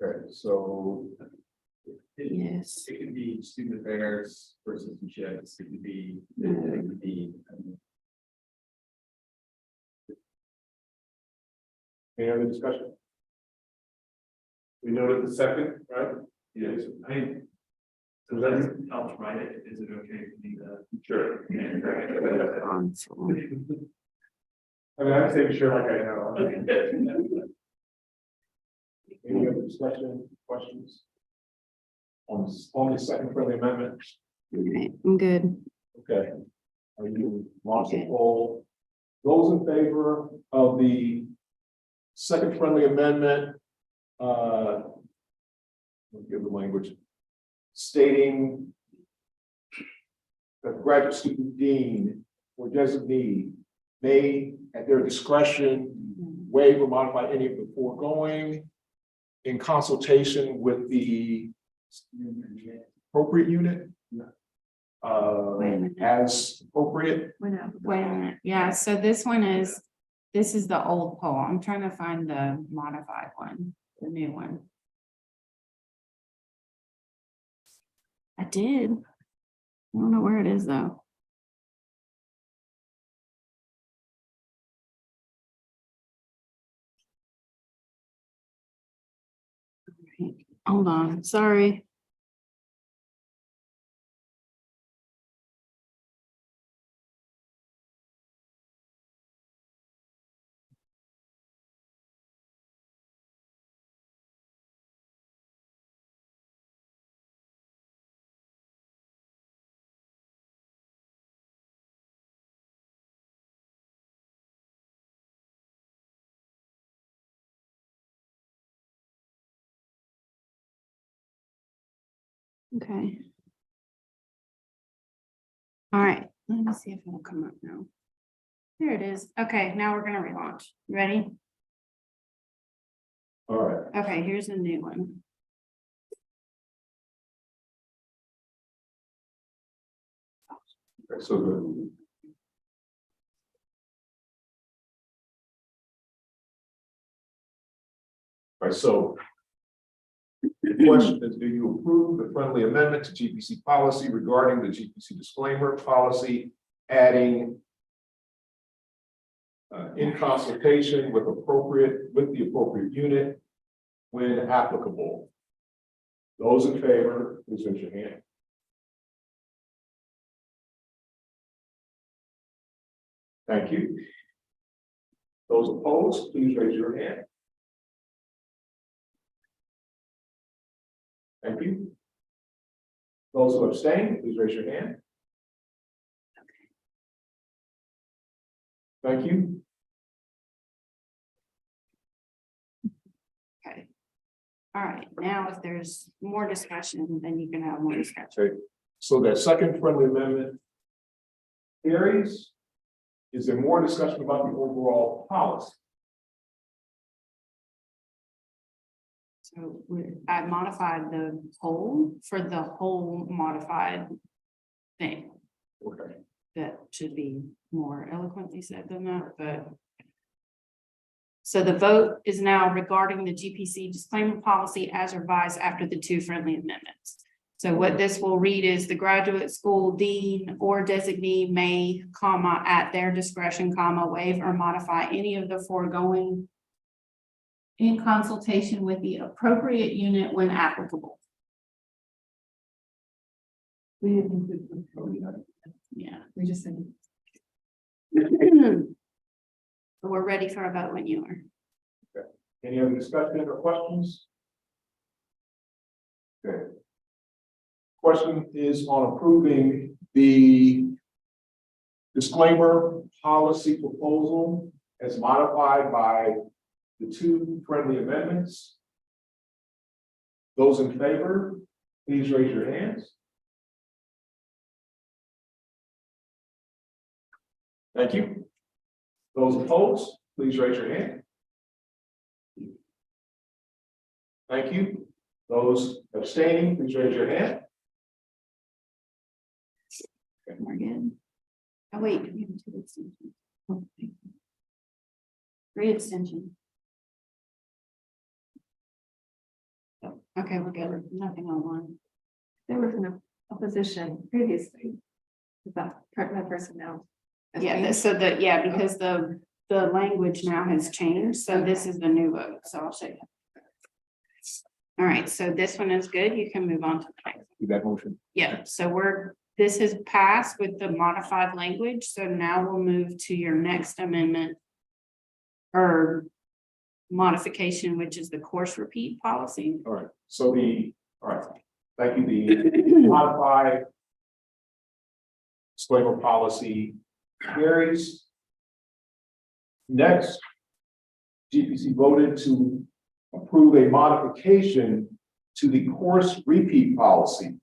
Okay, so Yes. It could be student affairs versus checks, it could be, any other discussion? We noted the second, right? Yes, I mean, so that helps write it. Is it okay to do that? Sure. Console. I mean, I'm saying sure like I know. Any other discussion, questions? On the second friendly amendment, All right, I'm good. okay. Are you launch the poll? Those in favor of the second friendly amendment, let me give the language, stating that graduate student dean or designee may, at their discretion, waive or modify any of the foregoing in consultation with the appropriate unit. Wait a minute. as appropriate. Wait a Wait a minute. Yeah, so this is the old poll. I'm trying to find the modified one, the new one. I did. I don't know where it is though. Hold on, sorry. Okay. All right, let me see if it'll come up now. Here it is. Okay, now we're gonna relaunch. Ready? All right. Okay, here's a new one. Okay, so good. All right, so the question is, do you approve the friendly amendment to GPC policy regarding the GPC disclaimer policy, adding in consultation with the appropriate unit when applicable? Those in favor, please raise your hand. Thank you. Those opposed, please raise your hand. Thank you. Those who abstain, please raise your hand. Thank you. Okay. All right, now if there's more discussion, then you can have more discussion. Okay, so that second friendly amendment carries. Is there more discussion about the overall policy? So I modified the whole for the whole modified thing. Okay. That should be more eloquently said than that, but. So the vote is now regarding the GPC disclaimer policy as revised after the two friendly amendments. So what this will read is the graduate school dean or designee may, comma, at their discretion, comma, waive or modify any of the foregoing in consultation with the appropriate unit when applicable. We didn't include. Yeah. We just said. We're ready for a vote when you are. Any other discussion or questions? Okay. Question is on approving the disclaimer policy proposal as modified by the two friendly amendments. Those in favor, please raise your hands. Thank you. Those opposed, please raise your hand. Thank you. Those abstaining, please raise your hand. We're good. Oh, wait, we have two extensions. Oh, thank you. 3 extensions. Oh, okay, we're good. Nothing on one. There was an opposition previously. About part-time personnel. Yeah, because the language now has changed, so this is the new vote, so I'll show you. All right, so this one is good. You can move on to the next. That motion. Yeah, so this has passed with the modified language, so now we'll move to your next amendment. Or modification, which is the course repeat policy. All right, so all right, thank you. The modified disclaimer policy carries. Next, GPC voted to approve a modification to the course repeat policy.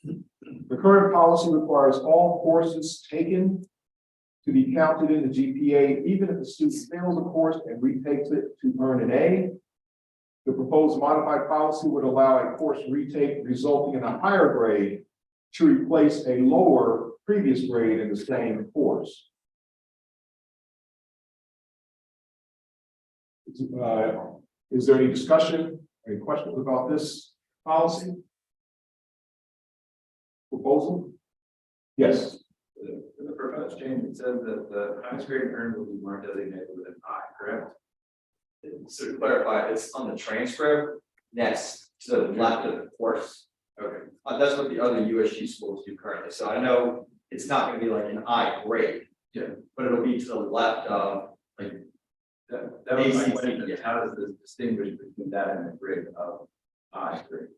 The current policy requires all courses taken to be counted in the GPA, even if the student fails a course and retakes it to earn an A. The proposed modified policy would allow a course retake resulting in a higher grade to replace a lower previous grade in the same course. Is there any discussion, any questions about this policy? Proposal? Yes. In the proposed change, it says that the highest grade earned will be marked designated with an I, correct? So to clarify, it's on the transcript next to the left of the course. Okay. That's what the other USG schools do currently. So I know it's not gonna be like an I grade. Yeah. But it'll be to the left of, like, That was my ACC, question, yeah. is how does this distinguish between that and the grade of I grade?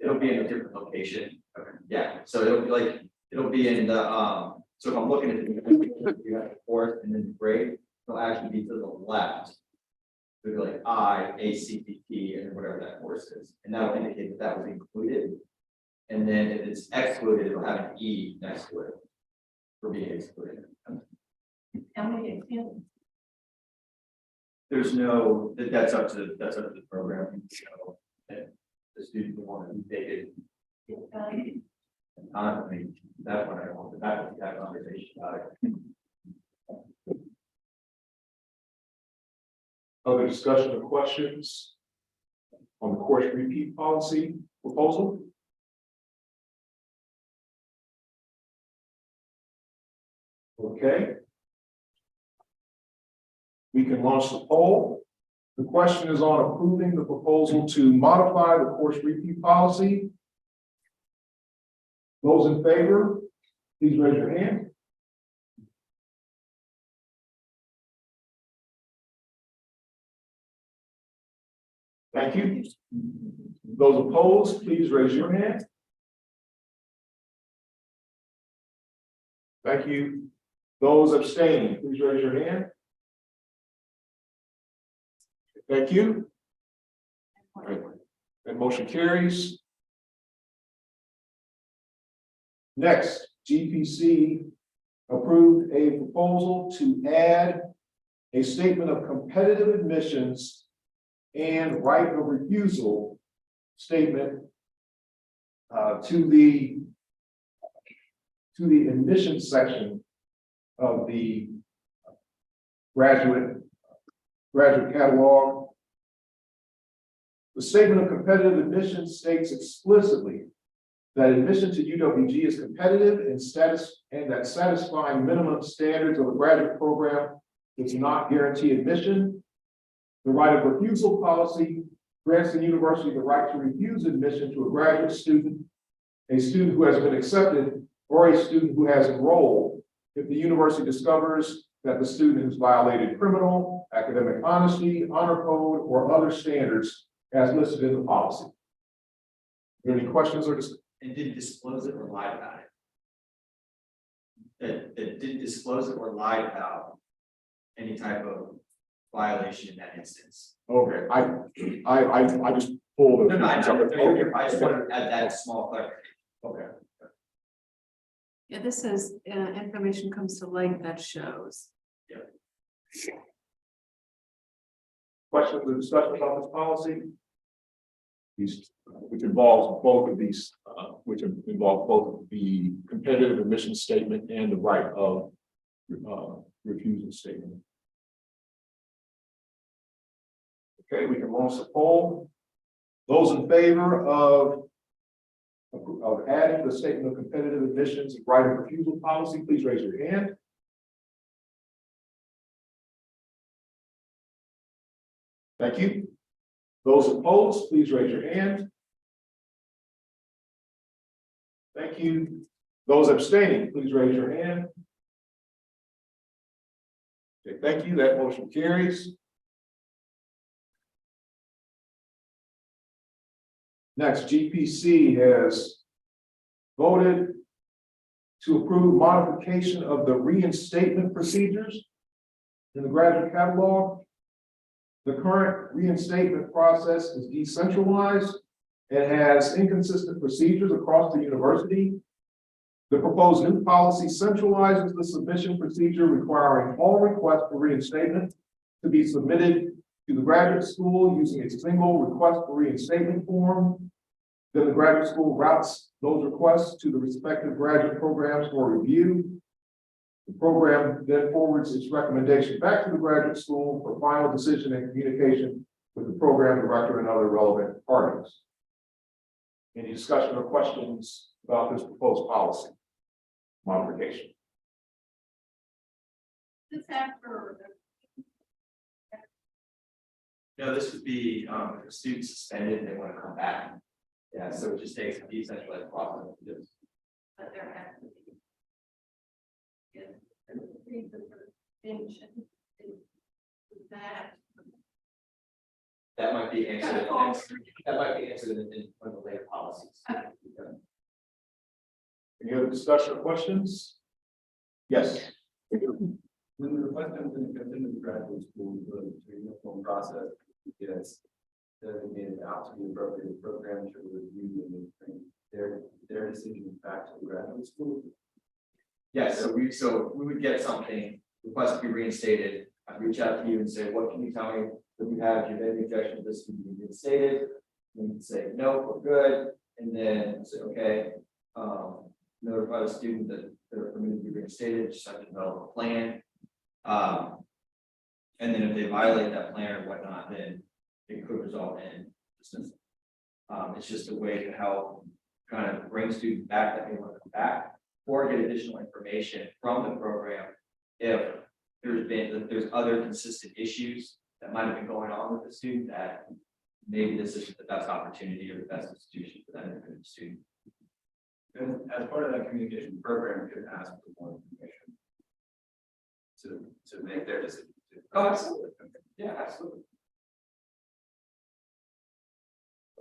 it'll be in a different location. Okay. Yeah, so it'll be like, it'll be in the, so if I'm looking at the, you have the fourth and then the grade, it'll actually be to the left. It'll be like ACPT, and whatever that course is, and that'll indicate that that was included. And then if it's excluded, it'll have an E next to it for being excluded. How many examples? There's no, that's up to the program. So, if the student will want to take it. I mean, that's what I want, the faculty to have a conversation about it. Other discussion or questions on the course repeat policy proposal? Okay. We can launch the poll. The question is on approving the proposal to modify the course repeat policy. Those in favor, please raise your hand. Thank you. Those opposed, please raise your hand. Thank you. Those abstaining, please raise your hand. Thank you. All right. And motion carries. Next, GPC approved a proposal to add a statement of competitive admissions and right of refusal statement to the admissions section of the graduate catalog. The statement of competitive admissions states explicitly that admission to UWG is competitive and that satisfying minimum standards of a graduate program does not guarantee admission. The right of refusal policy grants the university the right to refuse admission to a graduate student, a student who has been accepted, or a student who has enrolled if the university discovers that the student has violated criminal, academic honesty, honor code, or other standards as listed in the policy. Are there any questions or discussion? And didn't disclose it or lied about it. That didn't disclose it or lied about any type of violation in that instance. Okay, I just pulled. No, I just wanted to add that small clarification. Okay. Yeah, this says, information comes to light that shows. Questions or discussion about this policy? Which involves both of these, which involve both the competitive admission statement and the right of refusal statement. Okay, we can launch the poll. Those in favor of adding the statement of competitive admissions and right of refusal policy, please raise your hand. Thank you. Those opposed, please raise your hand. Thank you. Those abstaining, please raise your hand. Okay, thank you. That motion carries. Next, GPC has voted to approve modification of the reinstatement procedures in the graduate catalog. The current reinstatement process is decentralized and has inconsistent procedures across the university. The proposed new policy centralizes the submission procedure, requiring all requests for reinstatement to be submitted to the graduate school using a single request for reinstatement form. Then the graduate school routes those requests to the respective graduate programs for review. The program then forwards its recommendation back to the graduate school for final decision and communication with the program director and other relevant parties. Any discussion or questions about this proposed policy modification? This after. No, this would be, if a student suspended and they want to come back. Yeah, so it just takes a decentralized process to do. But there has to be. Yes, and read the prevention. That. That might be answered, in the next- that might be answered in one of the later policies. Any other discussion or questions? Yes. When the request comes in, the graduate school, the uniform process gets designated out to the appropriate program to review and bring their decision back to the graduate school. Yeah, so we would get something, request to be reinstated, I'd reach out to you and say, what can you tell me? If you have any objection to this to be reinstated, and you can say, no, we're good, and then say, okay, notify the student that they're permitted to be reinstated, just have to develop a plan. And then if they violate that plan or whatnot, then it could result in dismissal. It's just a way to help kind of bring students back that may want to come back, or get additional information from the program if there's other consistent issues that might have been going on with the student that maybe this isn't the best opportunity or the best institution for that individual student. And as part of that communication program, you could ask for more information to make their decision. Oh, absolutely. Yeah, absolutely.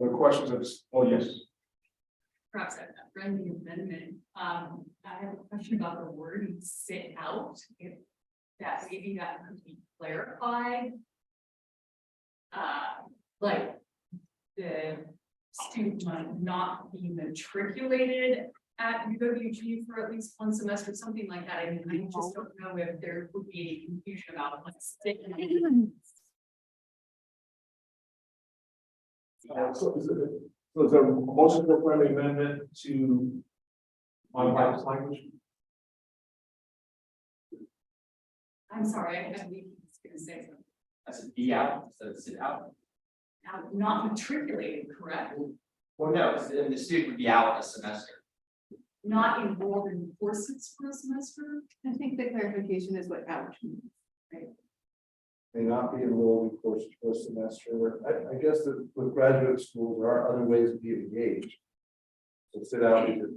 Other questions of this? Oh, yes. Perhaps a friendly amendment. I have a question about the word sit out. If that maybe that could be clarified. Like the student might not be matriculated at UWG for at least one semester, something like that. I mean, I just don't know if there would be any confusion about like sticking. So is there a motion for friendly amendment to modify this language? I'm sorry, I believe he's gonna say something. I said be out instead of sit out. Now, not matriculated, correct? Well, no, the student would be out a semester. Not enrolled in courses for a semester? I think the clarification is what out means. May not be enrolled in courses for a semester. I guess that with graduate schools, there are other ways to be engaged. So sit out because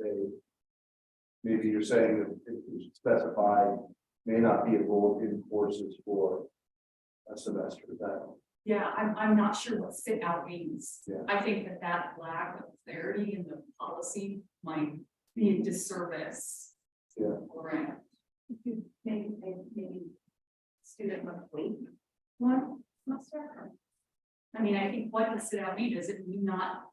maybe you're saying that if you specify may not be enrolled in courses for a semester. That Yeah, I'm not sure what sit out means. Yeah. I think that lack of clarity in the policy might be a disservice. Yeah. Around. Maybe student must wait one semester. I mean, I think what does sit out mean? Does it mean not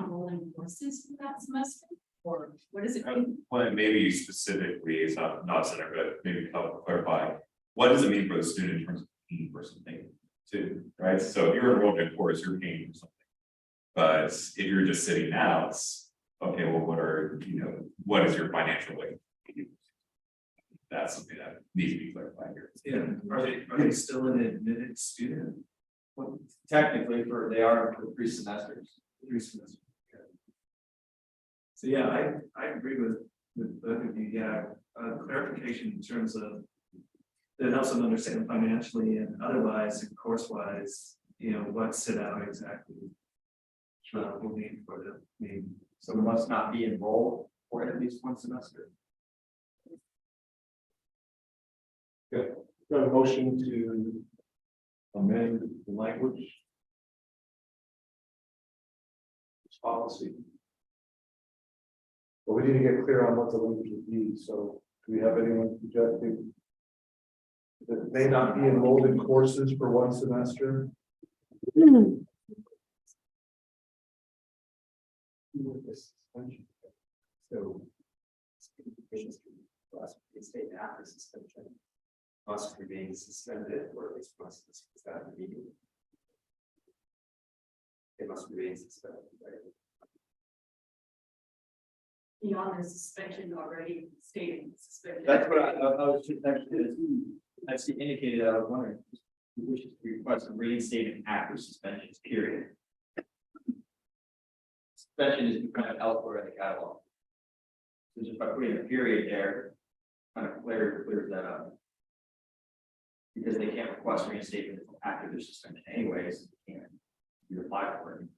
enroll in courses for that semester? Or what does it mean? Well, maybe specifically, it's not center, but maybe help clarify, what does it mean for the student in terms of paying for something too, right? So if you're enrolled in a course, you're paying for something. But if you're just sitting out, it's, okay, well, what is your financial like? That's something that needs to be clarified here. Yeah, are they still an admitted student? Well, technically, they are for 3 semesters. 3 semesters. Okay. So yeah, I agree with both of you. Yeah, clarification in terms of that helps them understand financially and otherwise and course wise, what sit out exactly. We'll need for the So we must not be enrolled for at least 1 semester. Good. Got a motion to amend the language. This policy. But we need to get clear on what the language would be, so do we have anyone suggesting that it may not be enrolled in courses for 1 semester? So. State after suspension. Must remain suspended, or at least must suspend the meeting. It must remain suspended, right? beyond the suspension already stated suspension. That's what I was just actually indicated, I was wondering, who wishes to request a reinstatement after suspension period. Suspension is kind of elsewhere in the catalog. So just by putting a period there, kind of clears that up. Because they can't request reinstatement until after their suspension anyways, they can't apply for it.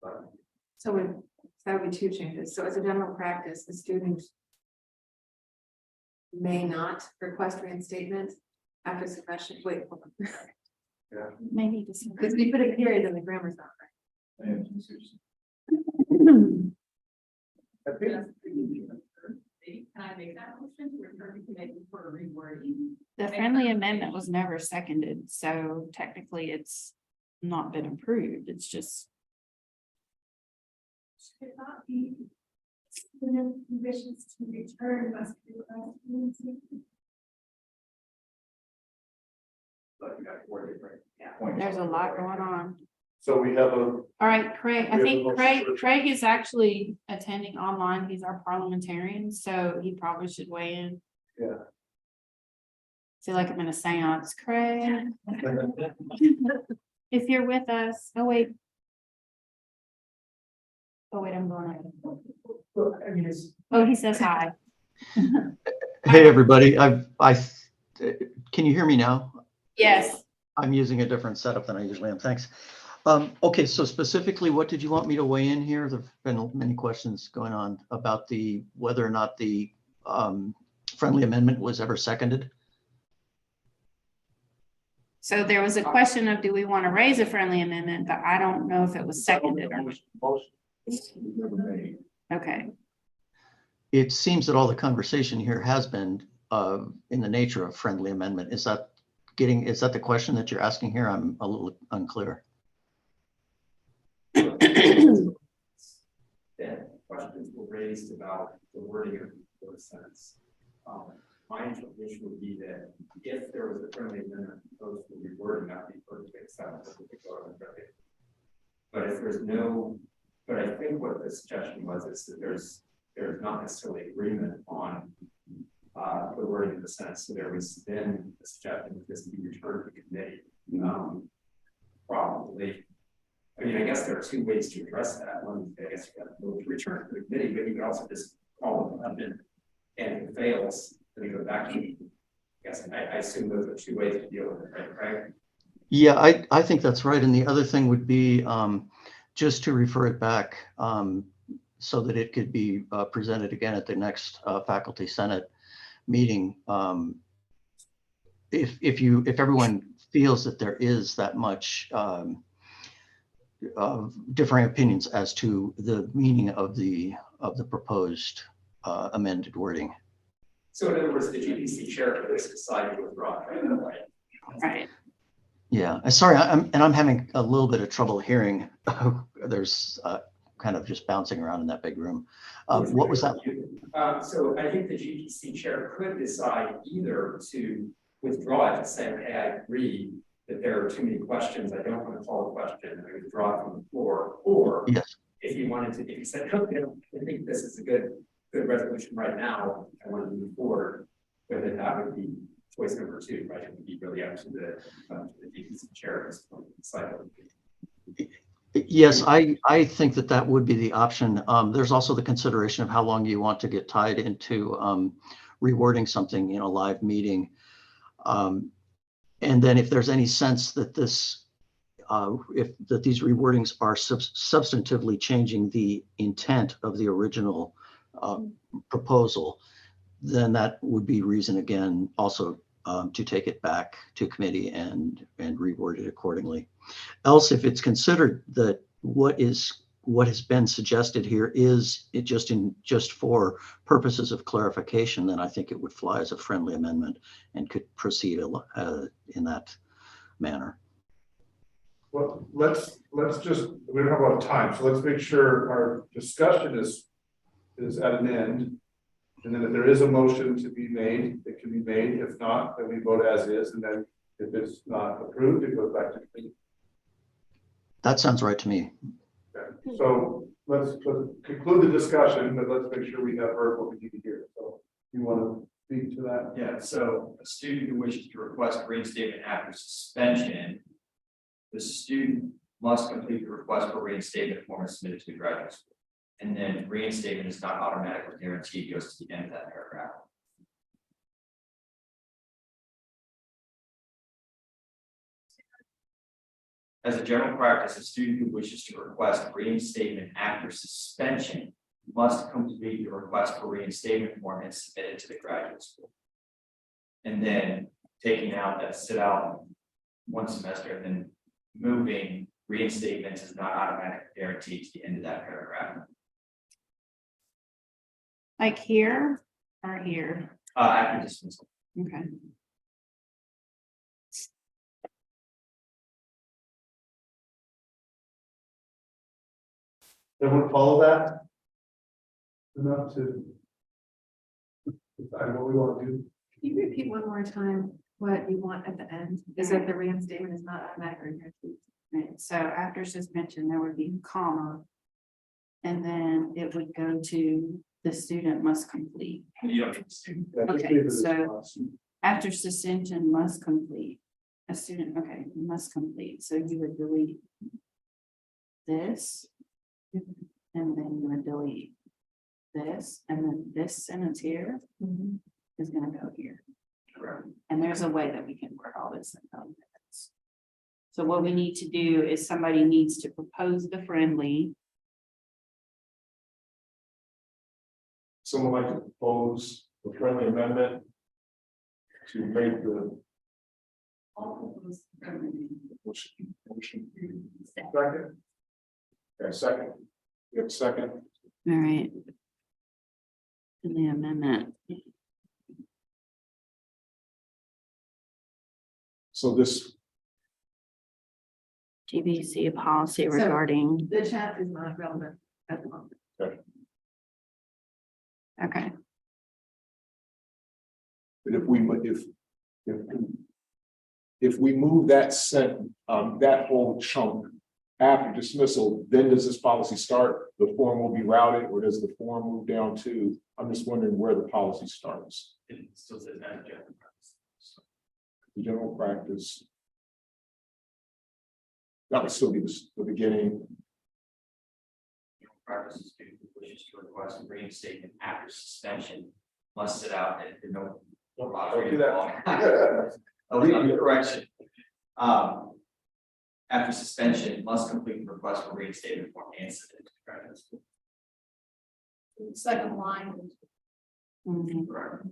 But So that would be two changes. So as a general practice, the student may not request reinstatement after suppression. Wait, hold on. Maybe Because we put a period in the grammar's not right. I think Can I make that motion to return to committee for rewording? the friendly amendment was never seconded, so technically it's not been approved. It's just, Should it not be? Student wishes to return must be. But you got 4 different points. there's a lot going on. So we have a, All right, Craig, I We have a think motion. Craig is actually attending online. He's our parliamentarian, so he probably should weigh in. Yeah. Feel like I'm in a seance, Craig. If you're with us, oh wait. Oh wait, I'm going on. Oh, he says hi. Hey, everybody. Can you hear me now? Yes. I'm using a different setup than I usually am. Thanks. Okay, so specifically, what did you want me to weigh in here? There've been many questions going on about whether or not the friendly amendment was ever seconded. So there was a question of, do we want to raise a friendly amendment, but I don't know if it was seconded or not. Okay. It seems that all the conversation here has been in the nature of friendly amendment. Is that the question that you're asking here? I'm a little unclear. Then questions were raised about the wording of the sentence. My interpretation would be that if there was a friendly amendment proposed for rewording, that would be perfectly acceptable. But if there's no, but I think what the suggestion was is that there's not necessarily agreement on the wording of the sentence. So there was then a suggestion that this be returned to the committee. Probably. I mean, I guess there are two ways to address that. One, I guess you got to move to return to the committee, but you could also just call it amendment. And if it fails, then you go back to, I guess, I assume those are two ways to deal with it, right? Yeah, I think that's right. And the other thing would be just to refer it back so that it could be presented again at the next faculty senate meeting. If everyone feels that there is that much differing opinions as to the meaning of the proposed amended wording. So in other words, the GPC chair could decide to withdraw. Right. Yeah, sorry, I'm having a little bit of trouble hearing. There's kind of just bouncing around in that big room. What was that? So I think the GPC chair could decide either to withdraw it and say, hey, I agree that there are too many questions. I don't want to call a question. I withdraw it from the floor. Or yes, if you wanted to, if you said, okay, I think this is a good resolution right now, I want to move forward with it, that would be choice number 2, right? It would be really up to the GPC chair. yes, I think that would be the option. There's also the consideration of how long you want to get tied into rewording something in a live meeting. And then if there's any sense that these rewordings are substantively changing the intent of the original proposal, then that would be reason again also to take it back to committee and reword it accordingly. Else, if it's considered that what has been suggested here is it just for purposes of clarification, then I think it would fly as a friendly amendment and could proceed in that manner. Well, let's just, we don't have a lot of time, so let's make sure our discussion is at an end. And then if there is a motion to be made, it can be made. If not, then we vote as is. And then if it's not approved, it goes back to committee. That sounds right to me. Okay. So let's conclude the discussion, but let's make sure we have heard what we need to hear. So you want to speak to that? Yeah, so a student who wishes to request reinstatement after suspension, the student must complete the request for reinstatement form and submit it to the graduate school. And then reinstatement is not automatic or guaranteed, goes to the end of that paragraph. As a general practice, a student who wishes to request reinstatement after suspension must complete the request for reinstatement form and submit it to the graduate school. And then taking out that sit out one semester and then moving reinstatements is not automatic guaranteed to the end of that paragraph. Like here or here? After dismissal. Okay. Everyone follow that? Enough to decide what we want to do. Can you repeat one more time what you want at the end? Is that the reinstatement is not automatic or guaranteed? Right, so after suspension, there would be a comma. And then it would go to the student must complete. You don't need to student. Yeah, just Okay, leave it as so- was. After suspension must complete. A student, okay, must complete, so you would delete this. And then you would delete this, and then this sentence here is gonna go here. Correct. And there's a way that we can work all this in. So what we need to do is somebody needs to propose the friendly. Someone like to propose a friendly amendment to make the motion. Second. Okay, second. You have a second. All right. And the amendment. So this, GBC policy So- regarding, The chat is not relevant at the moment. okay, but if we move that that whole chunk after dismissal, then does this policy start? The form will be routed, or does the form move down to? I'm just wondering where the policy starts. It still says that in general practice. The general practice. That would still be the beginning. General practice, a student who wishes to request a reinstatement after suspension must sit out and no. Don't do that. Correction. After suspension, must complete the request for reinstatement form and submit it to the graduate school. Second line. Correct.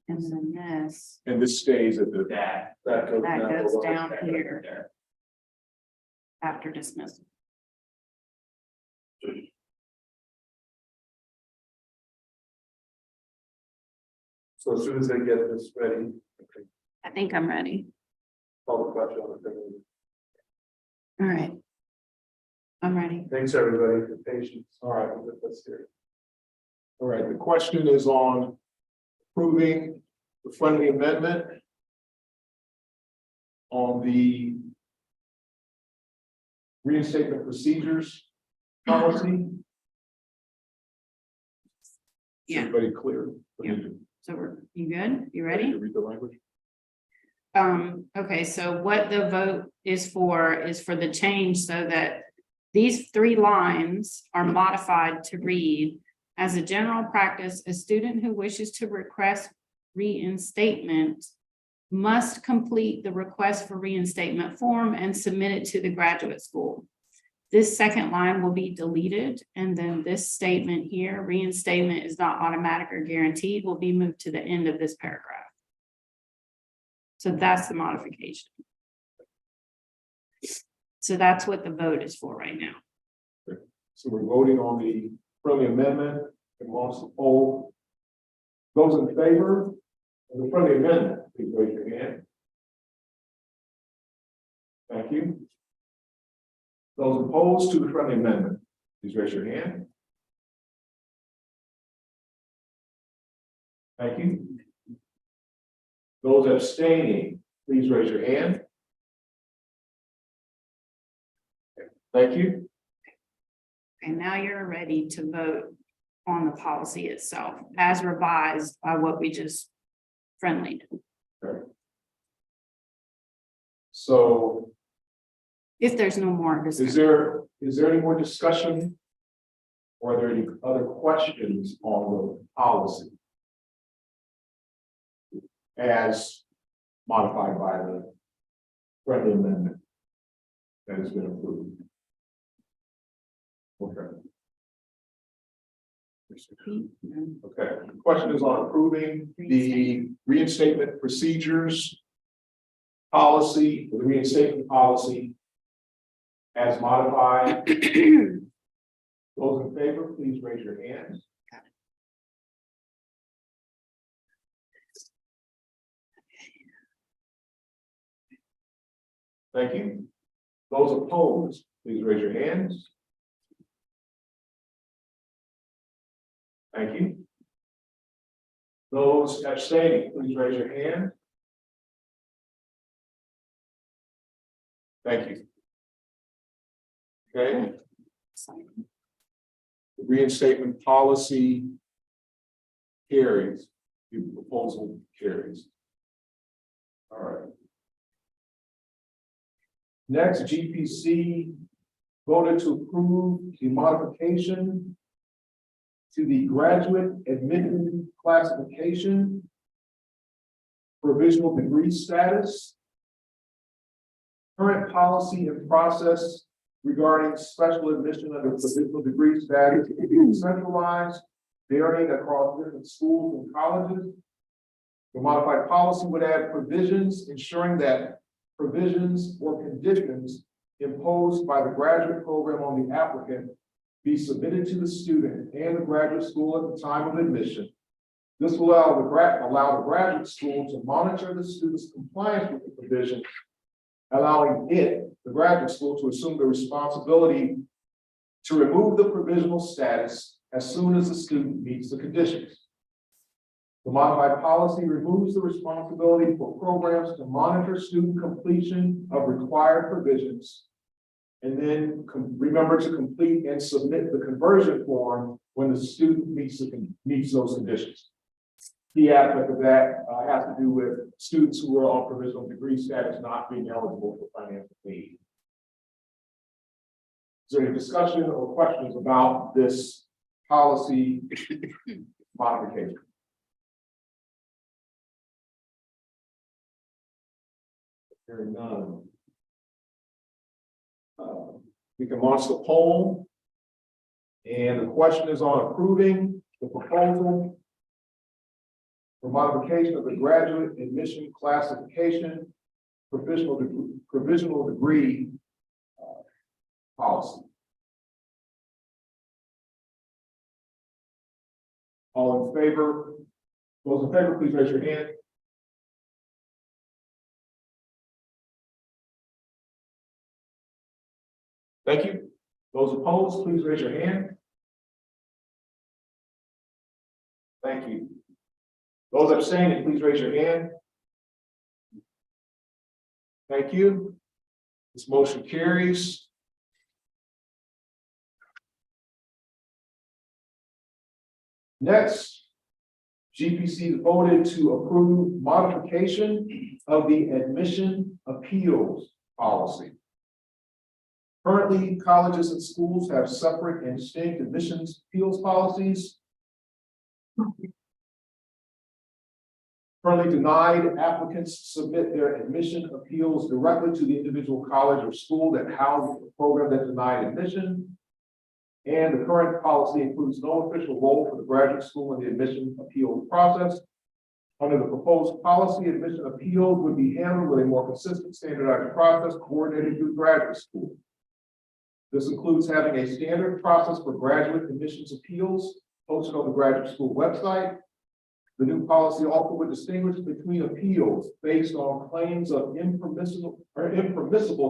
and then this, And this stays at the. That. That goes that down. goes down here There. after dismissal. So as soon as they get this ready, I think I'm ready. call the question on the thing. All right. I'm ready. Thanks, everybody, for patience. All right, let's hear it. All right, the question is on approving the friendly amendment on the reinstatement procedures policy. Yeah. Everybody clear? Yeah. So you good? You ready? Read the language. Okay, so what the vote is for the change so that these 3 lines are modified to read. As a general practice, a student who wishes to request reinstatement must complete the request for reinstatement form and submit it to the graduate school. This second line will be deleted, and then this statement here, reinstatement is not automatic or guaranteed, will be moved to the end of this paragraph. So that's the modification. So that's what the vote is for right now. So we're voting on the friendly amendment and also poll. Those in favor of the friendly amendment, please raise your hand. Thank you. Those opposed to the friendly amendment, please raise your hand. Thank you. Those abstaining, please raise your hand. Thank you. And now you're ready to vote on the policy itself as revised by what we just friendly. So If there's no more discussion. is there any more discussion? Or are there any other questions on the policy? As modified by the friendly amendment that has been approved. Okay. Okay, the question is on approving the reinstatement procedures policy, the reinstatement policy as modified. Those in favor, please raise your hands. Thank you. Those opposed, please raise your hands. Thank you. Those abstaining, please raise your hand. Thank you. Okay. The reinstatement policy carries, the proposal carries. All right. Next, GPC voted to approve the modification to the graduate admission classification provisional degree status. Current policy and process regarding special admission under provisional degree status is centralized, varying across different schools and colleges. The modified policy would add provisions ensuring that provisions or conditions imposed by the graduate program on the applicant be submitted to the student and the graduate school at the time of admission. This will allow the graduate school to monitor the student's compliance with the provision, allowing the graduate school, to assume the responsibility to remove the provisional status as soon as the student meets the conditions. The modified policy removes the responsibility for programs to monitor student completion of required provisions, and then remember to complete and submit the conversion form when the student meets those conditions. The aspect of that has to do with students who are on provisional degree status not being eligible for financial aid. Is there any discussion or questions about this policy modification? Hearing none. We can launch the poll. And the question is on approving the proposal for modification of the graduate admission classification provisional degree policy. All in favor? Those in favor, please raise your hand. Thank you. Those opposed, please raise your hand. Thank you. Those abstaining, please raise your hand. Thank you. This motion carries. Next, GPC voted to approve modification of the admission appeals policy. Currently, colleges and schools have separate and distinct admissions appeals policies. Currently, denied applicants submit their admission appeals directly to the individual college or school that houses the program that denied admission. And the current policy includes no official role for the graduate school in the admission appeals process. Under the proposed policy, admission appeals would be handled with a more consistent, standardized process coordinated through graduate school. This includes having a standard process for graduate admissions appeals posted on the graduate school website. The new policy also would distinguish between appeals based on claims of impermissible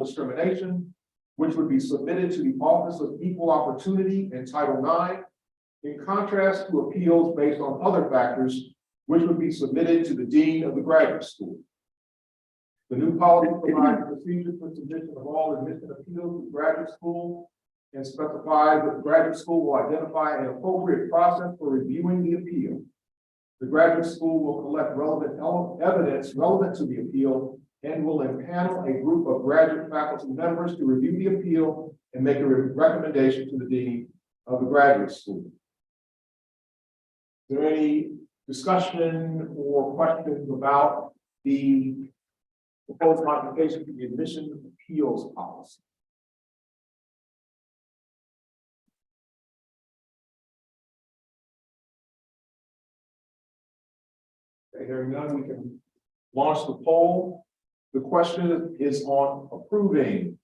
discrimination, which would be submitted to the Office of Equal Opportunity in Title IX, in contrast to appeals based on other factors, which would be submitted to the Dean of the graduate school. The new policy provides procedures for submission of all admission appeals to graduate school and specifies that the graduate school will identify an appropriate process for reviewing the appeal. The graduate school will collect relevant evidence relevant to the appeal and will impanel a group of graduate faculty members to review the appeal and make a recommendation to the dean of the graduate school. Is there any discussion or questions about the proposed modification to the admission appeals policy? Okay, hearing none, we can launch the poll. The question is on approving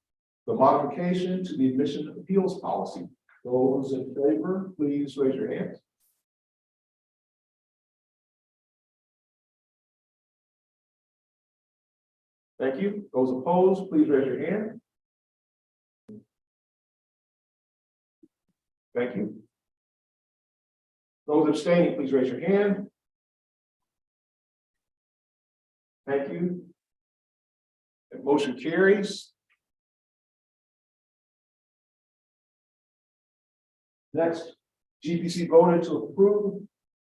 the modification to the admission appeals policy. Those in favor, please raise your hands. Thank you. Those opposed, please raise your hand. Thank you. Those abstaining, please raise your hand. Thank you. The motion carries. Next, GPC voted to approve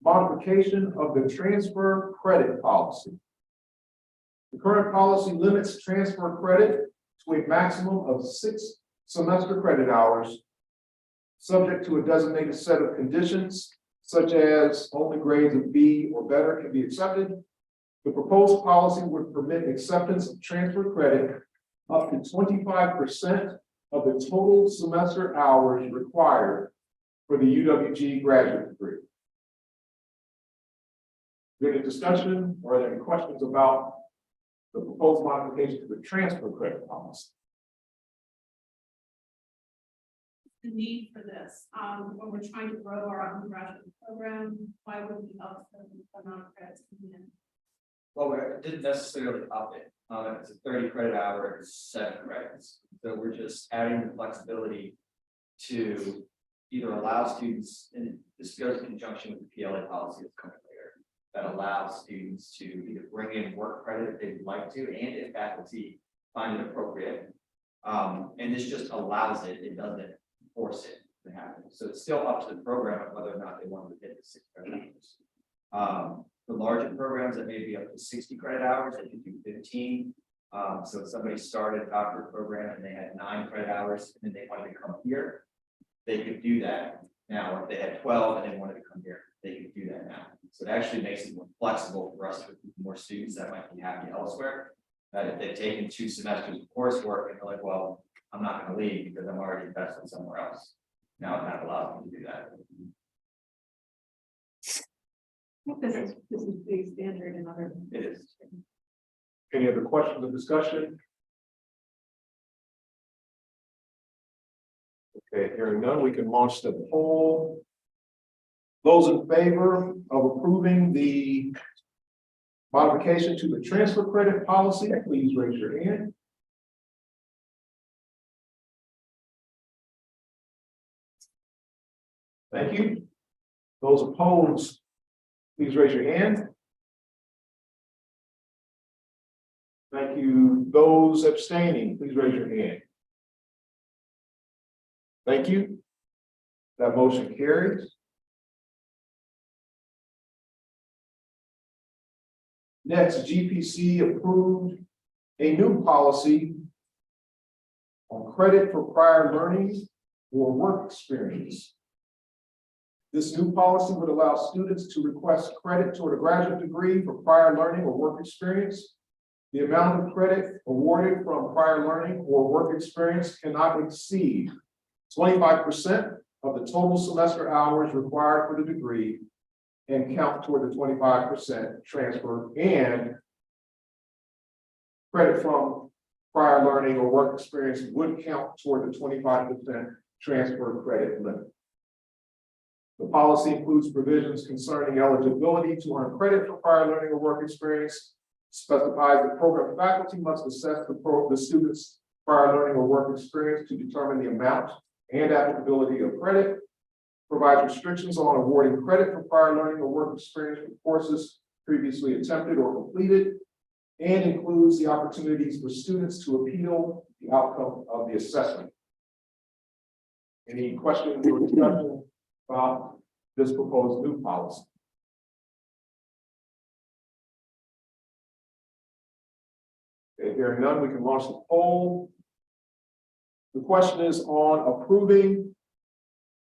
modification of the transfer credit policy. The current policy limits transfer credit to a maximum of 6 semester credit hours, subject to a designated set of conditions, such as only grades of B or better can be accepted. The proposed policy would permit acceptance of transfer credit up to 25% of the total semester hours required for the UWG graduate degree. Is there any discussion or are there any questions about the proposed modification to the transfer credit policy? The need for this, when we're trying to grow our undergraduate program, why would we up the amount of credits coming in? Well, we didn't necessarily up it. It's a 30 credit hour, 7 credits. So we're just adding the flexibility to either allow students, and this goes in conjunction with the PLA policy that's coming later, that allows students to either bring in work credit if they'd like to, and if faculty find it appropriate. And this just allows it, it doesn't force it to happen. So it's still up to the program of whether or not they want to hit the 6 credit hours. The larger programs that may be up to 60 credit hours, they can do 15. So if somebody started a doctorate program and they had 9 credit hours and then they wanted to come here, they could do that. Now, if they had 12 and they wanted to come here, they could do that now. So it actually makes it more flexible for us to recruit more students that might be happy elsewhere. That if they've taken 2 semesters of coursework and they're like, well, I'm not going to leave because I'm already invested somewhere else. Now it kind of allows them to do that. This is the standard in other. It is. Any other questions or discussion? Okay, hearing none, we can launch the poll. Those in favor of approving the modification to the transfer credit policy, please raise your hand. Thank you. Those opposed, please raise your hand. Thank you. Those abstaining, please raise your hand. Thank you. That motion carries. Next, GPC approved a new policy on credit for prior learning or work experience. This new policy would allow students to request credit toward a graduate degree for prior learning or work experience. The amount of credit awarded from prior learning or work experience cannot exceed 25% of the total semester hours required for the degree and count toward the 25% transfer, and credit from prior learning or work experience would count toward the 25% transfer credit limit. The policy includes provisions concerning eligibility to earn credit for prior learning or work experience, specifies that program faculty must assess the student's prior learning or work experience to determine the amount and applicability of credit, provides restrictions on awarding credit for prior learning or work experience for courses previously attempted or completed, and includes the opportunities for students to appeal the outcome of the assessment. Any questions or discussion about this proposed new policy? Okay, hearing none, we can launch the poll. The question is on approving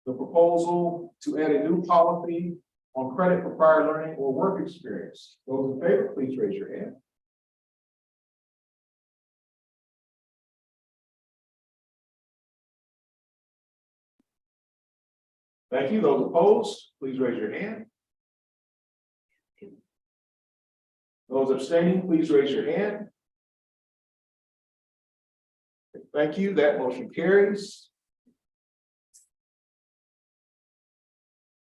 the proposal to add a new policy on credit for prior learning or work experience. Those in favor, please raise your hand. Thank you. Those opposed, please raise your hand. Those abstaining, please raise your hand. Thank you. That motion carries.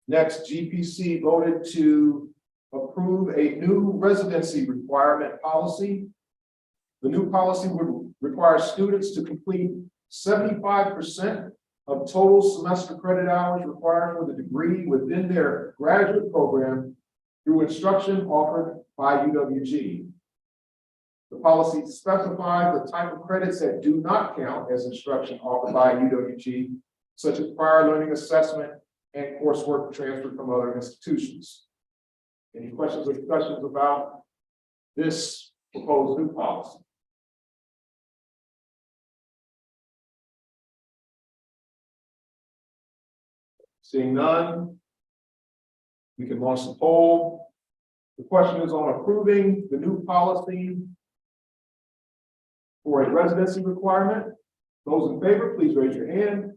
Next, GPC voted to approve a new residency requirement policy. The new policy would require students to complete 75% of total semester credit hours required for the degree within their graduate program through instruction offered by UWG. The policy specifies the type of credits that do not count as instruction offered by UWG, such as prior learning assessment and coursework transferred from other institutions. Any questions or discussions about this proposed new policy? Seeing none, we can launch the poll. The question is on approving the new policy for a residency requirement. Those in favor, please raise your hand.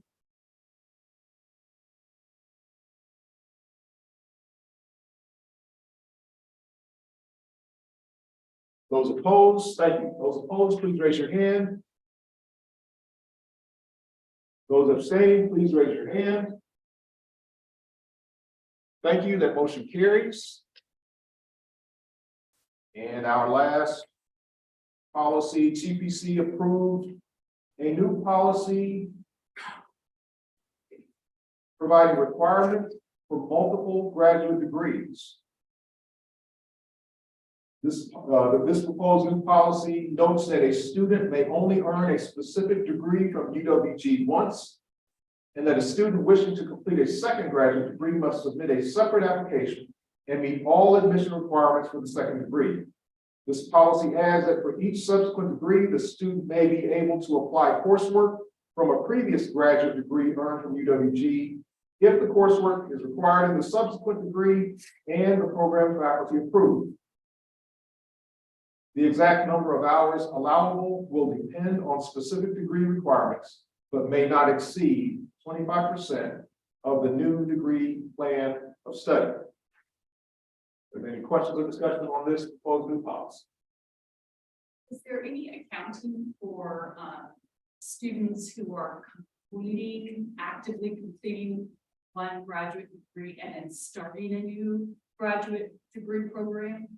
Those opposed, thank you. Those opposed, please raise your hand. Those abstaining, please raise your hand. Thank you. That motion carries. And our last policy, TPC approved a new policy providing requirements for multiple graduate degrees. This proposed new policy notes that a student may only earn a specific degree from UWG once, and that a student wishing to complete a second graduate degree must submit a separate application and meet all admission requirements for the second degree. This policy adds that for each subsequent degree, the student may be able to apply coursework from a previous graduate degree earned from UWG if the coursework is required in the subsequent degree and the program faculty approved. The exact number of hours allowable will depend on specific degree requirements, but may not exceed 25% of the new degree plan of study. Are there any questions or discussion on this proposed new policy? Is there any accounting for students who are actively completing one graduate degree and then starting a new graduate degree program?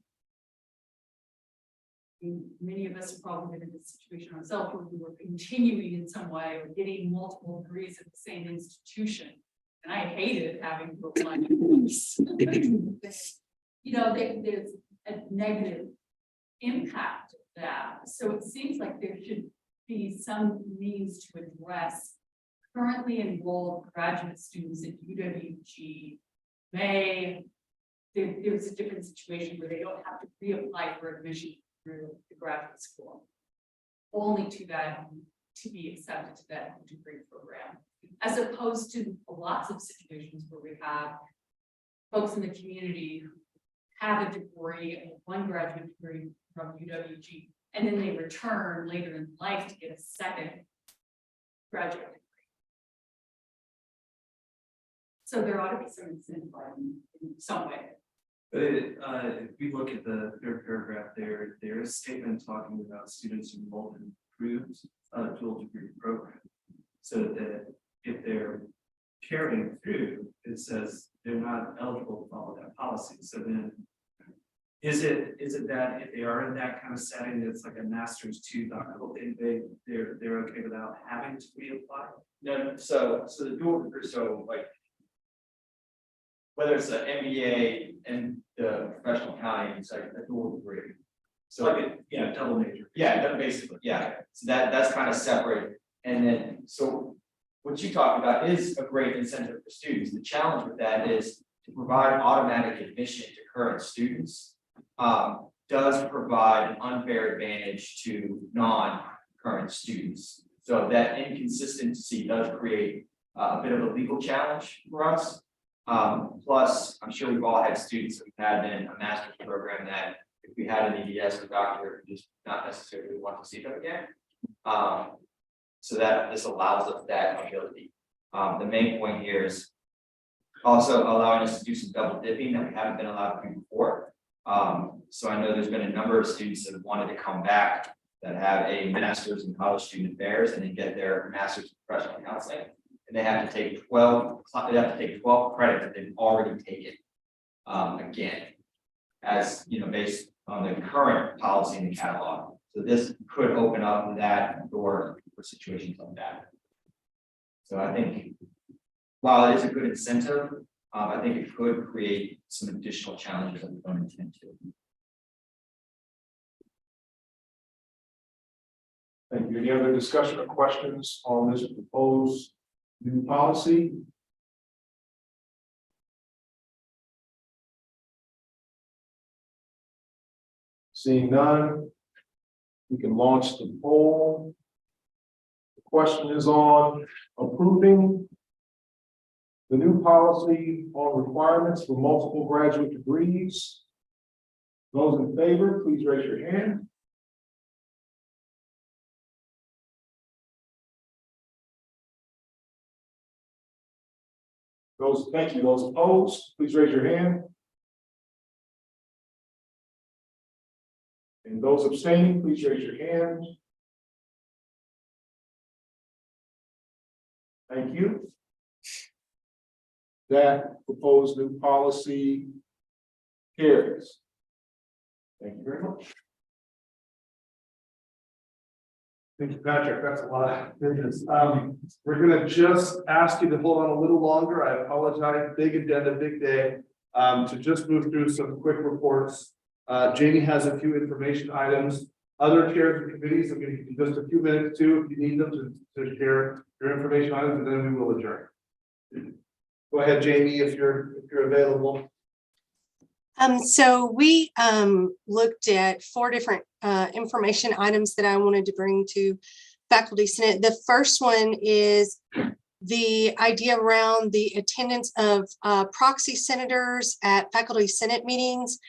Many of us have probably been in this situation ourselves where we were continuing in some way or getting multiple degrees at the same institution. And I hated having to apply. You know, there's a negative impact of that. So it seems like there should be some means to address currently enrolled graduate students at UWG there's a different situation where they don't have to reapply for admission through the graduate school, only to be accepted to that degree program, as opposed to lots of situations where we have folks in the community who have a degree, one graduate degree from UWG, and then they return later in life to get a second graduate degree. So there ought to be some incentive in some way. But if we look at the third paragraph there is a statement talking about students enrolled in approved dual degree program. So that if they're carrying through, it says they're not eligible to follow that policy. So then is it that if they are in that kind of setting, it's like a master's 2 doctoral, they're okay without having to reapply? No, so the dual degree, so like whether it's an MBA and the professional accounting, it's like a dual degree. So like double major. Yeah, basically, yeah. So that's kind of separate. And then so what you talked about is a great incentive for students. The challenge with that is to provide automatic admission to current students does provide an unfair advantage to non-current students. So that inconsistency does create a bit of a legal challenge for us. Plus, I'm sure we've all had students that we've had in a master's program that if we had an EDS or doctor, we just not necessarily want to see them again. So that this allows us that ability. The main point here is also allowing us to do some double dipping that we haven't been allowed to do before. So I know there's been a number of students that have wanted to come back that have a master's in college student affairs and then get their master's in professional counseling. And they have to take 12 credits that they've already taken again, as you know, based on the current policy in the catalog. So this could open up that door for situations like that. So I think while it is a good incentive, I think it could create some additional challenges that we don't intend to. Thank you. Any other discussion or questions on this proposed new policy? Seeing none, we can launch the poll. The question is on approving the new policy on requirements for multiple graduate degrees. Those in favor, please raise your hand. Thank you. Those opposed, please raise your hand. And those abstaining, please raise your hand. Thank you. That proposed new policy carries. Thank you very much. Thank you, Patrick. That's a lot of business. We're gonna just ask you to hold on a little longer. I apologize. Big agenda, big day. To just move through some quick reports. Jamie has a few information items. Other chairs and committees, I'm gonna give you just a few minutes too, if you need them to share your information items, and then we will adjourn. Go ahead, Jamie, if you're available. So we looked at 4 different information items that I wanted to bring to Faculty Senate. The first one is the idea around the attendance of proxy senators at Faculty Senate meetings.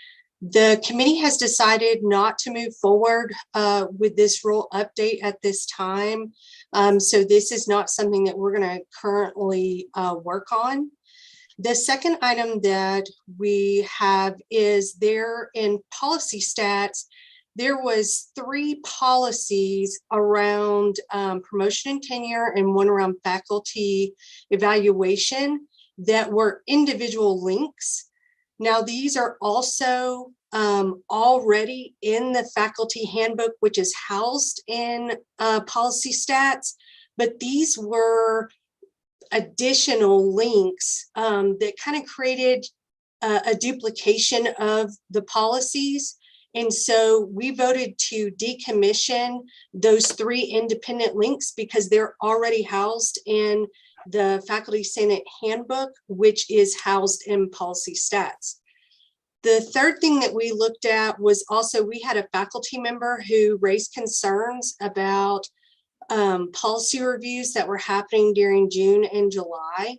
The committee has decided not to move forward with this rule update at this time. So this is not something that we're going to currently work on. The second item that we have is there in policy stats, there was 3 policies around promotion and tenure and 1 around faculty evaluation that were individual links. Now, these are also already in the faculty handbook, which is housed in policy stats, but these were additional links that kind of created a duplication of the policies. And so we voted to decommission those 3 independent links because they're already housed in the Faculty Senate handbook, which is housed in policy stats. The third thing that we looked at was also we had a faculty member who raised concerns about policy reviews that were happening during June and July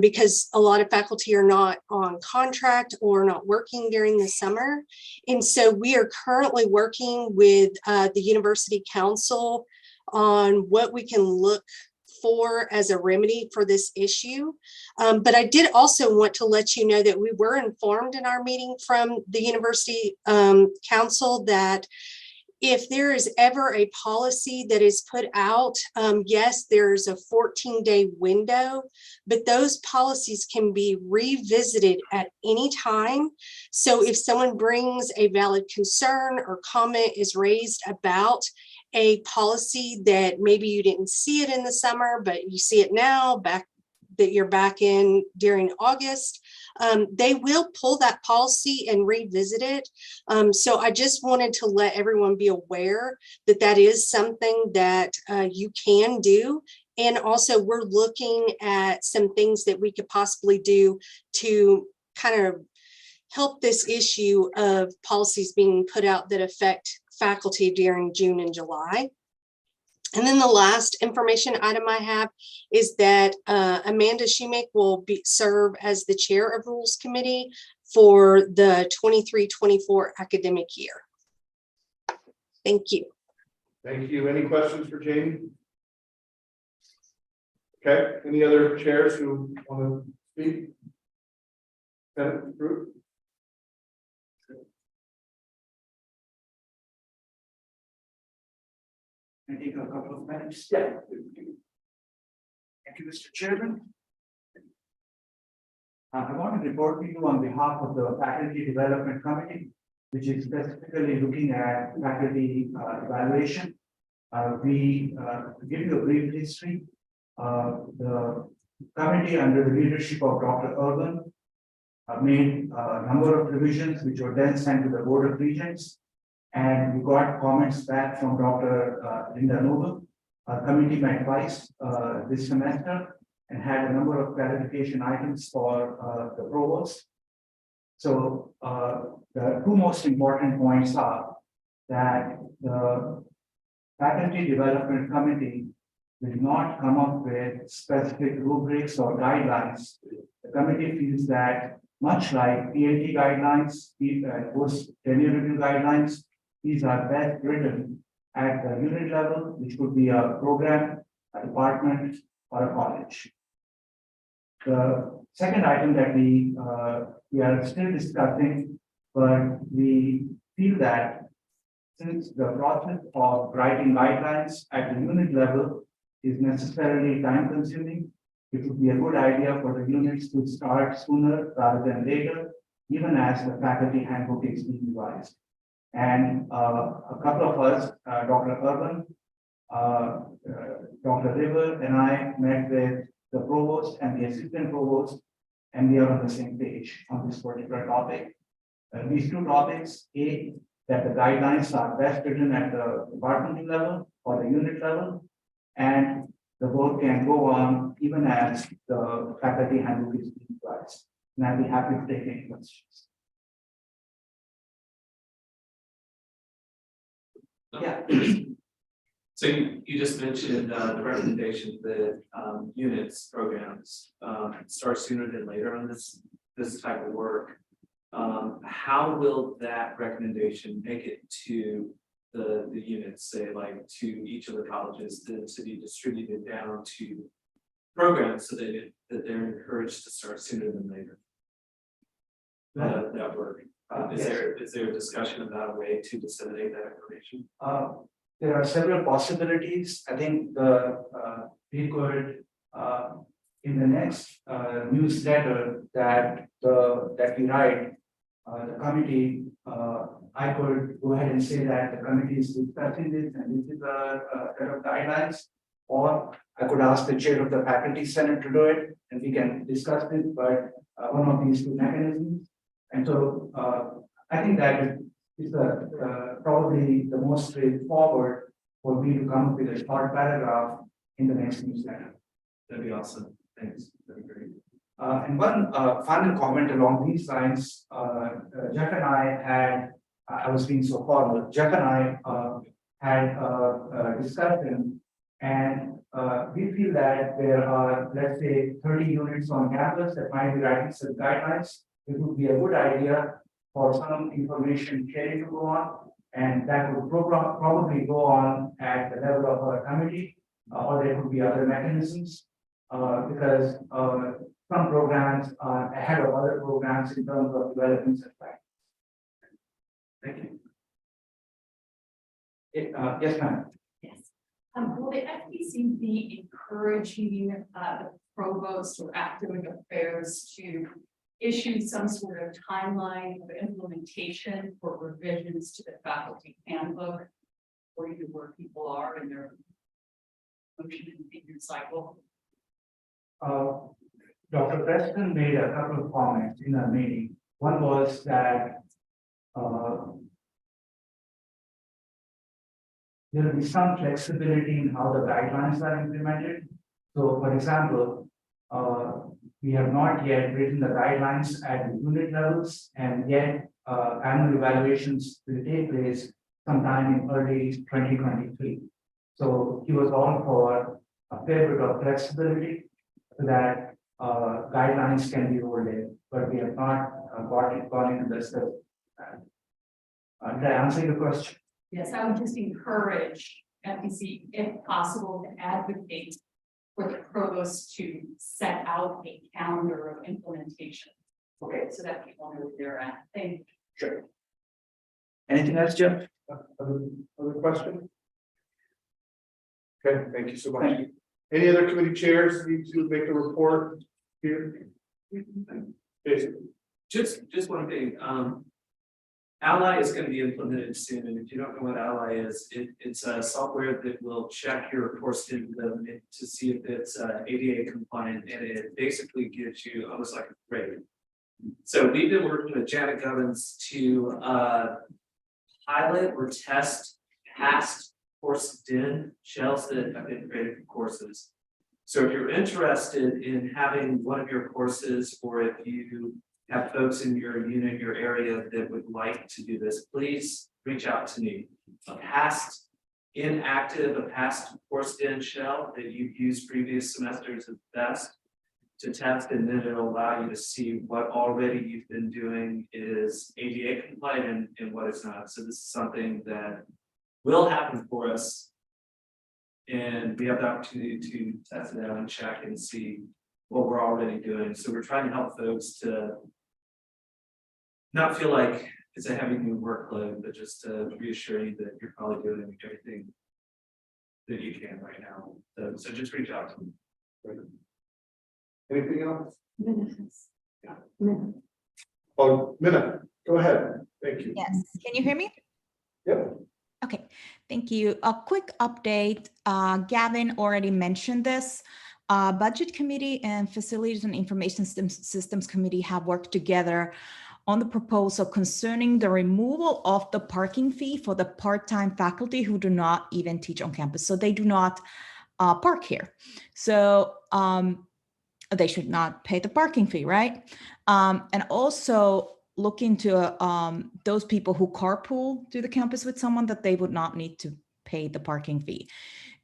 because a lot of faculty are not on contract or not working during the summer. And so we are currently working with the University Council on what we can look for as a remedy for this issue. But I did also want to let you know that we were informed in our meeting from the University Council that if there is ever a policy that is put out, yes, there's a 14-day window, but those policies can be revisited at any time. So if someone brings a valid concern or comment is raised about a policy that maybe you didn't see it in the summer, but you see it now, that you're back in during August, they will pull that policy and revisit it. So I just wanted to let everyone be aware that that is something that you can do And also we're looking at some things that we could possibly do to kind of help this issue of policies being put out that affect faculty during June and July. And then the last information item I have is that Amanda Shoemake will serve as the chair of Rules Committee for the 23-24 academic year. Thank you. Thank you. Any questions for Jamie? Okay, any other chairs who want to speak? Senate group? I take a couple of minutes. Yeah. Thank you, Mr. Chairman. I want to report to you on behalf of the Faculty Development Committee, which is specifically looking at faculty evaluation. To give you a brief history, the committee under the leadership of Dr. Urban made a number of revisions which were then sent to the Board of Regents. And we got comments back from Dr. Linda Noble. Our committee met twice this semester and had a number of clarification items for the provost. So the two most important points are that the Faculty Development Committee will not come up with specific rubrics or guidelines. The committee feels that much like PLT guidelines, post-tenure review guidelines, these are best written at the unit level, which could be a program, a department, or a college. The second item that we are still discussing, but we feel that since the process of writing guidelines at the unit level is necessarily time consuming, it would be a good idea for the units to start sooner rather than later, even as the faculty handbook is being revised. And a couple of us, Dr. Urban, Dr. River, and I met with the provost and the assistant provost, and we are on the same page on this particular topic. These two topics, A, that the guidelines are best written at the departmental level or the unit level, and the board can go on even as the faculty handbook is being revised. And I'll be happy to take any questions. Yeah. So you just mentioned the recommendation that units programs start sooner than later on this type of work. How will that recommendation make it to the units, say like to each of the colleges, to be distributed down to programs so that they're encouraged to start sooner than later? That work. Is there a discussion about a way to disseminate that information? There are several possibilities. I think we could in the next newsletter that we write, the committee, I could go ahead and say that the committee is discussing this and this is a set of guidelines, or I could ask the chair of the faculty senate to do it and we can discuss this, but one of these two mechanisms. And so I think that is probably the most straightforward for me to come up with a short paragraph in the next newsletter. That'd be awesome. Thanks. That'd be great. And one final comment along these lines, Jeff and I was being so formal, Jeff and I had a discussion, and we feel that there are, let's say, 30 units on campus that might be writing some guidelines. It would be a good idea for some information sharing to go on, and that would probably go on at the level of a committee, or there could be other mechanisms, because some programs are ahead of other programs in terms of development and practice. Thank you. Yes, ma'am. Yes. Will the FTC be encouraging the provost or academic affairs to issue some sort of timeline of implementation for revisions to the faculty handbook, or even where people are in their motion and figure cycle? Dr. Preston made a couple of comments in our meeting. One was that there will be some flexibility in how the guidelines are implemented. So for example, we have not yet written the guidelines at the unit levels, and yet annual evaluations will take place sometime in early 2023. So he was all for a fair bit of flexibility so that guidelines can be rolled in, but we have not gone into the steps. Did I answer your question? Yes, I would just encourage FPC, if possible, to advocate for the provost to set out a calendar of implementation. Okay, so that people know where they're at. Thank you. Sure. Anything else, Jeff? Other question? Okay, thank you so much. Any other committee chairs need to make a report here? Jason? Just one thing, Ally is gonna be implemented soon, and if you don't know what Ally is, it's a software that will check your course student development to see if it's ADA compliant, and it basically gives you almost like a grade. So we've been working with Janet Govins to pilot or test past course DIN shells that have been created for courses. So if you're interested in having one of your courses, or if you have folks in your unit, your area that would like to do this, please reach out to me. A past inactive, a past course DIN shell that you've used previous semesters is best to test, and then it'll allow you to see what already you've been doing is ADA compliant and what it's not. So this is something that will happen for us. And we have the opportunity to test it out and check and see what we're already doing. So we're trying to help folks to not feel like it's a heavy new workload, but just to reassure you that you're probably doing everything that you can right now. So just reach out to me. Anything else? Minutes. Yeah. Oh, Minna, go ahead. Thank you. Yes, can you hear me? Yep. Okay, thank you. A quick update. Gavin already mentioned this. Budget Committee and Facilities and Information Systems Committee have worked together on the proposal concerning the removal of the parking fee for the part-time faculty who do not even teach on campus. So they do not park here. So they should not pay the parking fee, right? And also look into those people who carpool to the campus with someone, that they would not need to pay the parking fee.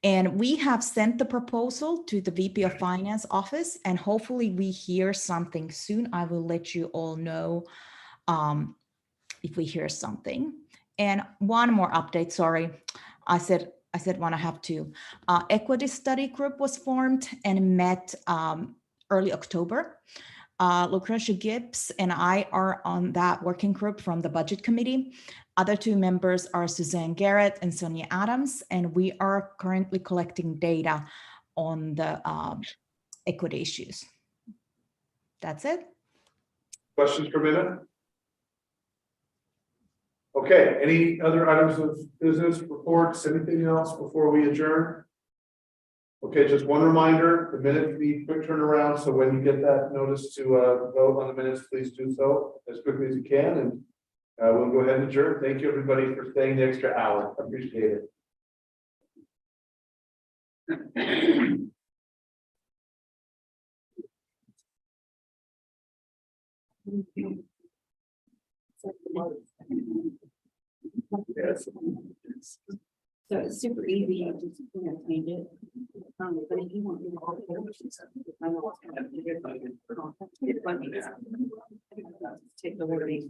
And we have sent the proposal to the VP of Finance office, and hopefully we hear something soon. I will let you all know if we hear something. And one more update, sorry. I said one, I have two. Equity study group was formed and met early October. Lucretia Gibbs and I are on that working group from the Budget Committee. Other two members are Suzanne Garrett and Sonia Adams, and we are currently collecting data on the equity issues. That's it. Questions for Minna? Okay, any other items of business, reports, anything else before we adjourn? Okay, just one reminder, the minutes be quick turnaround, so when you get that notice to vote on the minutes, please do so as quickly as you can, and we'll go ahead and adjourn. Thank you, everybody, for staying the extra hour. Appreciate it. Yes. So it's super easy, you just, change it. But if you want to take the wording.